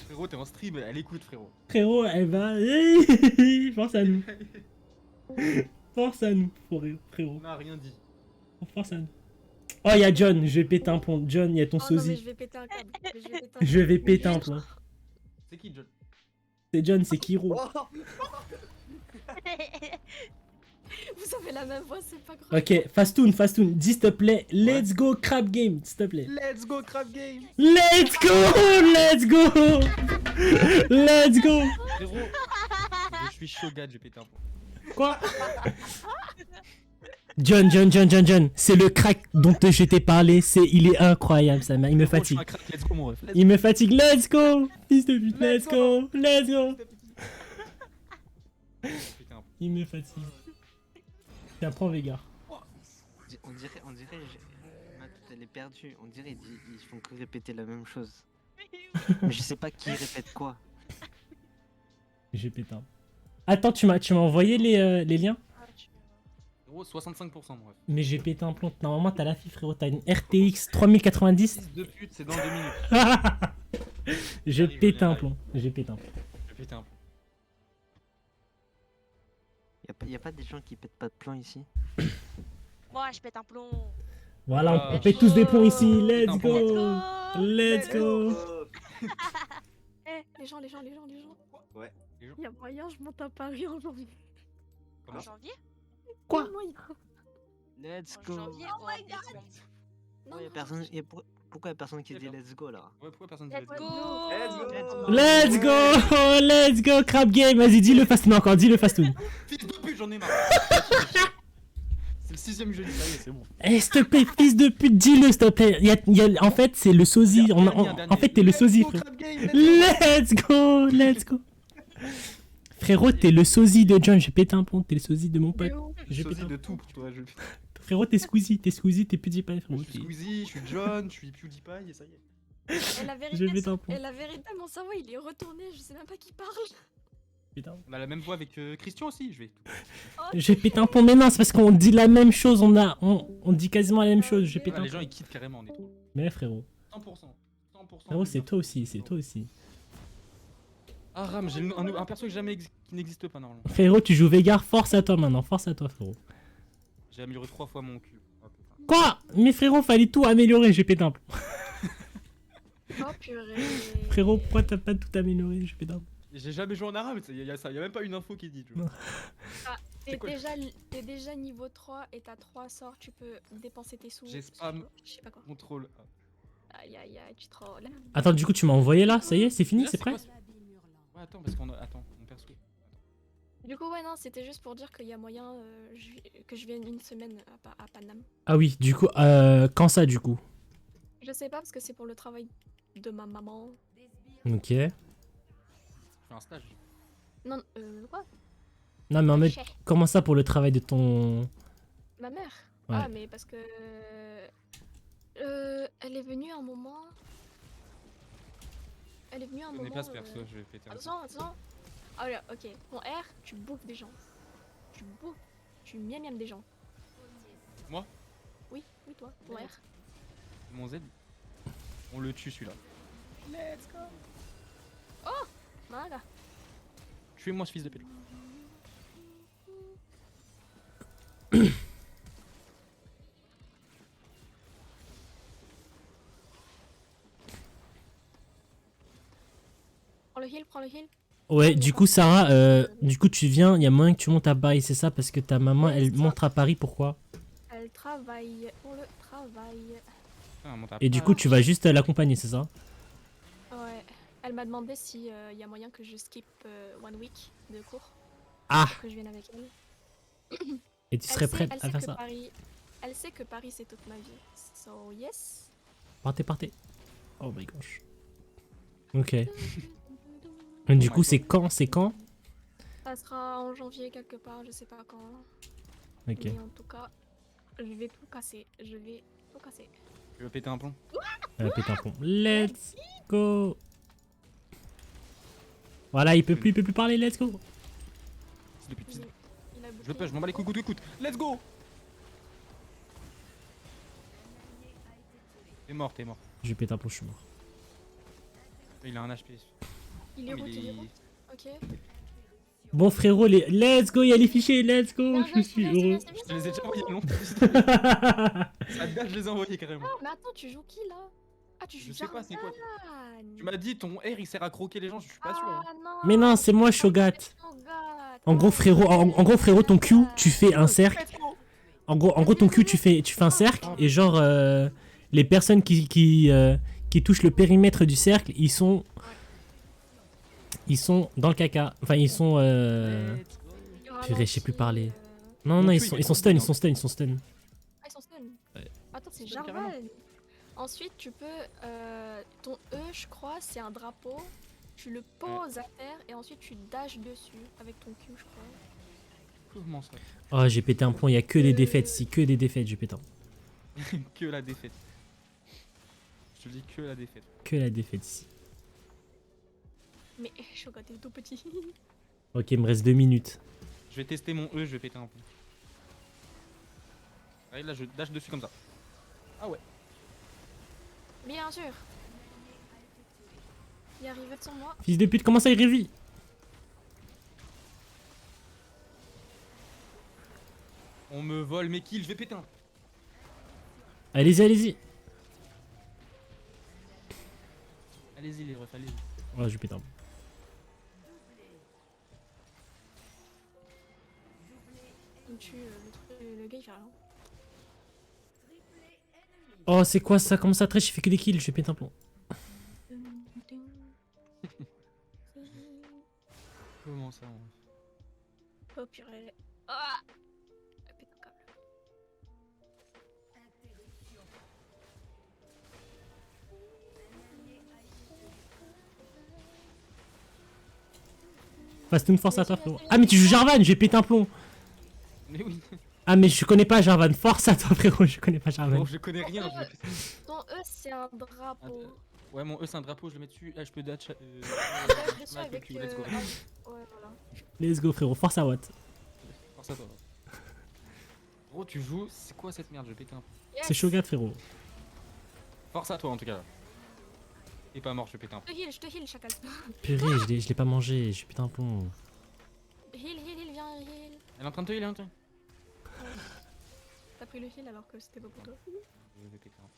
Frérot, t'es en stream, elle écoute, frérot. Frérot, elle va. Force à nous. Force à nous, frérot. On n'a rien dit. Force à nous. Oh, il y a John, je vais péter un plomb. John, il y a ton Oh non, mais sosie. je vais péter un câble. Je vais péter un plomb. C'est qui, John? C'est John, c'est Kiro. Vous avez la même voix, c'est pas grave. Ok, Fastoun, dis s'il te plaît, let's go crab game, s'il te plaît. Let's go, Crab Game! Let's go, let's go, let's go. Frérot, je suis chaud, gars, j'ai pété un plomb. Quoi? John, c'est le crack dont je t'ai parlé, il est incroyable, ça, il me Frérot, je suis fatigue. un crack, let's go, mon ref. Let's Il me fatigue, let's go, fils de pute, let's go. go. J'ai pété un plomb. Il me fatigue. Tiens, prends Vega. On dirait, Matt, elle est perdue. On dirait ils font que répéter la même chose. Mais je sais pas qui répète quoi. J'ai pété un. Attends, tu m'as envoyé les liens? Frérot, 65%, mon ref. Mais j'ai pété un plomb. Normalement, t'as la fille, frérot. T'as une RTX 3090. Fils de pute, c'est dans 2 minutes. J'ai Allez, pété allez, un allez. plomb. J'ai pété un plomb. J'ai pété un plomb. Y a pas des gens qui pètent pas de plomb ici? Moi, je pète un plomb. Voilà, on Ah, pète tous des plombs ici. Let's un go. plomb. Let's go. Eh, les gens. Ouais. Il y a moyen, je monte à Paris en janvier. En Comment? janvier? Quoi? Let's En go. janvier, Oh on my a des God. comptes. Non, Ouais, pourquoi y a personne qui dit let's go là? Ouais, pourquoi personne dit Let's let's go! go? Let's go. Let's go. Crab game. Vas-y, dis-le fastoun encore. Dis-le fastoun. Fils de pute, j'en ai marre. C'est le 6ème jeudi, ça y est, c'est bon. Eh, s'il te plaît, fils de pute, dis-le, s'il te plaît. En fait, c'est le sosie. En fait, t'es le sosie, frère. Let's go. Let's go. Frérot, t'es le sosie de John. J'ai pété un plomb. T'es le sosie de mon pote. J'ai pété Sosie un de tout pour toi. Frérot, t'es Squeezie, t'es PewDiePie, Je frérot. suis Squeezie, je suis John, je suis PewDiePie et ça y est. Et la Je vais vérité, t'en prendre. mon cerveau, il est retourné, je sais même pas qui parle. Putain. On a la même voix avec Christian aussi, je vais. J'ai pété un plomb, mais non, c'est parce qu'on dit la même chose, on dit quasiment la même chose, j'ai pété Ah, un les gens plomb. ils quittent carrément, on est trop. Mais frérot, 100%. 100%. frérot c'est toi aussi, c'est toi aussi. Ah Ram, j'ai un perso qui n'existe pas normalement. Frérot, tu joues Veigar, force à toi maintenant, force à toi frérot. J'ai amélioré 3 fois mon cul. Oh, putain. Quoi? Mais frérot, fallait tout améliorer, j'ai pété un plomb. Oh purée. Frérot, pourquoi t'as pas tout amélioré, j'ai pété un plomb. J'ai jamais joué en arabe, y a même pas une info qui dit. Tu vois. Non. T'es quoi, déjà niveau 3 et t'as 3 sorts, tu peux dépenser tes sous. J'ai spam. Je sais pas quoi. Contrôle. Aïe aïe aïe, tu trolles. Attends, du coup, tu m'as envoyé là, ça y est, c'est fini, Déjà, c'est c'est prêt? quoi, Ouais, attends, parce qu'on a. Attends, mon perso. Du coup, ouais, non, c'était juste pour dire qu'il y a moyen que je vienne une semaine à Paname. Ah oui, du coup, quand ça du coup? Je sais pas parce que c'est pour le travail de ma maman. Ok. Je fais un stage. Non, quoi? Non mais en mode, Chais. comment ça pour le travail de ton... Ma mère. Ouais. Ah, mais parce que. Elle est venue un moment. Elle est venue un Je moment. connais pas ce perso, je vais péter un Attention, attention. Ah, voilà, ok. Ton R, tu bouffes des gens. Tu bouffes. Tu miam des gens. Moi Oui, oui, toi. Ton R. Mon Z. On le tue celui-là. Let's go. Voilà. Tuez-moi ce fils de pute. Prends le heal, prends le heal. Ouais, du coup Sarah, du coup tu viens, il y a moyen que tu montes à Paris, c'est ça? Parce que ta maman, Ouais, elle c'est ça. monte à Paris, pourquoi? Elle travaille pour le travail. Ah, monte à Et du pas. coup tu vas juste l'accompagner, c'est ça? Ouais. Elle m'a demandé si y a moyen que je skip 1 week de cours. Ah! Que je vienne avec elle. Et tu Elle serais sait- prête elle à sait faire que ça? Paris, elle sait que Paris c'est toute ma vie. So yes. Partez, partez. Oh my gosh. Ok. Et du coup c'est quand? C'est quand? Ça sera en janvier quelque part, je sais pas quand. Ok. Mais en tout cas, je vais tout casser. Je vais tout casser. Tu veux péter un plomb? Elle a pété un pont. Let's go! Voilà, il peut plus parler, let's go! Fils de pute, fils de pute. Il a Je le pêche, je m'en bats les couilles, écoute. Let's go! T'es mort, t'es mort. J'ai pété un plomb, je suis mort. Il a un HP. Il est Mais route, il est il- route. Ok. Bon frérot, let's go, il y a les fichiers, let's go! Bien Je joué, suis c'est bien, heureux. c'est bien, Je c'est te les ai bien. déjà envoyés longtemps. Ça date, je les ai envoyés carrément. Mais attends, tu joues qui là? Ah, tu joues Je sais pas, c'est quoi. Jarvan. Tu m'as dit ton R il sert à croquer les gens, je suis pas sûr. hein. Ah non. Mais non, c'est moi, Shogat. c'est Shogat. En gros frérot, en gros frérot, ton Q, tu fais un cercle. En gros ton Q, tu fais un cercle et genre les personnes qui touchent le périmètre du cercle, ils sont dans le caca. Enfin, ils sont Let's go. Il ralentit, purée, je sais plus parler. Non, Mon non, Q, ils sont stun, ils sont stun, ils sont stun. Ah, ils sont stun. Ouais. Attends, c'est Stun, carrément. Jarvan. Ensuite, tu peux. Ton E, je crois, c'est un drapeau. Tu le poses à terre et ensuite tu dashes dessus avec ton Q, je crois. Comment ça? Oh, j'ai pété un plomb, il y a que des défaites ici, que des défaites, j'ai pété un. Que la défaite. Je te dis que la défaite. Que la défaite ici. Mais Shogat est tout petit. Ok, il me reste 2 minutes. Je vais tester mon E, je vais péter un plomb. Allez, là je dash dessus comme ça. Ah ouais. Bien sûr. Il arrive sur moi. Fils de pute, comment ça il révit? On me vole mes kills, je vais péter un. Allez-y, allez-y. Allez-y les refs, allez-y. Oh, j'ai pété un plomb. Il me tue le gars, il fait rien. Oh, c'est quoi ça? Comment ça trèche? J'ai fait que des kills, j'ai pété un plomb. Comment ça on... Oh purée. Ah, putain, câble. Fast une force à toi, frérot. Ah, mais tu joues Jarvan, j'ai pété un plomb. Mais oui. Ah, mais je connais pas Jarvan. Force à toi, frérot, je connais pas Jarvan. Bon, je connais rien, je vais péter. Ton E, c'est un drapeau. Ouais, mon E c'est un drapeau, je le mets dessus. Ah, je peux datch. Agression avec. Let's go. Ouais, voilà. Let's go, frérot. Force à Watt. Force à toi. Gros, tu joues. C'est quoi cette merde? Je vais péter un peu. Yes. C'est Shogat, frérot. Force à toi en tout cas. T'es pas mort, je vais péter un peu. Je te heal, chacal. Purée, je l'ai pas mangé. J'ai putain un plomb. Heal, viens, heal. Elle est en train de te healer, hein, tiens. T'as pris le heal alors que c'était pas pour toi. Je vais péter un peu.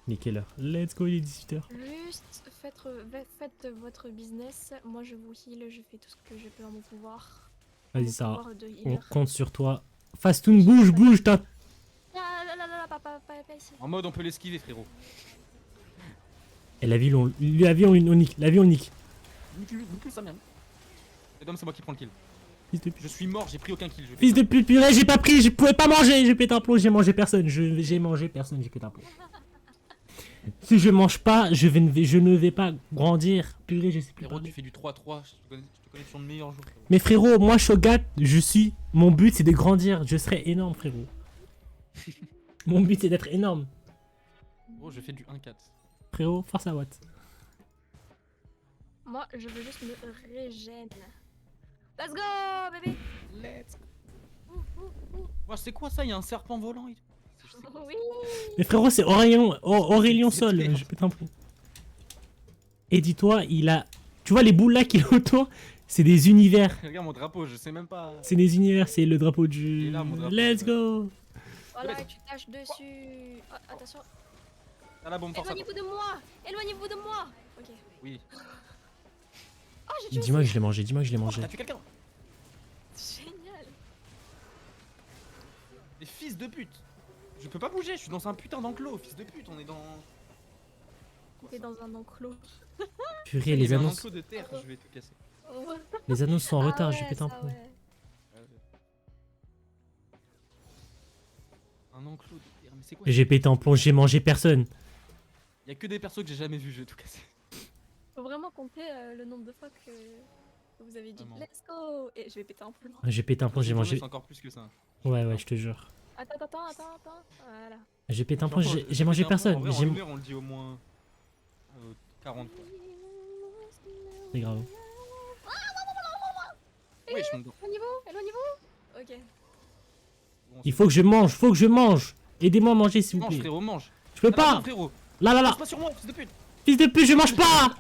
Nickel. Let's go, il est 18h. Juste faites votre business. Moi je vous heal, je fais tout ce que je peux en mon pouvoir. Vas-y, Sarah. Pouvoir de On healer. compte sur toi. Fastoun, bouge, t'as. Là, pas ici. En mode, on peut l'esquiver, frérot. Et la ville, on nique. La vie, on nique. Nique ça, merde. Et Dom, c'est moi qui prends le kill. Fils de pute. Je suis mort, j'ai pris aucun kill. Je Fils de pute, purée, j'ai pas pris, je pouvais pas manger, j'ai pété un plomb, j'ai mangé personne, j'ai mangé personne, j'ai pété un plomb. Si je mange pas, je ne vais pas grandir, purée, je sais plus Frérot, parler. tu fais du 3-3. Je te connais sur le meilleur jour. Frérot. Mais frérot, moi Shogat, mon but c'est de grandir, je serai énorme frérot. Mon but c'est d'être énorme. Gros, je fais du 1-4. Frérot, force à Watt. Moi je veux juste me régène. Let's go, bébé. Let's go. Moi, c'est quoi ça? Il y a un serpent volant. Oui. Mais frérot, c'est Aurélien C'est Sol, clair. je pète un plomb. Et dis-toi, il a... Tu vois les boules là qui est autour, c'est des univers. Regarde mon drapeau, je sais même pas. C'est des univers, c'est le drapeau Il du... est là, mon drapeau. Let's go. Voilà, tu tâches dessus. Oh, attention. Ah la bombe, force à toi. Éloignez-vous de moi. Éloignez-vous de moi. Ok. Oui. Oh, j'ai tué. Dis-moi que je l'ai mangé, dis-moi que je l'ai mangé. T'as tué quelqu'un? Génial. Des fils de pute. Je peux pas bouger, je suis dans un putain d'enclos, fils de pute, on est dans... T'es dans un enclos. Purée, Il y les a un annonces, enclos de terre, je vais tout casser. les annonces sont en Ah retard, ouais, j'ai pété un ça, plomb. ouais. Un enclos de terre, mais c'est quoi? J'ai pété en plomb, j'ai mangé personne. Il y a que des persos que j'ai jamais vus, je vais tout casser. Faut vraiment compter le nombre de fois que vous avez dit Vraiment. let's go et je vais péter un plomb. J'ai pété un plomb, j'ai mangé... C'est encore plus que ça. Ouais, je te jure. Attends. Voilà. J'ai pété un plomb, Franchement, j'ai mangé pété un plomb, en personne. vrai, en J'ai... une heure, on le dit au moins 40 fois. C'est grave. Oui, je monte dedans. Éloignez-vous. Ok. Bon, Il faut que je mange. Aidez-moi à manger s'il vous mange, plaît. frérot, mange. Je peux Ah, pas. non, frérot. Là. Passe pas sur moi, fils de pute. Fils de pute, je mange pas.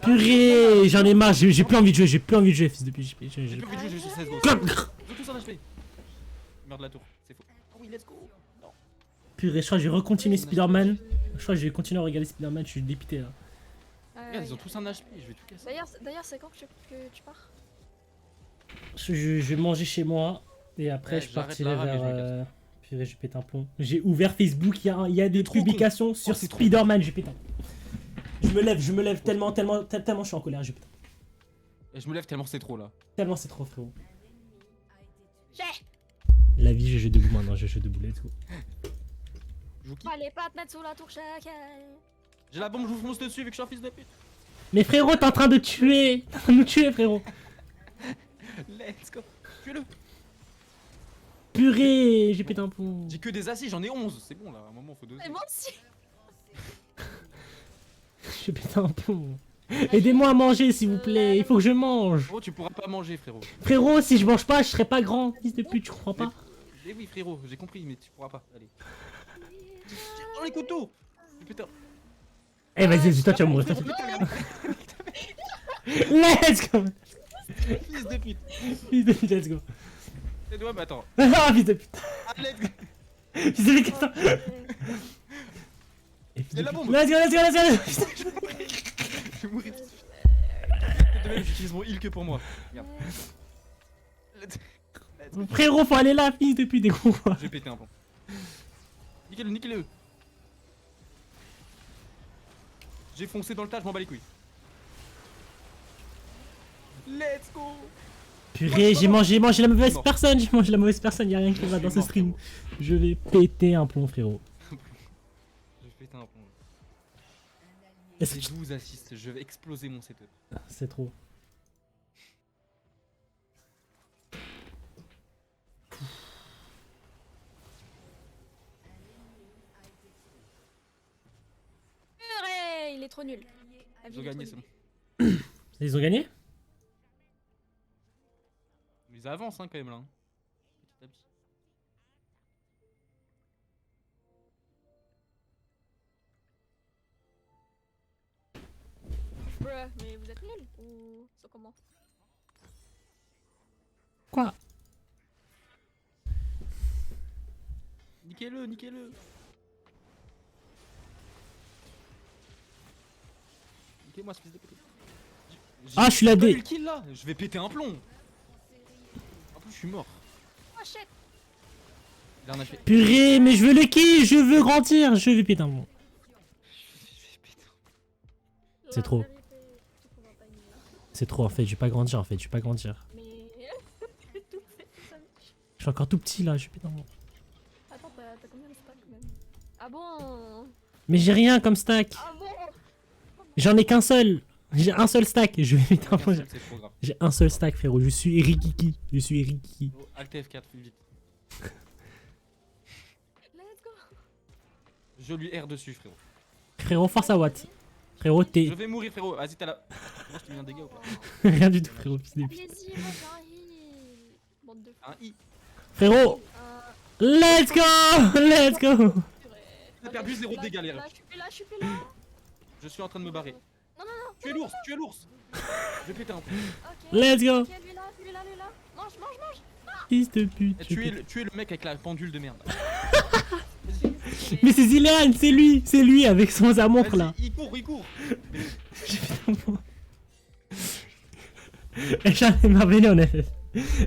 Purée, j'en ai marre, j'ai plus envie de jouer, fils de pute. J'ai plus envie de jouer, j'ai 16 go. Clac. J'ai tous un HP. Merde la tour, c'est faux. Oh oui, let's go. Non. Purée, je crois que je vais recontinuer Spider-Man. Je crois que je vais continuer à regarder Spider-Man, je suis dépité là. Regarde, ils ont tous un HP, je vais tout casser. D'ailleurs, c'est quand que tu pars? Je vais manger chez moi et après Ouais, je j'arrête partirai la rame et vers... je me casse. Purée, je pète un plomb. J'ai ouvert Facebook, il y a des trop con. publications sur Oh, c'est trop Spider-Man, j'ai pété un plomb. Je me lève tellement je suis en colère, j'ai pété. Et je me lève tellement c'est trop là. Tellement c'est trop frérot. La vie, je joue debout maintenant, je joue debout, let's go. Je joue qui? Fallait pas te mettre sous la tour chacal. J'ai la bombe, je vous fonce dessus vu que je suis un fils de pute. Mais frérot, t'es en train de tuer. T'es en train de nous tuer frérot. Let's go. Tuez-le. Purée, j'ai pété un plomb. J'ai que des assis, j'en ai 11. C'est bon là, à un moment faut doser. Et moi aussi. J'ai pété un plomb. Aidez-moi à manger s'il vous plaît, il faut que je mange. Oh, tu pourras pas manger, frérot. Frérot, si je mange pas, je serai pas grand. Fils de pute, tu comprends pas? Eh oui, frérot, j'ai compris, mais tu pourras pas. Allez. Dans les couteaux. Putain. Eh vas-y, toi tu vas mourir. Let's go. Fils de pute. Fils de pute, let's go. Tes doigts, mais attends. Ah, fils de pute. Ah, let's go. Fils de pute, attends. Et fils Et de la pute. bombe. Let's go. Je vais mourir. De même, j'utilise mon heal que pour moi. Regarde. Let's go. Frérot, faut aller là, fils de pute, des gros. J'ai pété un pont. Niquez-le, niquez-le. J'ai foncé dans le tas, je m'en bats les couilles. Let's go. Purée, j'ai mangé la mauvaise Non. personne, j'ai mangé la mauvaise personne, y'a rien qui va dans ce mort, stream. Je vais péter un plomb, frérot. J'ai pété un pont. Est-ce J'ai que 12 assists, je vais exploser mon setup. c'est trop. trop nulle. Ils ont gagné, c'est bon. Ils ont gagné? Mais ils avancent hein, quand même là. Hein. Petit à petit. Bruh, mais vous êtes nuls ou c'est comment? Quoi? Niquez-le, niquez-le. Niquez-moi ce fils de pute. Ah, je suis la J'ai pas D. eu le kill là. Je vais péter un plomb. En plus, je suis mort. Oh shit! Il en a fait. Purée, mais je veux le kill, je veux grandir, je vais péter un bon. C'est trop. La vérité, tu comprends pas, Nina. C'est trop en fait, je vais pas grandir en fait, je vais pas grandir. Mais. tout fait, ça me- Je suis encore tout petit là, je vais péter un bon. Attends, t'as combien de stacks même? Ah bon? Mais j'ai rien comme stack. Ah bon? J'en ai qu'un seul. J'ai un seul stack, je vais péter un bon. C'est trop grave. J'ai un seul stack frérot, je suis Rikiki. Je suis Rikiki. Oh, Alt F4, plus vite. Let's go! Je lui R dessus, frérot. Frérot, force à Watt. Frérot, t'es Je vais mourir, frérot. Vas-y, t'as la. Moi, je t'ai mis un dégât ou pas? rien du tout frérot. fils de pute. Allez-y, moi j'ai un heal! Bande de Un I. Frérot, let's go. Let's go. purée. T'as perdu 0 de dégâts, les Là, refs. je suis plus là, je suis plus là! Je suis en train de me barrer. Non, non, non! Tu es l'ours, tu es l'ours. Je vais péter un plomb. Ok! Let's go. Ok, lui là, lui là, lui là! Mange, mange, mange! Fils de pute. Eh, je vais tu es le mec avec la pendule de merde. péter- Mais c'est Zilean, c'est lui avec son amour là. Vas-y, il court, il court. Et j'en ai marre, venez en FF.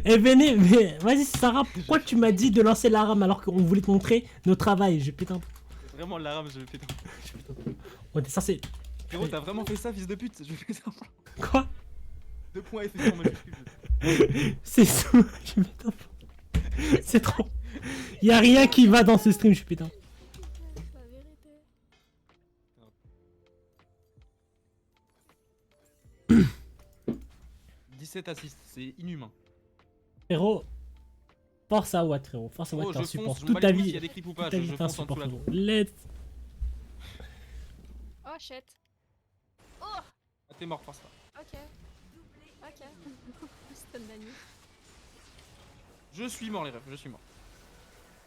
Et venez, mais vas-y Sarah, pourquoi tu m'as dit de lancer la rame alors qu'on voulait te montrer nos travails? Je péter un peu. Vraiment, la rame, je vais péter un plomb. On était censé. Frérot, t'as vraiment fait ça, fils de pute. Je vais péter un plomb. Quoi? 2 points F en majuscule. C'est sous. Je pète un plomb. C'est trop. Y'a rien qui va dans ce stream, je péter un plomb. La vérité. 17 assists, c'est inhumain. Frérot, force à Watt, frérot. Force à Oh, Watt, t'es je un support. fonce, je Toute m'en ta bats les couilles vie. s'il y a des creeps ou pas, Toute ta vie, je t'es un fonce en dessous support, la tour. frérot. Let's. Oh shit! Oh! Ah, t'es mort, force pas. Ok. Ok. Stun Dani. Je suis mort, les refs, je suis mort.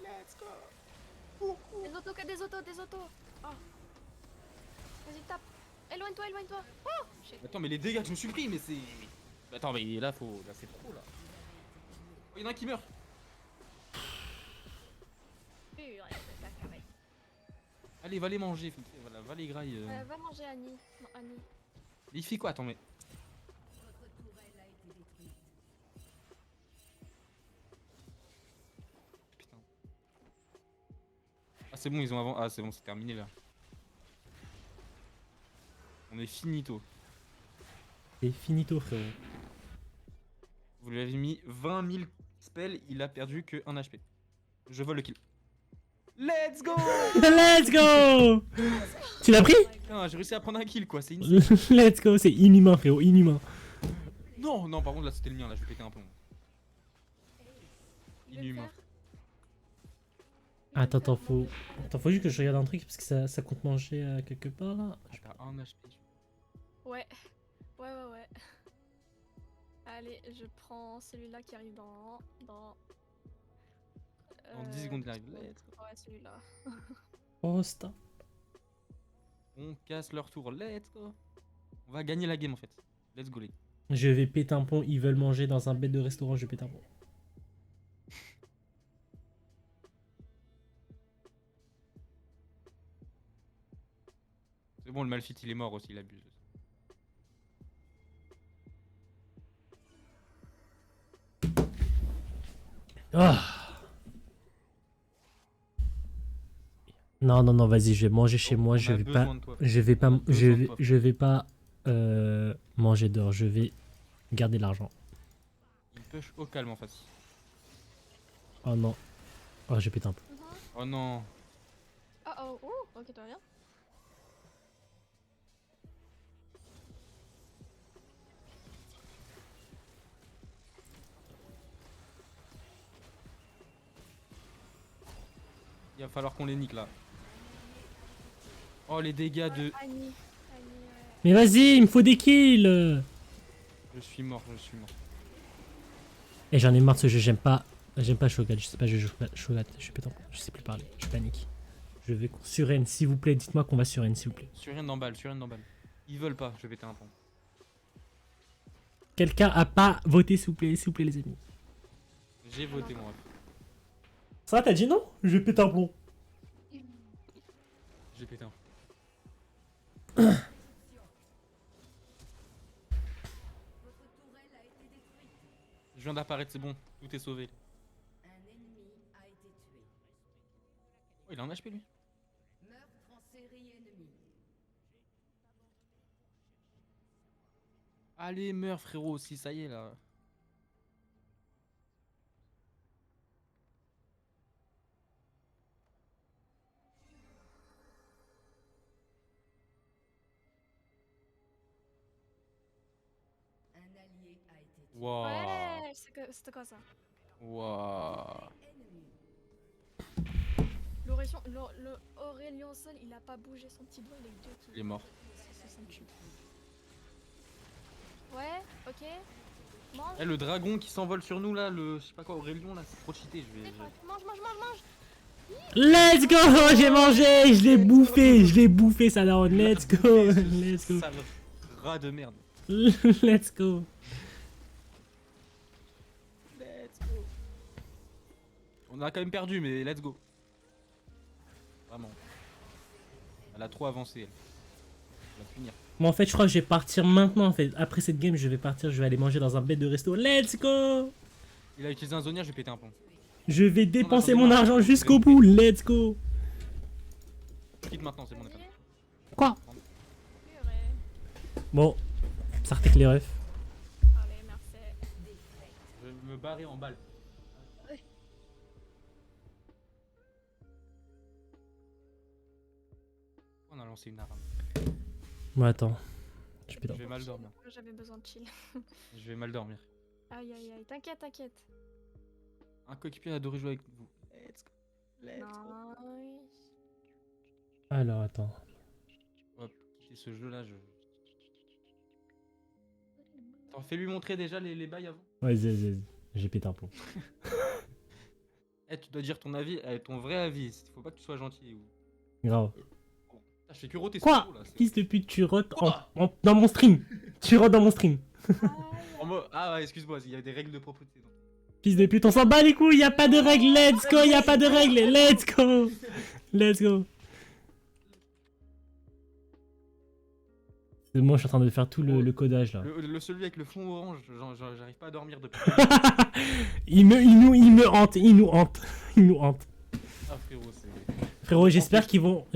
Let's go! Des autos, que des autos, des autos! Oh! Vas-y, tape! Éloigne-toi, éloigne-toi! Oh! Shit! Attends, mais les dégâts que je me suis pris, mais c'est. Attends, mais là, faut. Là, c'est trop là. Oh, y'en a un qui meurt. Purée, c'est la carré. Allez, va les manger, voilà, va les grailles. Va manger Annie. Non, Annie. Il fait quoi, attends, mais. Putain. Ah, c'est bon, ils ont avant. Ah, c'est bon, c'est terminé là. On est finito. C'est finito, frérot. Vous lui avez mis 20 000 spells, il a perdu que 1 HP. Je vole le kill. Let's go! Let's go. Tu l'as pris? Putain, j'ai réussi à prendre un kill quoi, c'est une. Let's go, c'est inhumain, frérot, inhumain. Non, non, par contre là c'était le mien, là je vais péter un plomb. Il veut le Inhumain. faire. Il veut Attends, le faire, attends, faut juste que je regarde un truc parce que ça compte manger quelque part là. T'as 1 HP. Ouais. Ouais, ouais, ouais. Allez, je prends celui-là qui arrive dans. Dans 10 secondes il arrive. Let's go. Ouais, celui-là. Oh, stop. On casse leur tour, let's go. On va gagner la game en fait. Let's go les. Je vais péter un pont, ils veulent manger dans un bête de restaurant, je vais péter un pont. C'est bon, le Malphite il est mort aussi, il abuse. Ah. Non, non, non, vas-y, je vais manger chez moi, On je a vais besoin pas, de toi. je vais pas, On a besoin de toi. je vais pas manger dehors, je vais garder l'argent. Il push au calme en face. Oh non. Oh, j'ai pété un peu. Oh non. Oh oh, oh, ok, toi bien. Il va falloir qu'on les nique là. Oh les dégâts de. Annie, Annie. Mais vas-y, il me faut des kills. Je suis mort, je suis mort. Et j'en ai marre de ce jeu, j'aime pas Shogat, je sais pas jouer Shogat, je suis pétant, je sais plus parler, je panique. Je vais sur N, s'il vous plaît, dites-moi qu'on va sur N, s'il vous plaît. Sur rien d'emballe, sur rien d'emballe. Ils veulent pas, je vais péter un pont. Quelqu'un a pas voté, s'il vous plaît, les amis. J'ai voté moi. Ça va, t'as dit non? Je vais péter un plomb. J'ai pété un pont. Je viens d'apparaître, c'est bon, tout est sauvé. Oh, il a un HP lui. Allez, meurs frérot aussi, ça y est là. Waouh. Ouais, c'était quoi ça? Waouh. Aurélien seul, il a pas bougé son petit doigt, il a eu 2 kills. Il est mort. 68. Ouais, ok. Mange. Eh, le dragon qui s'envole sur nous là, le je sais pas quoi, Aurélien là, c'est trop cheaté, je vais. Mange, mange, mange, mange. Let's go, j'ai mangé, je l'ai bouffé, ça daronne, let's go, let's go. Sale rat de merde. Let's go. Let's go. On a quand même perdu, mais let's go. Vraiment. Elle a trop avancé, elle. Elle va punir. Bon, en fait, je crois que je vais partir maintenant, en fait. Après cette game, je vais partir, je vais aller manger dans un bête de resto. Let's go. Il a utilisé un zonia, je vais péter un pont. Je vais dépenser j'en ai mon marre. argent jusqu'au bout, let's go. Je quitte maintenant, c'est bon, on est pas. Quoi? Purée. Bon, ça retèque les refs. Allez, merci. Je vais me barrer en balle. On a lancé une arme. Bon, attends. Je Je vais mal dormir. J'avais besoin de chill. Je vais mal dormir. Aïe, aïe, aïe. T'inquiète, t'inquiète. Un coéquipier a adoré jouer avec vous. Let's go. Let's go. Nice. Alors, attends. On va quitter ce jeu là, je. Attends, fais-lui montrer déjà les bails avant. Vas-y. J'ai pété un plomb. Eh, tu dois dire ton avis, ton vrai avis. Faut pas que tu sois gentil ou. Grave. Putain, je fais que roter ce Quoi? trou, là. Fils de pute, tu rotes dans mon stream. Tu rotes dans mon stream. En mode... Ah ouais, excuse-moi, il y a des règles de propreté. Fils de pute, on s'en bat les couilles, y a pas de règles, let's go, y a pas de règles, let's go. Let's go. C'est moi, je suis en train de faire tout le codage là. Celui avec le fond orange, j'arrive pas à dormir depuis. il me hante, il nous hante. Ah frérot, c'est. Frérot, j'espère qu'ils vont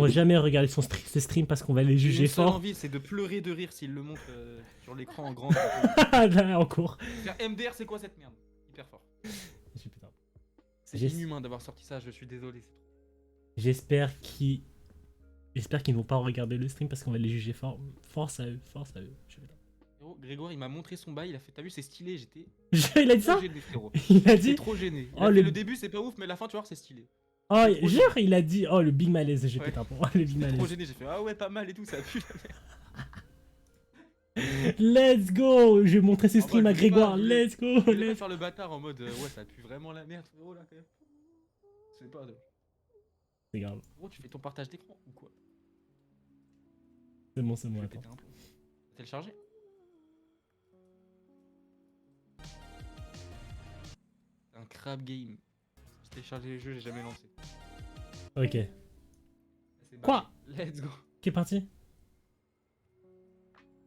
jamais regarder ce stream parce qu'on va les juger Une seule fort. envie, c'est de pleurer de rire s'il le montre sur l'écran en grand. Là, en cours. MDR, c'est quoi cette merde? Hyper fort. C'est J'es- inhumain d'avoir sorti ça, je suis désolé. C'est trop. J'espère qu'ils vont pas regarder le stream parce qu'on va les juger fort. Force à eux. Je vais là. Frérot, Grégoire, il m'a montré son bail, il a fait, t'as vu, c'est stylé, j'étais. Il a dit ça? Trop gêné, frérot. Il a J'étais dit. trop gêné. Oh, Le début, c'est pas ouf, mais la fin, tu vois, c'est stylé. Oh, trop jure, il a dit. Oh, le big malaise, j'ai Ouais. pété un pont. Oh, le big J'étais trop malaise. gêné, j'ai fait, ah ouais, pas mal et tout, ça pue la merde. Let's go! Je vais montrer ses En streams vrai, à je voulais pas- Grégoire. je voulais- Let's go! Je voulais pas Let's... faire le bâtard en mode, ouais, ça pue vraiment la merde, frérot, là, quand même. C'est pas de. C'est grave. Gros, tu fais ton partage d'écran ou quoi? C'est bon, Je vais attends. péter un plomb. Télécharger? C'est un crab game. J'ai téléchargé les jeux, j'ai jamais lancé. Ok. C'est Quoi? barré. Let's go. Qui est parti?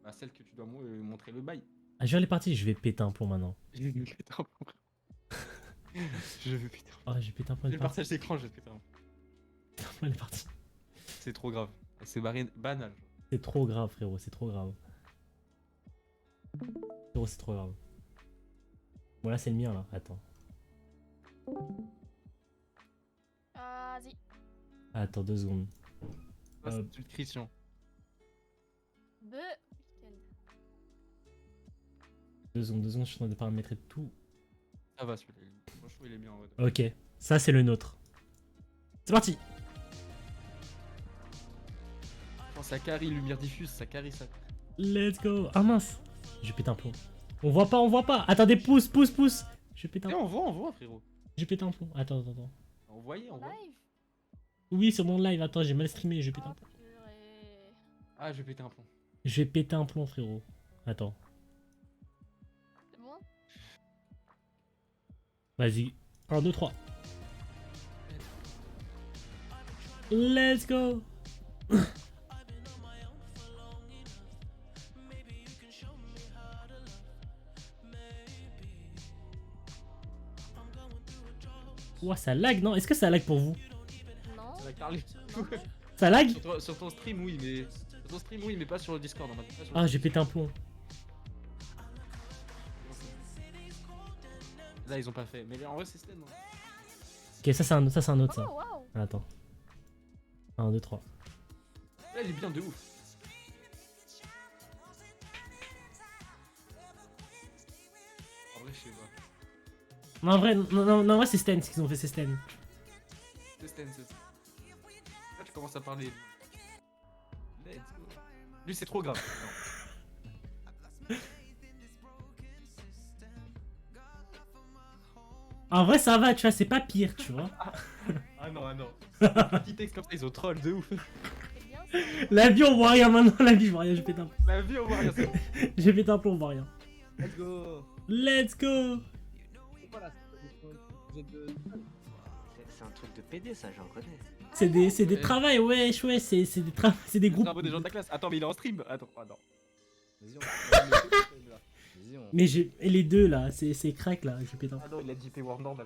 Bah, celle que tu dois montrer le bail. Ah, je vais aller partir, je vais péter un pont maintenant. Je vais péter un plomb. Je vais péter un plomb. Oh, j'ai pété un pont, J'ai elle le est partie. partage d'écran, je vais péter un plomb. Elle est partie. C'est trop grave. C'est barré banal. C'est trop grave, frérot, c'est trop grave. Frérot, c'est trop grave. Bon, là, c'est le mien, là. Attends. Vas-y. Attends, 2 secondes. Ça, c'est une Christian. Deux. Week-end. 2 secondes, je suis en train de paramétrer tout. Ça va celui-là. Franchement, il est bien en mode. Ok, ça, c'est le nôtre. C'est parti! Quand ça carry, lumière diffuse, ça carry ça. Let's go. Ah mince. Je pète un plomb. On voit pas, on voit pas. Attendez, pousse, pousse, pousse. Je pète un Eh, plomb. on voit, frérot. Je pète un plomb. Attends, attends, attends. On voyait, on voit. Live. Oui, sur mon live. Attends, j'ai mal streamé. Je pète un Oh, plomb. purée. Ah, je vais péter un plomb. Je vais péter un plomb, frérot. Attends. C'est bon? Vas-y. 1, 2, 3. Let's go. Ouah, ça lag, non? Est-ce que ça lag pour vous? Non. Ça va carler. Ça lag? Sur ton stream, oui, mais. Sur ton stream, oui, mais pas sur le Discord. Pas sur le Ah, j'ai pété un plomb. Là, ils ont pas fait. Mais en vrai, c'est Sten. Hein. Ok, ça c'est un autre, ça. Oh, waouh. Attends. 1, 2, 3. Là, il est bien de ouf. En vrai, je sais pas. Non, en vrai, non, en vrai, c'est Sten, ce qu'ils ont fait, c'est Sten. C'est Sten, c'est Sten. Là, tu commences à parler. Let's go. Lui, c'est trop grave. Non. En vrai, ça va, tu vois, c'est pas pire, tu vois. Ah non, ah non. Petit texte comme ça, ils ont troll de ouf. C'est bien ça. La vie, on voit rien maintenant, la vie, je vois rien, je pète un plomb. La vie, on voit rien. C'est J'ai pété un plomb, on voit rien. Let's go. Let's go. C'est quoi là? C'est un truc de PD, ça, j'en connais. C'est des Ouais. travails, wesh, ouais, c'est des groupes. des gens de ta classe. Attends, mais il est en stream. Attends, ah non. Vas-y, Vas-y, on. Mais j'ai. Et les deux là, c'est crack là, j'ai pété un Ah non, il a JP War normal.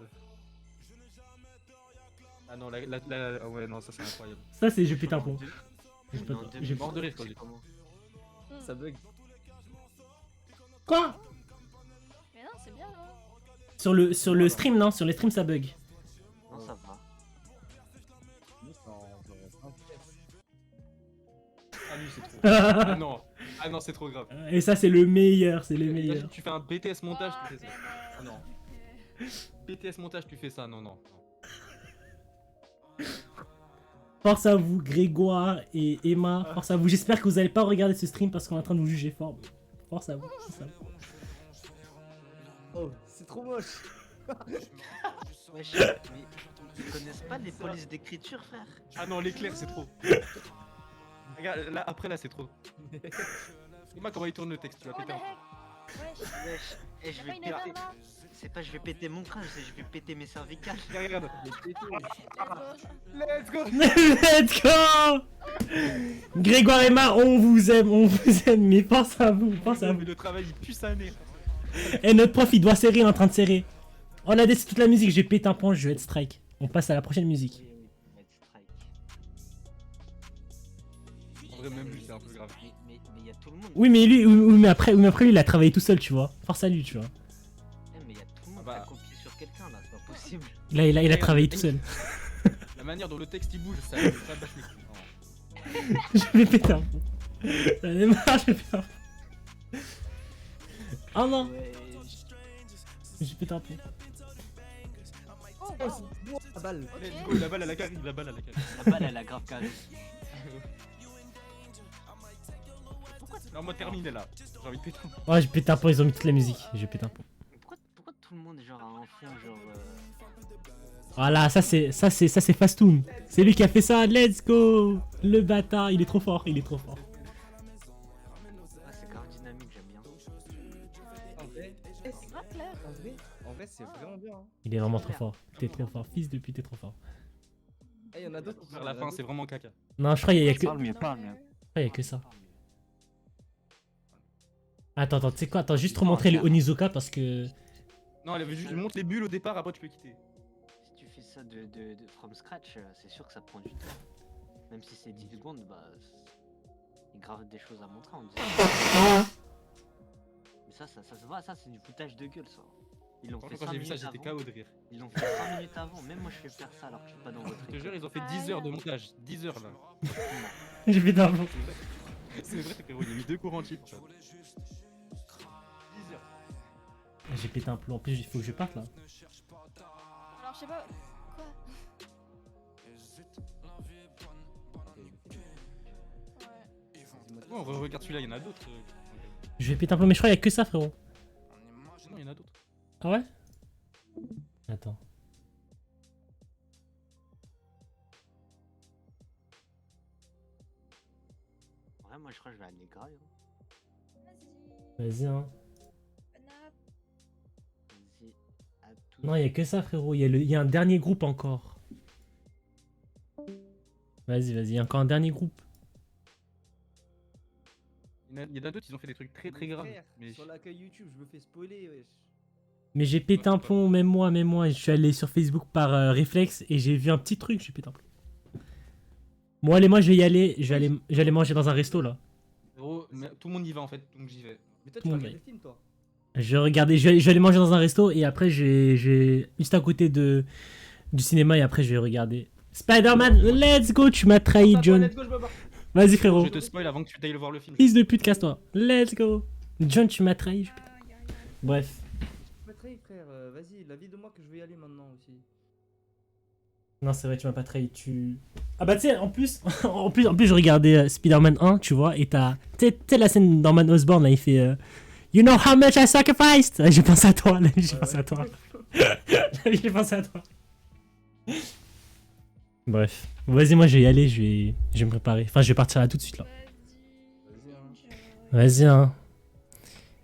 Ah non, ah ouais, non, ça c'est incroyable. Ça, c'est je pète un plomb. J'ai pas- En j'ai- mort de rire quand c'est j'ai- comment Ça bug. Quoi? Mais non, c'est bien là. Sur le stream, non, sur les streams, ça bug. Non, ça va. Nous, c'est en 0,5 FPS. Ah lui, c'est trop. Ah non, ah non, c'est trop grave. Et ça, c'est le meilleur, c'est le Imagine, meilleur. tu fais un BTS montage, Oh, tu fais ça. mais Ah non. BTS montage, tu fais ça, non, non. Force à vous, Grégoire et Emma. Force à vous. J'espère que vous allez pas regarder ce stream parce qu'on est en train de vous juger fort. Force à vous. C'est ça. Oh, c'est trop moche. Wesh, mais ils connaissent pas les polices d'écriture, frère. Ah non, l'éclair, c'est trop. Regarde, là, après, là, c'est trop. Dis-moi comment il tourne le texte, tu vas What the péter un heck? Wesh, Wesh, et je y'a vais pas une erreur péter. là? C'est pas je vais péter mon crâne, c'est je vais péter mes cervicales. Regarde. Let's go. Let's go. Let's go! Grégoire et Emma, on vous aime, mais force à vous, force à vous. Mais le travail, il pue sa mère. Et notre prof, il doit serrer, il est en train de serrer. On a décidé toute la musique, j'ai pété un point, je vais être strike. On passe à la prochaine musique. Oui, oui, Let's strike. En vrai, même lui, c'est un peu grave. Mais y a tout le monde. Oui, mais lui, mais après, lui, il a travaillé tout seul, tu vois. Force à lui, tu vois. Mais y a tout le monde Ah bah. qui a copié sur quelqu'un là, c'est pas possible. Il a travaillé tout seul. La manière dont le texte il bouge, ça bâche mes couilles. Non. Je vais péter un plomb. J'en ai marre, je vais péter un plomb. Oh non, j'ai pété un plomb. Oh, Oh, wow. c'est bon, la balle. Let's go, la balle à la carry, la balle à la carry. La balle elle a grave carré. Non, moi terminé là. J'ai envie de péter un plomb. Oh, j'ai pété un plomb, ils ont mis toute la musique. J'ai pété un plomb. Pourquoi tout le monde genre a un fond genre Voilà, ça c'est Fastoon. C'est lui qui a fait ça, let's go. Le bâtard, il est trop fort, il est trop fort. ah, c'est grave dynamique, j'aime bien. En vrai, C'est grave clair. en vrai, c'est vraiment bien. Hein. Il est vraiment trop fort. T'es trop fort, fils de pute, t'es trop fort. Eh, y en a d'autres. Vers la fin, c'est vraiment caca. Non, je crois qu'il y a que, Parle mieux, parle mieux. il y a que ça. Attends, tu sais quoi, attends, juste remontrer le Onizuka parce que... Non, monte les bulles au départ, après tu peux quitter. Si tu fais ça de from scratch, c'est sûr que ça prend du temps. Même si c'est 10 secondes, bah. Il y a grave des choses à montrer en disant. Mais ça se voit, ça c'est du foutage de gueule ça. Ils l'ont fait Franchement, 5 quand j'ai vu ça, minutes j'étais avant. KO de rire. Ils l'ont fait 5 minutes avant, même moi je fais faire ça alors que je suis pas dans votre Je te jure, équipe. ils ont fait 10 heures de montage. 10 heures là. J'ai pété un plomb. C'est vrai, frérot, il a mis 2 cours entiers pour ça. 10 heures. J'ai pété un plomb, en plus il faut que je parte là. Alors, je sais pas. Quoi? Ouais. Bon, regarde celui-là, il y en a d'autres. Je vais péter un plomb, mais je crois qu'il y a que ça, frérot. Non, il y en a d'autres. Ah ouais? Attends. Ouais, moi je crois que je vais aller grave. Vas-y, hein. Vas-y, à tout. Non, il y a que ça, frérot. Il y a un dernier groupe encore. Vas-y, vas-y, il y a encore un dernier groupe. Il y en a d'autres, ils ont fait des trucs très très graves. Frère, Mais sur l'accueil YouTube, je me fais spoiler, wesh. Mais j'ai pété un plomb, même moi, même moi. Je suis allé sur Facebook par réflexe et j'ai vu un petit truc, j'ai pété un plomb. Bon, allez, moi je vais y aller. J'allais manger dans un resto là. gros, mais tout le monde y va en fait, donc j'y vais. Mais toi, Tout tu le vas monde regarder le film, toi. Je vais aller manger dans un resto et après j'ai juste à côté du cinéma et après je vais regarder. Spider-Man, let's go, tu m'as trahi, John. Let's go, je me barre. Vas-y, frérot. Je te spoil avant que tu ailles voir le film. Fils de pute, casse-toi. Let's go. John, tu m'as trahi. Bref. Tu m'as trahi, frère. Vas-y, la vie de moi que je vais y aller maintenant aussi. Non, c'est vrai, tu m'as pas trahi. Ah bah, tu sais, en plus, je regardais Spider-Man 1, tu vois, et tu sais, la scène Norman Osborn, là, il fait You know how much I sacrificed. Ah, j'ai pensé à toi, là, j'ai pensé à toi. J'ai pensé à toi. Bref. Vas-y, moi, je vais y aller, je vais me préparer. Enfin, je vais partir là tout de suite, là. Vas-y, hein.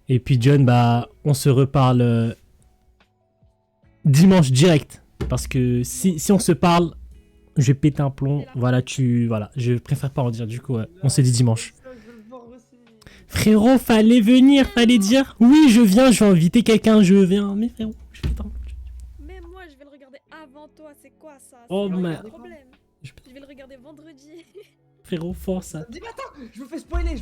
Et puis, John, bah, on se reparle dimanche direct. Parce que si on se parle, je vais péter un plomb. Voilà, je préfère pas en dire. Du coup, ouais, on se dit dimanche. Frérot, fallait venir, fallait dire oui, je viens, je vais inviter quelqu'un, je viens. Mais frérot, je péter un plomb. Mais moi, je vais le regarder avant toi, c'est quoi ça? Oh, C'est mais- un problème. Je- Je vais le regarder vendredi. Frérot, force à... Dis-moi, attends, je me fais spoiler,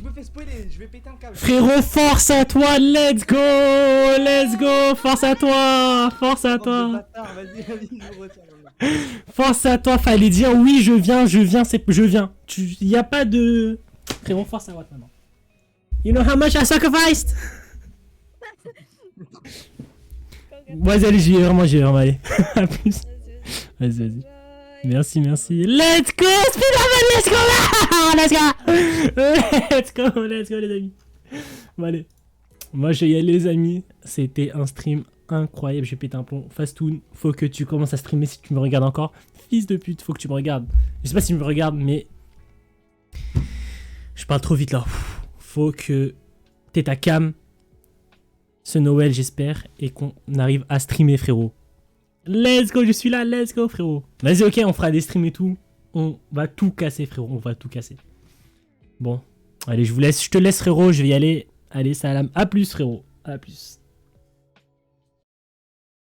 je vais péter un câble. Frérot, force à toi, let's go, force à toi, force à Bande de toi. bâtards, vas-y, je me retiens maintenant. Force à toi, fallait dire oui, je viens, je viens. Y a pas de... Frérot, force à toi maintenant. You know how much I sacrificed? Vas-y, allez, j'y vais vraiment, allez. À plus. Vas-y. Bye. Merci. Let's go, Spider-Man, let's go. Let's go, les amis. Bon, allez. Moi, je vais y aller, les amis. C'était un stream incroyable. J'ai pété un plomb. Fastoon, faut que tu commences à streamer si tu me regardes encore. Fils de pute, faut que tu me regardes. Je sais pas si tu me regardes, mais... Je parle trop vite, là. Faut que t'aies ta cam ce Noël, j'espère, et qu'on arrive à streamer, frérot. Let's go, je suis là, let's go, frérot. Vas-y, ok, on fera des streams et tout. On va tout casser, frérot, on va tout casser. Bon, allez, je te laisse, frérot, je vais y aller. Allez, salam, à plus, frérot, à plus.